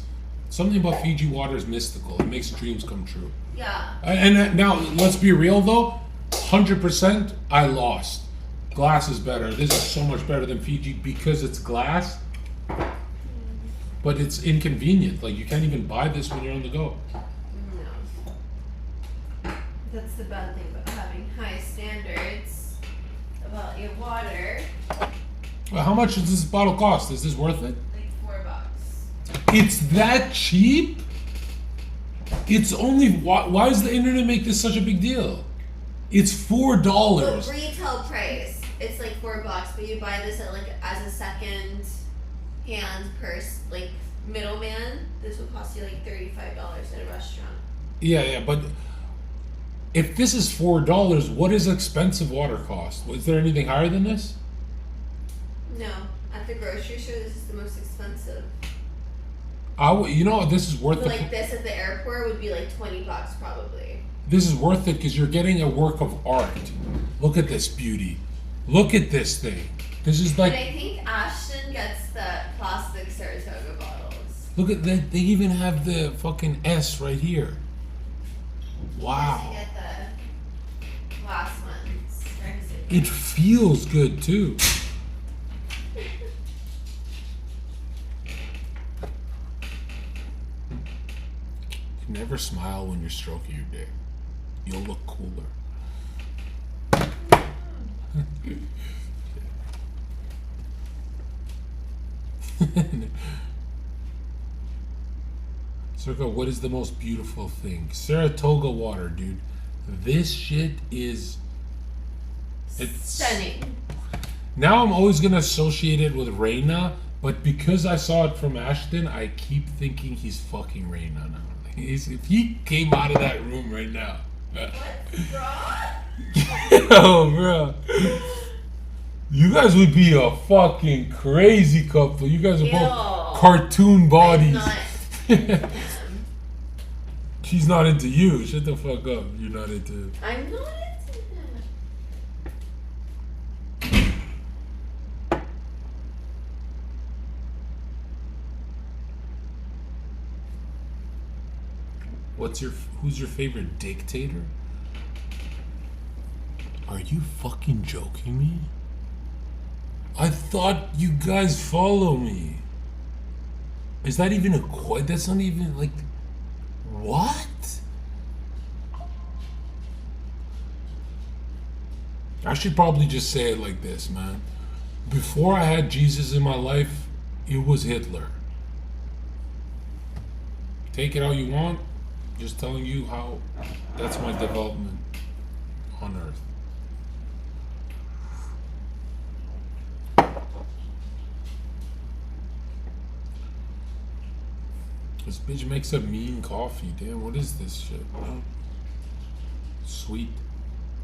something about Fiji water is mystical. It makes dreams come true. Yeah. And now, let's be real though, 100% I lost. Glass is better. This is so much better than Fiji because it's glass, but it's inconvenient. Like, you can't even buy this when you're on the go. No. That's the bad thing about having high standards about your water. Well, how much does this bottle cost? Is this worth it? Like $4. It's that cheap? It's only why does the internet make this such a big deal? It's $4. Well, retail price, it's like $4, but you buy this at like as a second hand like middleman. This would cost you like $35 at a restaurant. Yeah, but if this is $4, what does expensive water cost? Was there anything higher than this? No, at the grocery store, this is the most expensive. This is worth But it. like this at the airport would be like $20 probably. This is worth it because you're getting a work of art. Look at this beauty. Look at this thing. This is But like. I think Ashton gets the plastic Saratoga bottles. Look at that. They even have the fucking S right here. Wow. You get the glass ones. It feels good too. Never smile when you're stroking your dick. You'll look cooler. Zherka, what is the most beautiful thing? Saratoga water, dude. This shit is... It's stunning. Now I'm always gonna associate it with Reina, but because I saw it from Ashton, I keep thinking he's fucking Reina now. If he came out of that room right now. What's wrong? Yo, bro. You guys would be a fucking crazy couple. You guys are both cartoon bodies. I'm not. She's not into you. Shut the fuck up. You're not into... I'm not into that. Who's your favorite dictator? Are you fucking joking me? I thought you guys follow me. Is that even that's not even like... What? I should probably just say it like this, man. Before I had Jesus in my life, it was Hitler. Take it how you want. Just telling you how that's my development on Earth. This bitch makes a mean coffee. Damn, what is this shit? Huh? Sweet.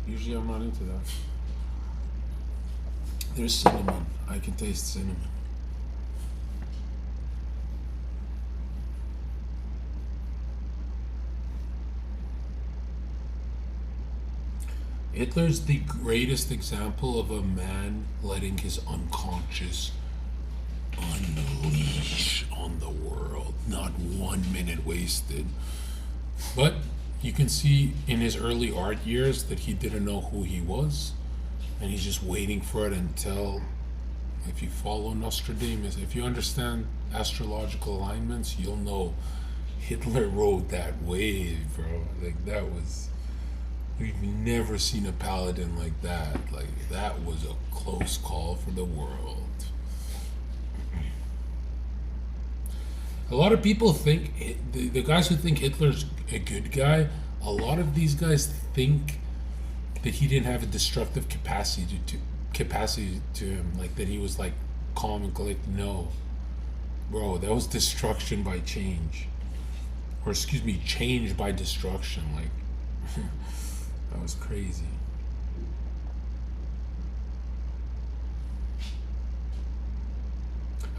Usually I'm not into that. There's cinnamon. I can taste cinnamon. Hitler's the greatest example of a man letting his unconscious unleash on the world. Not 1 minute wasted. But you can see in his early art years that he didn't know who he was. And he's just waiting for it until, if you follow Nostradamus, if you understand astrological alignments, you'll know Hitler rode that wave, bro. Like, that was... We've never seen a paladin like that. Like, that was a close call for the world. A lot of people think, the guys who think Hitler's a good guy, a lot of these guys think that he didn't have a destructive capacity to him. Like, that he was, like, calm and collected. No. Bro, that was destruction by change. Or, excuse me, change by destruction. Like... That was crazy.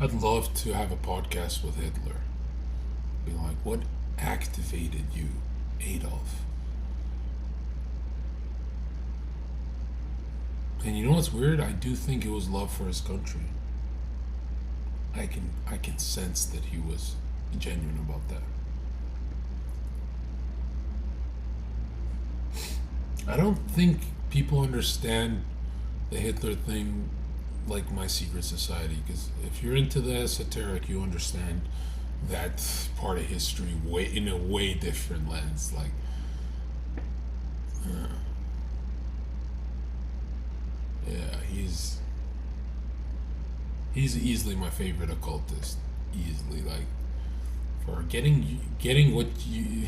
I'd love to have a podcast with Hitler. Be like, what activated you, Adolf? And you know what's weird? I do think it was love for his country. I can sense that he was genuine about that. I don't think people understand the Hitler thing like My Secret Society, because if you're into the esoteric, you understand that part of history in a way different lens. Like, yeah, He's easily my favorite occultist. Easily, like for getting what you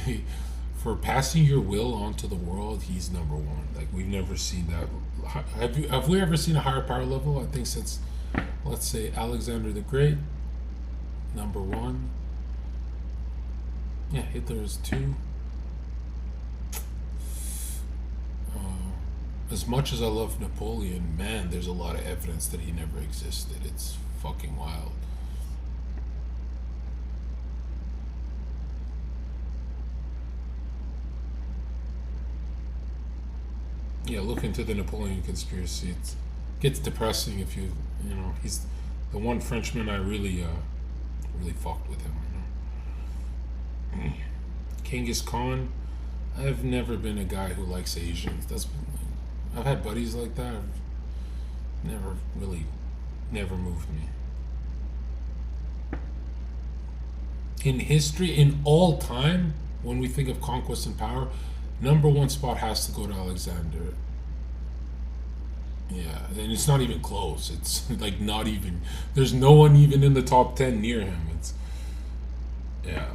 for passing your will onto the world. He's number one. Like we've never seen that. Have we ever seen a higher power level? I think since, let's say, Alexander the Great, number one. Yeah, Hitler is two. As much as I love Napoleon, man, there's a lot of evidence that he never existed. It's fucking wild. Yeah, look into the Napoleon conspiracy. It gets depressing if you know, he's the one Frenchman I really fucked with him. You know, Genghis Khan. I've never been a guy who likes Asians. I've had buddies like that. Never moved me. In history, in all time, when we think of conquest and power, number one spot has to go to Alexander. Yeah, and it's not even close. It's like not even. There's no one even in the top 10 near him. Yeah.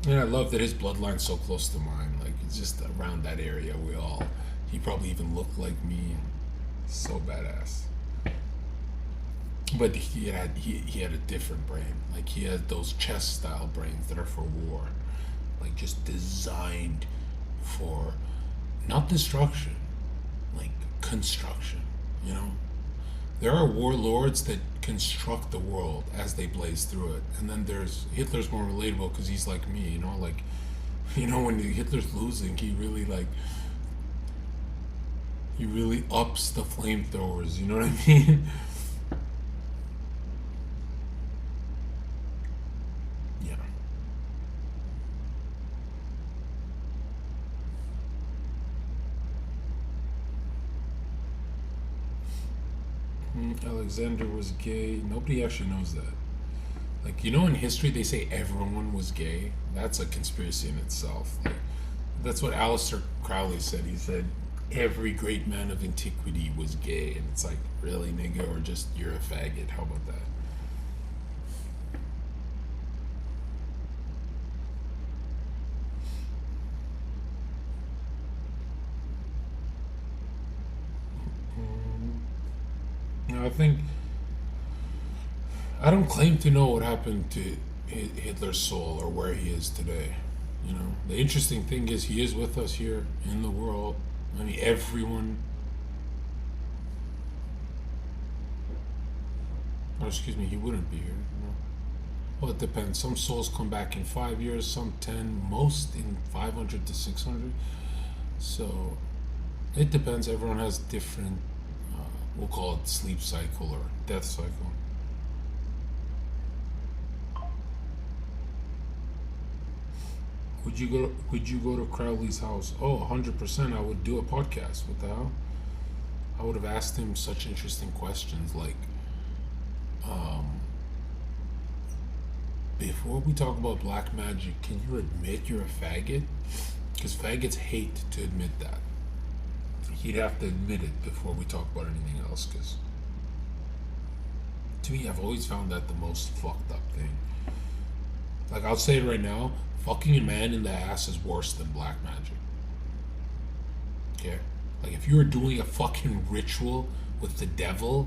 And I love that his bloodline's so close to mine. Like it's just around that area. He probably even looked like me. So badass. But he had a different brain. Like he had those chess style brains that are for war. Like just designed for not destruction, like construction, you know? There are warlords that construct the world as they blaze through it. And then Hitler's more relatable because he's like me, you know? Like, you know, when Hitler's losing, he really ups the flamethrowers, you know what I mean? Yeah. Alexander was gay. Nobody actually knows that. Like, you know, in history they say everyone was gay. That's a conspiracy in itself. Like, that's what Aleister Crowley said. He said every great man of antiquity was gay, and it's like, really, nigga, or just you're a faggot? How about that? I don't claim to know what happened to Hitler's soul or where he is today. You know, the interesting thing is he is with us here in the world. I mean, everyone. Or excuse me, he wouldn't be here. You know? Well, it depends. Some souls come back in 5 years, some 10, most in 500 to 600. So it depends. Everyone has different. We'll call it sleep cycle or death cycle. Would you go to Crowley's house? Oh, 100%. I would do a podcast. What the hell? I would have asked him such interesting questions like, before we talk about black magic, can you admit you're a faggot? Because faggots hate to admit that. He'd have to admit it before we talk about anything else, because to me, I've always found that the most fucked up thing. Like, I'll say it right now, fucking a man in the ass is worse than black magic. Okay? Like, if you were doing a fucking ritual with the devil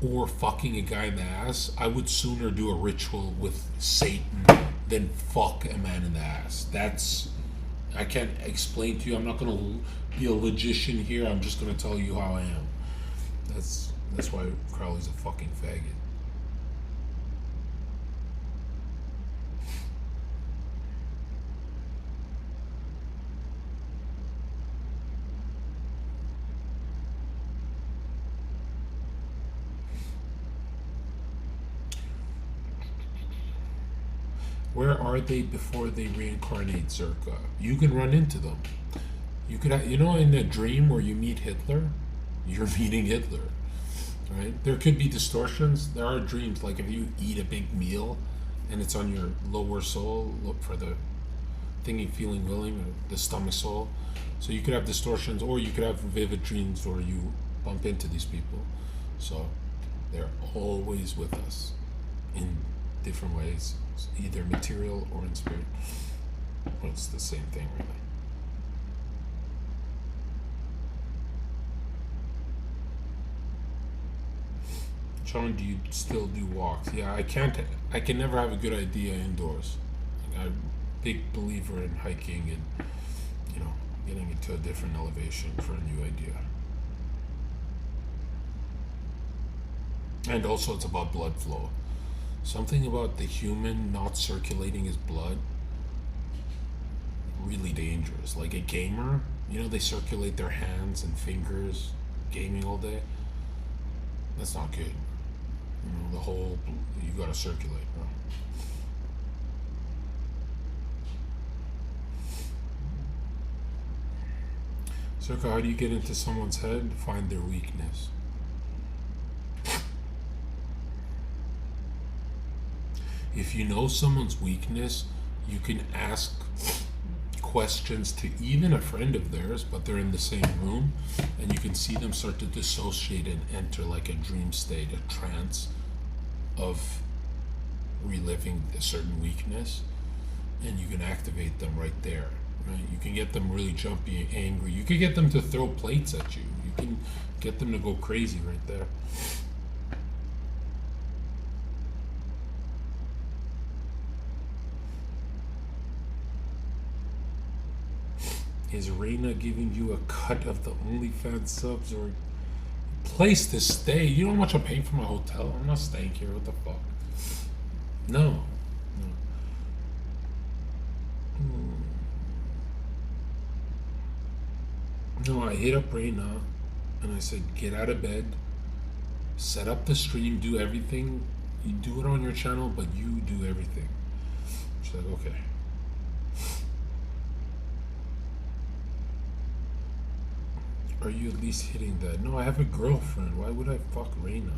or fucking a guy in the ass, I would sooner do a ritual with Satan than fuck a man in the ass. I can't explain to you. I'm not going to be a logician here. I'm just going to tell you how I am. That's why Crowley's a fucking faggot. Where are they before they reincarnate, Zherka? You can run into them. You could, in a dream where you meet Hitler, you're meeting Hitler, right? There could be distortions. There are dreams, like if you eat a big meal and it's on your lower soul, look for the thinking, feeling, willing, or the stomach soul. So you could have distortions, or you could have vivid dreams where you bump into these people. So they're always with us in different ways, either material or in spirit. Well, it's the same thing, really. John, do you still do walks? Yeah, I can't. I can never have a good idea indoors. Like, I'm a big believer in hiking and, you know, getting into a different elevation for a new idea. And also, it's about blood flow. Something about the human not circulating his blood, really dangerous. Like a gamer, you know, they circulate their hands and fingers gaming all day. That's not good. You know, the whole, you gotta circulate, bro. Zherka, how do you get into someone's head? Find their weakness. If you know someone's weakness, you can ask questions to even a friend of theirs, but they're in the same room, and you can see them start to dissociate and enter like a dream state, a trance of reliving a certain weakness, and you can activate them right there. Right? You can get them really jumpy and angry. You can get them to throw plates at you. You can get them to go crazy right there. Is Reina giving you a cut of the OnlyFans subs or place to stay? You know how much I'm paying for my hotel? I'm not staying here. What the fuck? No. No, I hit up Reina and I said, get out of bed, set up the stream, do everything. You do it on your channel, but you do everything. She's like, okay. Are you at least hitting that? No, I have a girlfriend. Why would I fuck Reina?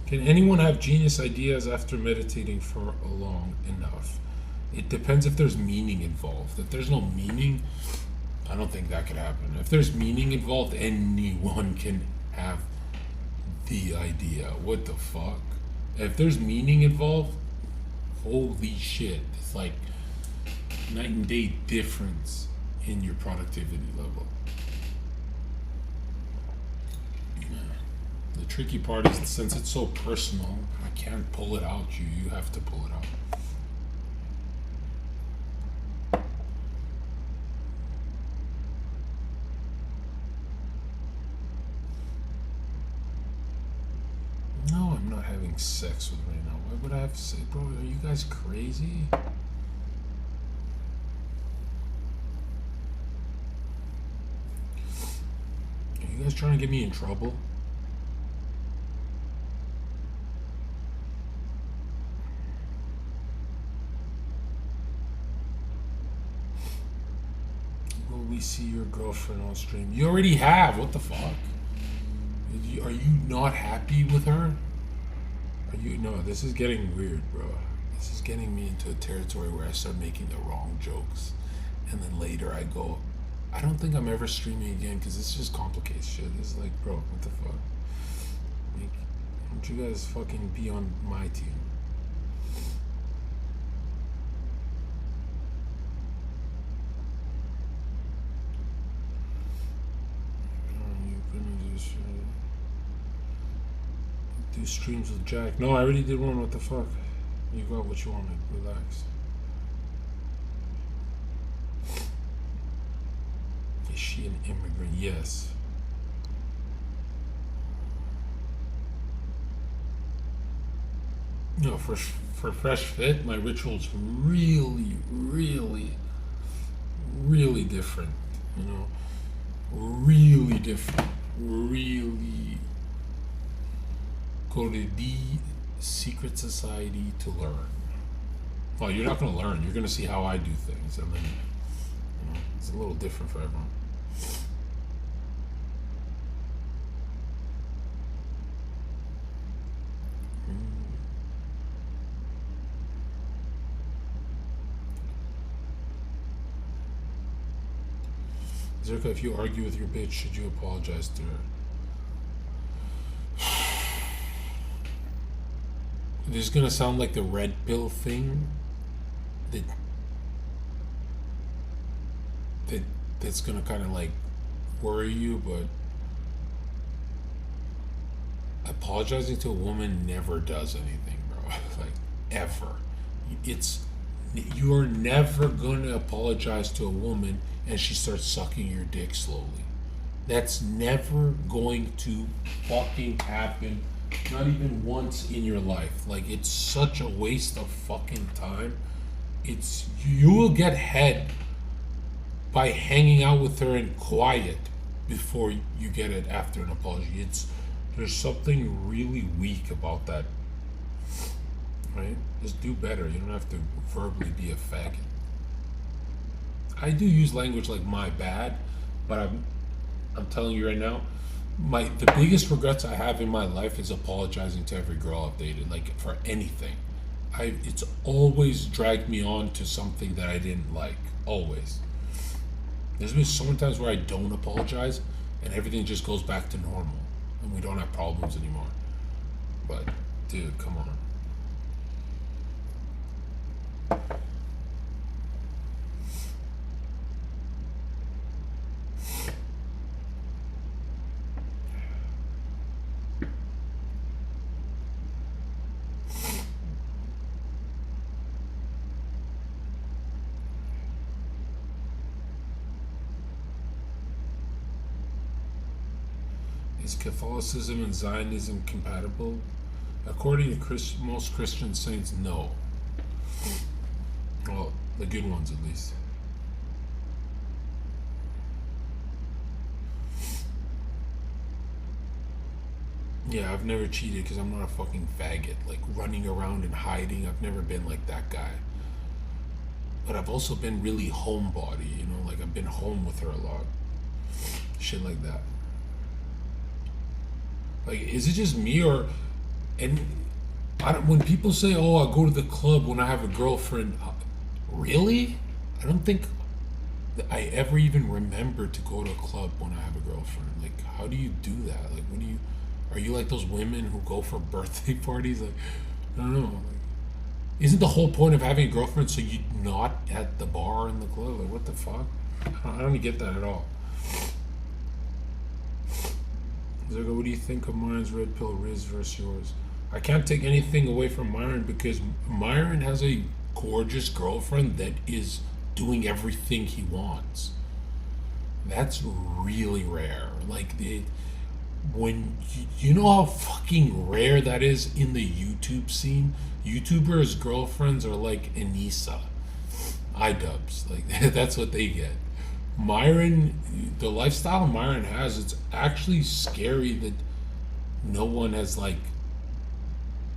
Can anyone have genius ideas after meditating for long enough? It depends if there's meaning involved. If there's no meaning, I don't think that could happen. If there's meaning involved, anyone can have the idea. What the fuck? If there's meaning involved, holy shit. It's like night and day difference in your productivity level. The tricky part is, since it's so personal, I can't pull it out. You have to pull it out. No, I'm not having sex with right now. Why would I have sex? Bro, are you guys crazy? Are you guys trying to get me in trouble? Will we see your girlfriend on stream? You already have. What the fuck? Are you not happy with her? Are you? No, this is getting weird, bro. This is getting me into a territory where I start making the wrong jokes, and then later I go, I don't think I'm ever streaming again because this just complicates shit. It's like, bro, what the fuck? Like, don't you guys fucking be on my team? Do streams with Jack. No, I already did one. What the fuck? You got what you wanted. Relax. Is she an immigrant? Yes. No, for Fresh Fit, my ritual's really, really, really different. You know, really different. Really. Go to the secret society to learn. Well, you're not going to learn. You're going to see how I do things, and then it's a little different for everyone. Zherka, if you argue with your bitch, should you apologize to her? This is gonna sound like the red pill thing that that's gonna kind of like worry you, but apologizing to a woman never does anything, bro. Like, ever. It's you're never gonna apologize to a woman and she starts sucking your dick slowly. That's never going to fucking happen. Not even once in your life. Like, it's such a waste of fucking time. It's you will get head by hanging out with her in quiet before you get it after an apology. There's something really weak about that. Right? Just do better. You don't have to verbally be a faggot. I do use language like my bad, but I'm telling you right now, the biggest regrets I have in my life is apologizing to every girl I've dated, like for anything. It's always dragged me on to something that I didn't like. Always. There's been so many times where I don't apologize and everything just goes back to normal and we don't have problems anymore. But dude, come on. Is Catholicism and Zionism compatible? According to most Christian saints, no. Well, the good ones at least. Yeah, I've never cheated because I'm not a fucking faggot. Like, running around and hiding, I've never been like that guy. But I've also been really homebody, you know? Like, I've been home with her a lot. Shit like that. Like, is it just me and when people say, oh, I go to the club when I have a girlfriend, really? I don't think that I ever even remember to go to a club when I have a girlfriend. Like, how do you do that? Like, are you like those women who go for birthday parties? Like, I don't know. Like, isn't the whole point of having a girlfriend so you're not at the bar or in the club? Like, what the fuck? I don't get that at all. Zherka, what do you think of Myron's red pill Riz versus yours? I can't take anything away from Myron because Myron has a gorgeous girlfriend that is doing everything he wants. That's really rare. Like, when you know how fucking rare that is in the YouTube scene. YouTubers' girlfriends are like Anissa, iDubbbz. Like, that's what they get. Myron, the lifestyle Myron has, it's actually scary that no one has like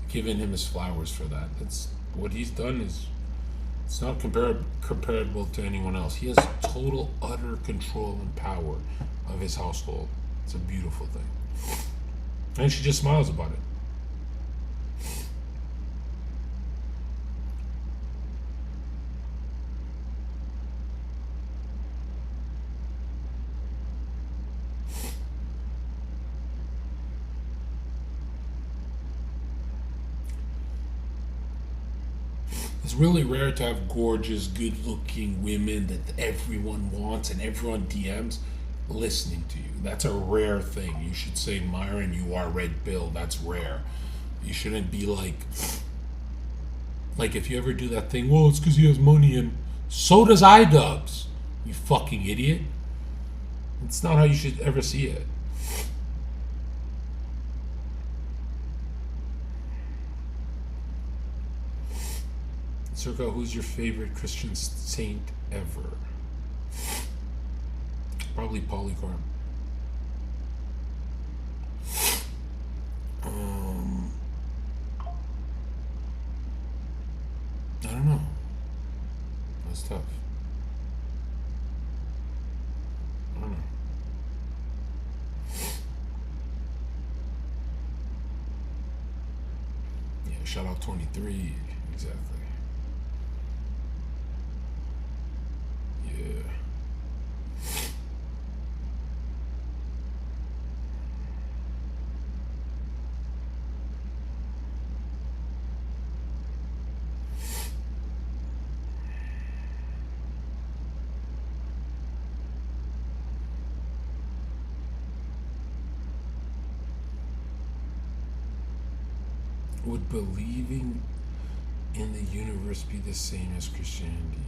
given him his flowers for that. That's what he's done. It's not comparable to anyone else. He has total, utter control and power of his household. It's a beautiful thing, and she just smiles about it. It's really rare to have gorgeous, good-looking women that everyone wants and everyone DMs listening to you. That's a rare thing. You should say, Myron, you are red pill. That's rare. You shouldn't be like if you ever do that thing, well, it's because he has money and so does iDubbbz. You fucking idiot. It's not how you should ever see it. Zherka, who's your favorite Christian saint ever? Probably Polycarp. I don't know. That's tough. I don't know. Yeah, shout out 23. Exactly. Yeah. Would believing in the universe be the same as Christianity?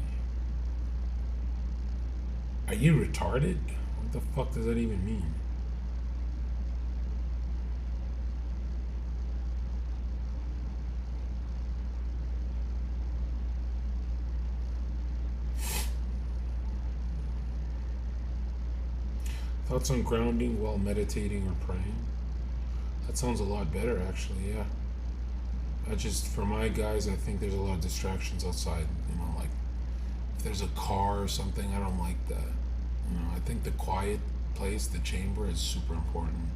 Are you retarded? What the fuck does that even mean? Thoughts on grounding while meditating or praying? That sounds a lot better, actually, yeah. For my guys, I think there's a lot of distractions outside, like if there's a car or something, I don't like that. I think the quiet place, the chamber, is super important.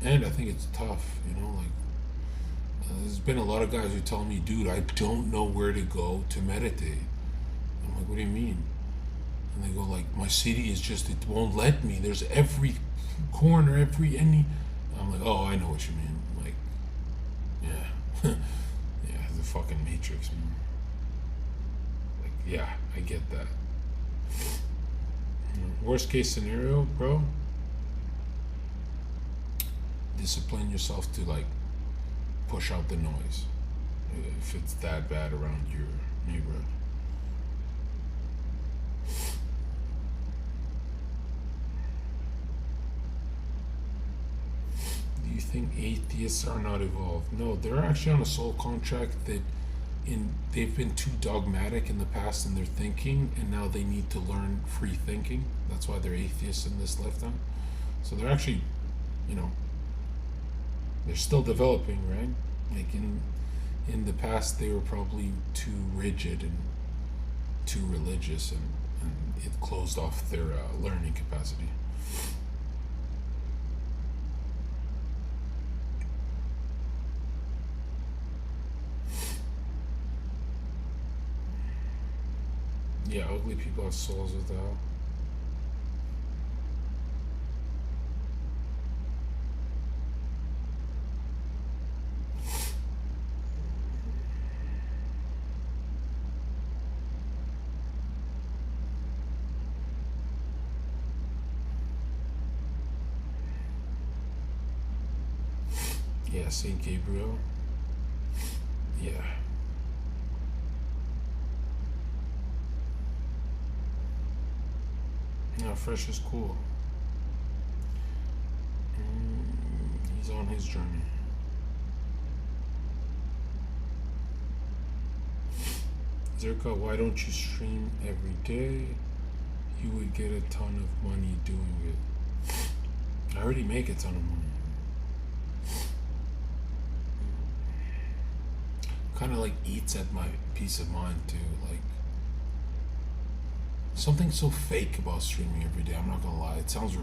And I think it's tough, there's been a lot of guys who tell me, dude, I don't know where to go to meditate. I'm like, what do you mean? And they go like, my city is just, it won't let me. There's every corner, any. I'm like, oh, I know what you mean. Like, yeah. Yeah, the fucking Matrix, man. Like, yeah, I get that. Worst case scenario, bro, discipline yourself to like push out the noise if it's that bad around your neighborhood. Do you think atheists are not evolved? No, they're actually on a soul contract that they've been too dogmatic in the past in their thinking, and now they need to learn free thinking. That's why they're atheists in this lifetime. So they're actually, they're still developing, right? Like in the past, they were probably too rigid and too religious, and it closed off their learning capacity. Yeah, ugly people have souls with hell. Yeah, Saint Gabriel. Yeah. Yeah, Fresh is cool. He's on his journey. Zherka, why don't you stream every day? You would get a ton of money doing it. I already make a ton of money. Kind of like eats at my peace of mind too. Like, something so fake about streaming every day. I'm not gonna lie. It sounds.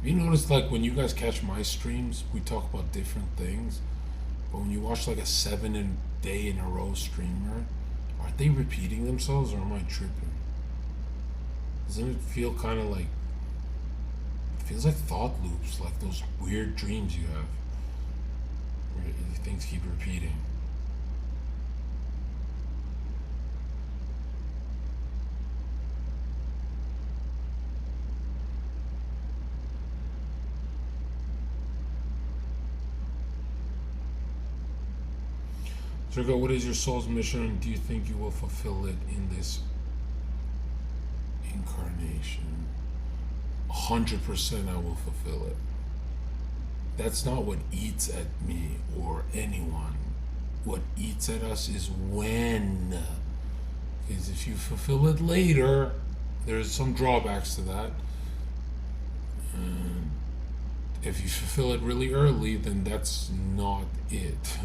You notice, like, when you guys catch my streams, we talk about different things. But when you watch like a 7-day in a row streamer, aren't they repeating themselves, or am I tripping? Doesn't it feel kind of like? It feels like thought loops, like those weird dreams you have, where things keep repeating. Zherka, what is your soul's mission, and do you think you will fulfill it in this incarnation? 100% I will fulfill it. That's not what eats at me or anyone. What eats at us is when. Because if you fulfill it later, there's some drawbacks to that. And if you fulfill it really early, then that's not it.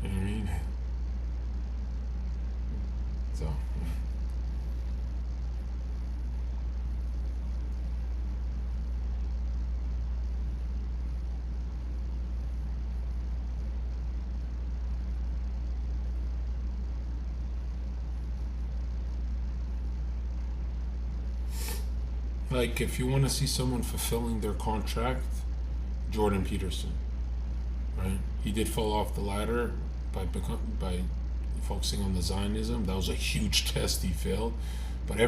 You know what I mean? So, yeah. Like, if you want to see someone fulfilling their contract, Jordan Peterson, right? He did fall off the ladder by focusing on the Zionism. That was a huge test he failed. But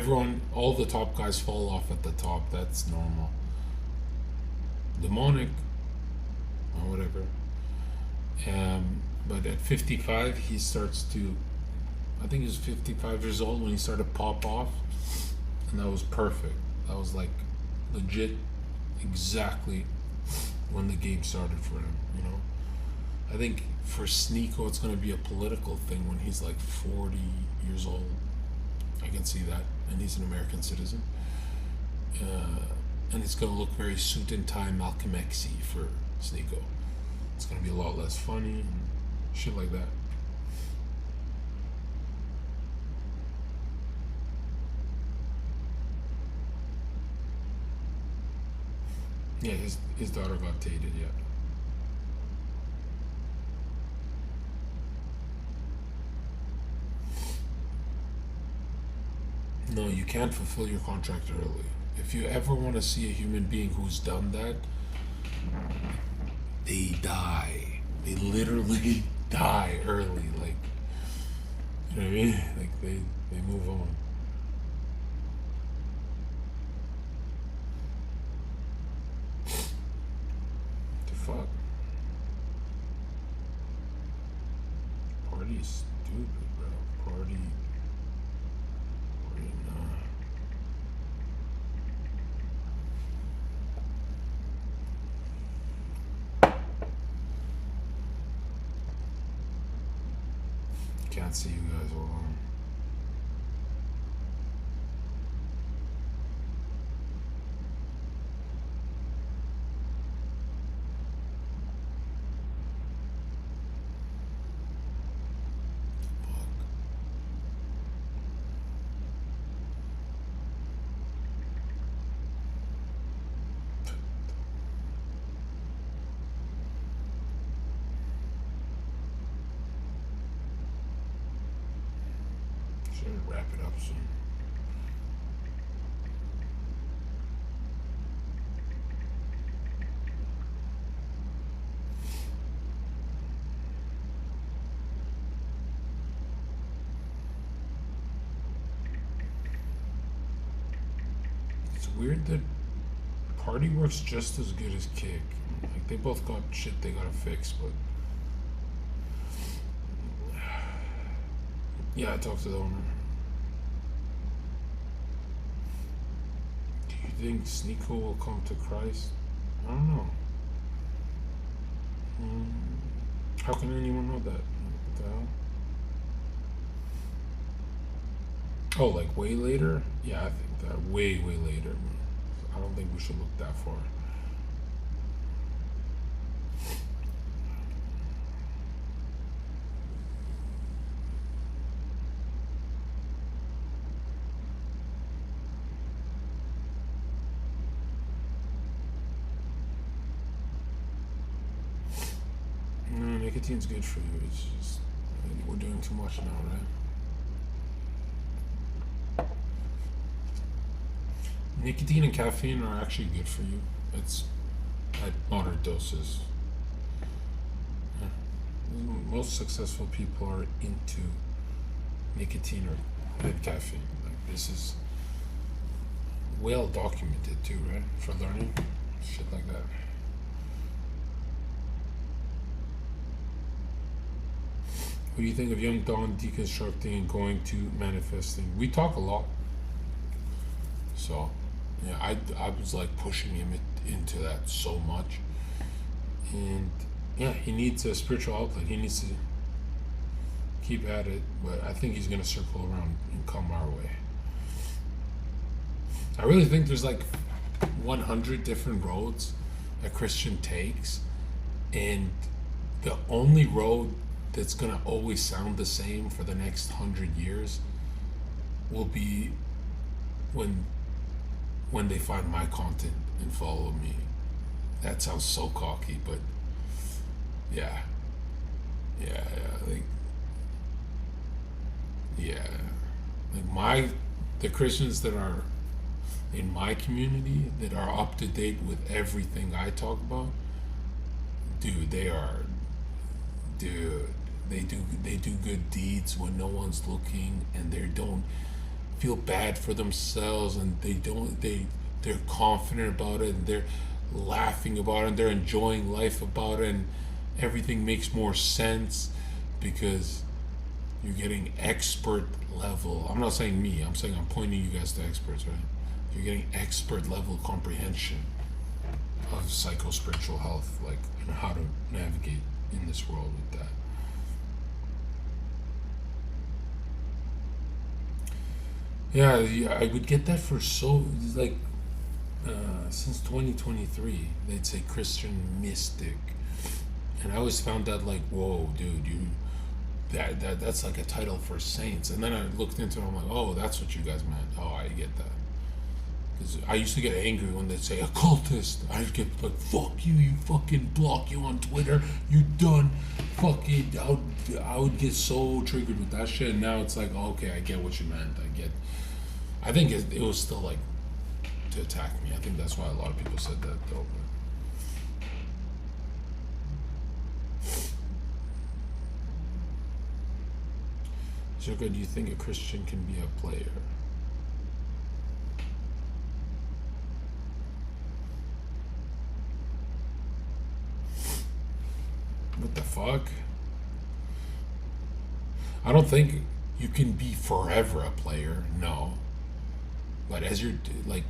all the top guys fall off at the top. That's normal. Demonic, or whatever. But at 55, he starts to. I think he was 55 years old when he started to pop off, and that was perfect. That was like legit, exactly when the game started for him. You know, I think for Sneeko, it's going to be a political thing when he's like 40 years old. I can see that, and he's an American citizen. And it's going to look very suit and tie Malcolm X-y for Sneeko. It's going to be a lot less funny and shit like that. Yeah, his daughter got dated, yeah. No, you can't fulfill your contract early. If you ever want to see a human being who's done that, they die. They literally die early. Like, you know what I mean? Like, they move on. The fuck? Party's stupid, bro. Party. Nah. Can't see you guys all on. Fuck. Should wrap it up soon. It's weird that Party works just as good as Kick. Like, they both got shit they gotta fix, but yeah, I talked to the owner. Do you think Sneeko will come to Christ? I don't know. How can anyone know that? What the hell? Oh, like way later? Yeah, I think that way later. I don't think we should look that far. No, nicotine's good for you. It's just we're doing too much now, right? Nicotine and caffeine are actually good for you. It's at moderate doses. Yeah. Most successful people are into nicotine and caffeine. Like, this is well documented too, right? For learning shit like that. What do you think of young Don deconstructing and going to manifesting? We talk a lot. So, yeah, I was like pushing him into that so much. And yeah, he needs a spiritual outlet. He needs to keep at it, but I think he's going to circle around and come our way. I really think there's like 100 different roads a Christian takes, and the only road that's going to always sound the same for the next 100 years will be when they find my content and follow me. That sounds so cocky, but yeah, like the Christians that are in my community that are up to date with everything I talk about, dude, they do good deeds when no one's looking, and they don't feel bad for themselves, and they're confident about it, and laughing about it and they're enjoying life about it and everything makes more sense because you're getting expert level. I'm not saying me, I'm saying I'm pointing you guys to experts, right? You're getting expert level comprehension of psycho-spiritual health, like, and how to navigate in this world with that. Yeah, I would get that for so, like, since 2023, they'd say Christian mystic. And I always found that like, whoa, dude, that's like a title for saints. And then I looked into it, I'm like, oh, that's what you guys meant. Oh, I get that. Because I used to get angry when they'd say occultist. I'd get like, fuck you, you fucking block you on Twitter, you done. Fuck it. I would get so triggered with that shit. And now it's like, oh, okay, I get what you meant. I think it was still like to attack me. I think that's why a lot of people said that though. Zherka, do you think a Christian can be a player? What the fuck? I don't think you can be forever a player, no. But as you're, like,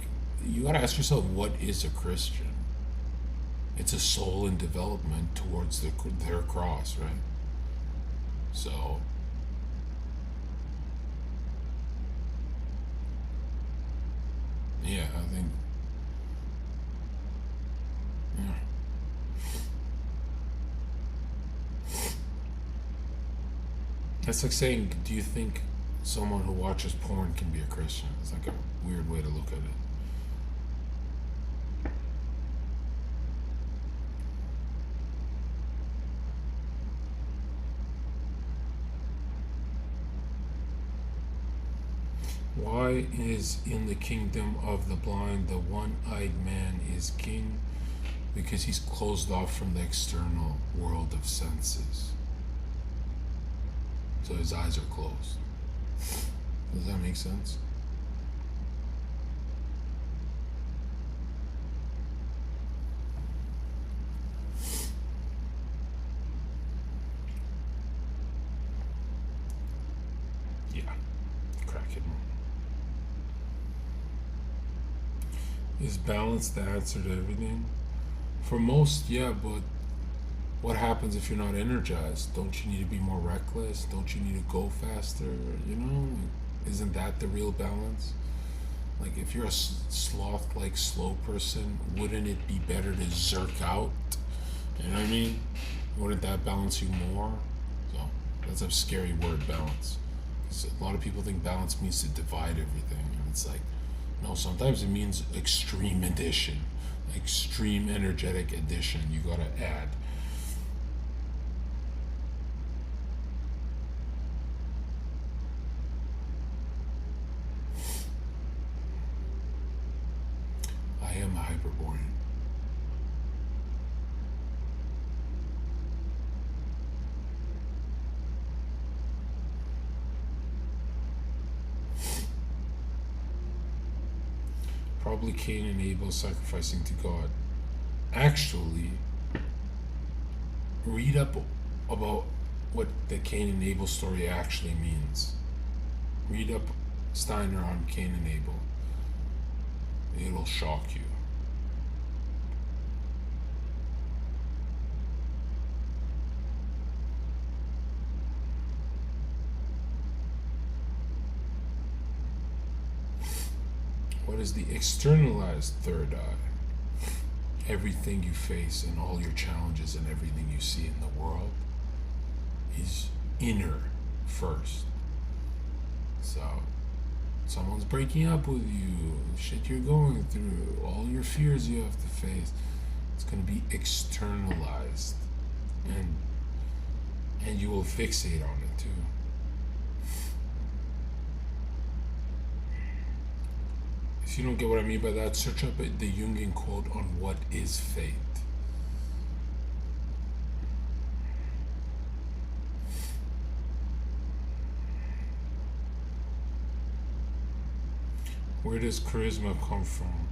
you gotta ask yourself, what is a Christian? It's a soul in development towards their cross, right? So, yeah, I think, yeah. That's like saying, do you think someone who watches porn can be a Christian? It's like a weird way to look at it. Why is in the kingdom of the blind the one-eyed man is king? Because he's closed off from the external world of senses. So his eyes are closed. Does that make sense? Yeah. Crack it. Is balance the answer to everything? For most, yeah, but what happens if you're not energized? Don't you need to be more reckless? Don't you need to go faster? You know, isn't that the real balance? Like, if you're a sloth, like, slow person, wouldn't it be better to zerk out? You know what I mean? Wouldn't that balance you more? So, that's a scary word, balance. 'Cause a lot of people think balance means to divide everything. And it's like, no, sometimes it means extreme addition. Extreme energetic addition. You gotta add. I am a Hyperborean. Probably Cain and Abel sacrificing to God. Actually, read up about what the Cain and Abel story actually means. Read up Steiner on Cain and Abel. It'll shock you. What is the externalized third eye? Everything you face and all your challenges and everything you see in the world is inner first. So, someone's breaking up with you, shit you're going through, all your fears you have to face, it's going to be externalized. And you will fixate on it too. If you don't get what I mean by that, search up the Jungian quote on what is fate. Where does charisma come from?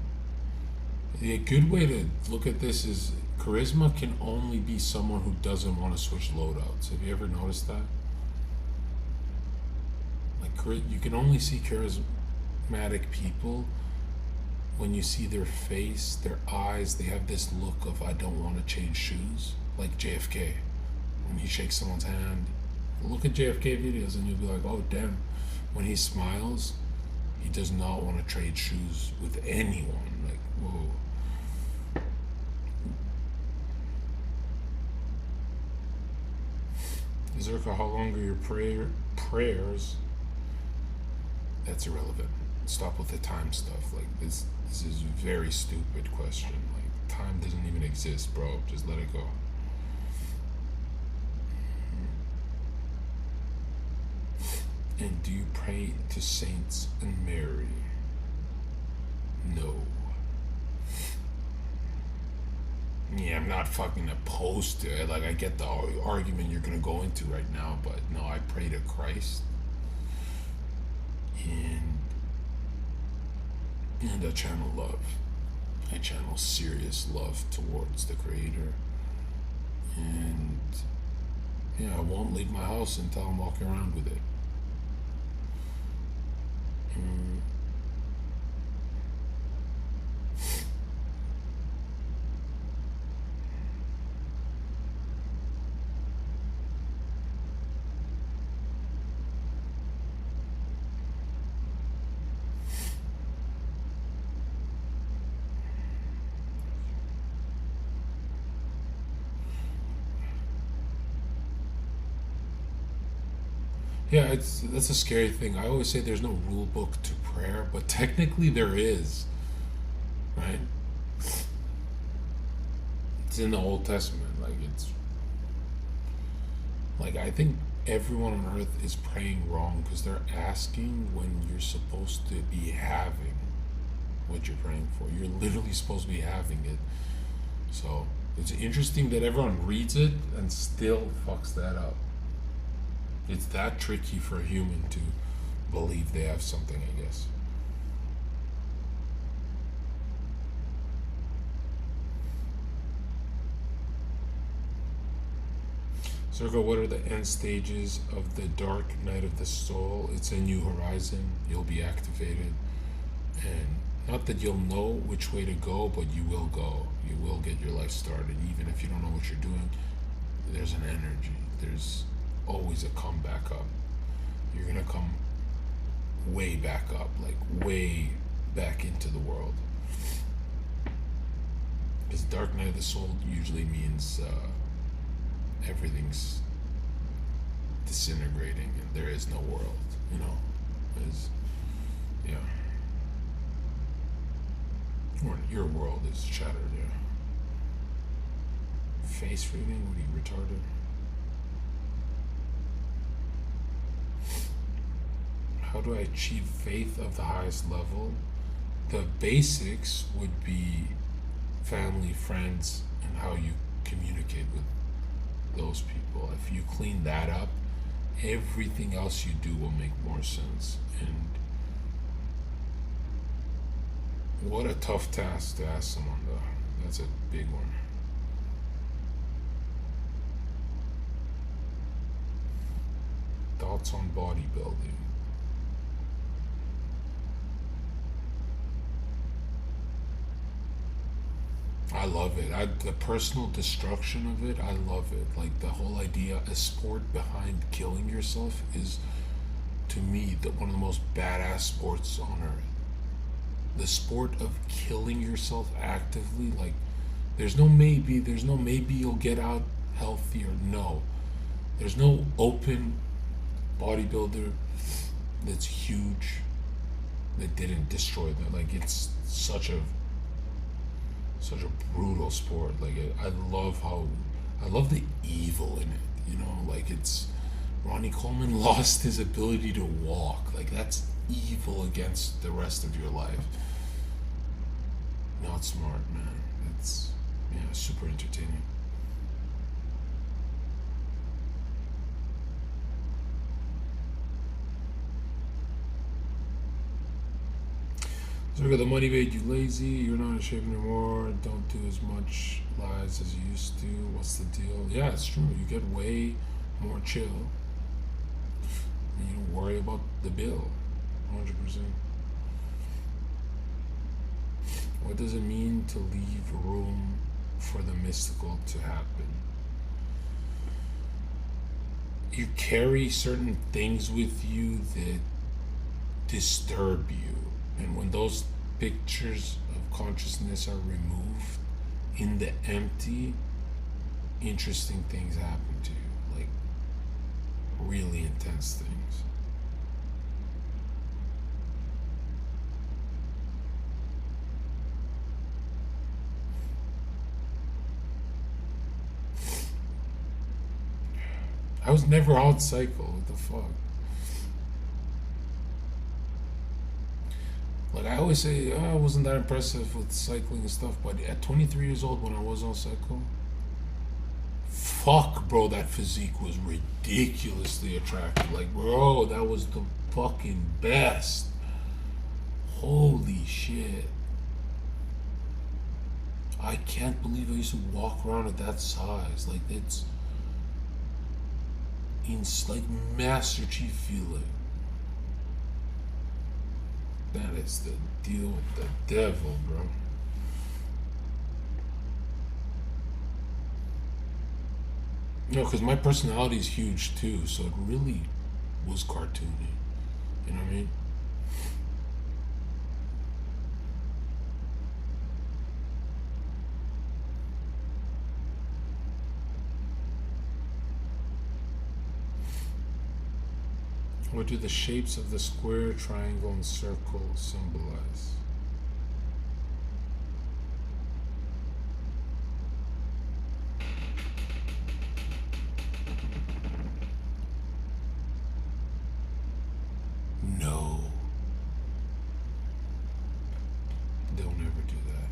A good way to look at this is charisma can only be someone who doesn't want to switch loadouts. Have you ever noticed that? Like, you can only see charismatic people when you see their face, their eyes. They have this look of, I don't want to change shoes. Like JFK, when he shakes someone's hand. Look at JFK videos and you'll be like, oh damn. When he smiles, he does not want to trade shoes with anyone. Like, whoa. Zherka, how long are your prayers? That's irrelevant. Stop with the time stuff. Like, this is a very stupid question. Like, time doesn't even exist, bro. Just let it go. And do you pray to saints and Mary? No. Yeah, I'm not fucking opposed to it. Like, I get the argument you're gonna go into right now, but no, I pray to Christ. And I channel love. I channel serious love towards the Creator. And yeah, I won't leave my house until I'm walking around with it. Yeah, that's a scary thing. I always say there's no rule book to prayer, but technically there is, right? It's in the Old Testament. Like I think everyone on earth is praying wrong because they're asking when you're supposed to be having what you're praying for. You're literally supposed to be having it. So it's interesting that everyone reads it and still fucks that up. It's that tricky for a human to believe they have something, I guess. Zherka, what are the end stages of the dark night of the soul? It's a new horizon. You'll be activated. And not that you'll know which way to go, but you will go. You will get your life started. Even if you don't know what you're doing, there's an energy. There's always a comeback up. You're gonna come way back up, like way back into the world. Because dark night of the soul usually means everything's disintegrating and there is no world, you know. Yeah. Or your world is shattered, yeah. Face reading? What are you, retarded? How do I achieve faith of the highest level? The basics would be family, friends, and how you communicate with those people. If you clean that up, everything else you do will make more sense. And what a tough task to ask someone, though. That's a big one. Thoughts on bodybuilding. I love it. The personal destruction of it, I love it. Like the whole idea, a sport behind killing yourself is, to me, one of the most badass sports on earth. The sport of killing yourself actively, like there's no maybe you'll get out healthy or no. There's no open bodybuilder that's huge that didn't destroy them. Like it's such a brutal sport. Like I love the evil in it, you know. Like it's Ronnie Coleman lost his ability to walk. Like that's evil against the rest of your life. Not smart, man. It's super entertaining. Look at the money made you lazy. You're not in shape anymore. Don't do as much lies as you used to. What's the deal? Yeah, it's true. You get way more chill. And you don't worry about the bill. 100%. What does it mean to leave room for the mystical to happen? You carry certain things with you that disturb you. And when those pictures of consciousness are removed in the empty, interesting things happen to you. Like really intense things. I was never out cycle. What the fuck? Like I always say, I wasn't that impressive with cycling and stuff, but at 23 years old when I was on cycle, fuck, bro, that physique was ridiculously attractive. Like, bro, that was the fucking best. Holy shit. I can't believe I used to walk around at that size. Like, it's like Master Chief feeling. That is the deal with the devil, bro. You know, because my personality is huge too, so it really was cartoony. You know what I mean? What do the shapes of the square, triangle, and circle symbolize? No. They'll never do that.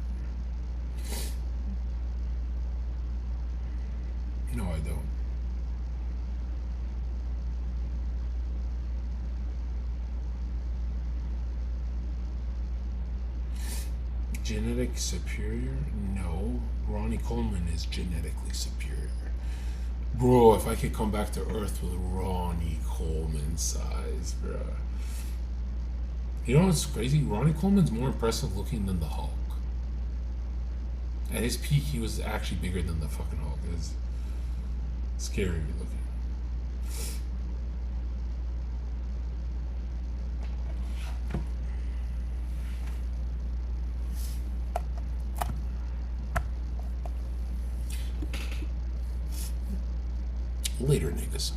No, I don't. Genetic superior? No. Ronnie Coleman is genetically superior. Bro, if I could come back to Earth with Ronnie Coleman size, bro. You know what's crazy? Ronnie Coleman's more impressive looking than the Hulk. At his peak, he was actually bigger than the fucking Hulk. It was scary looking. Later, niggas.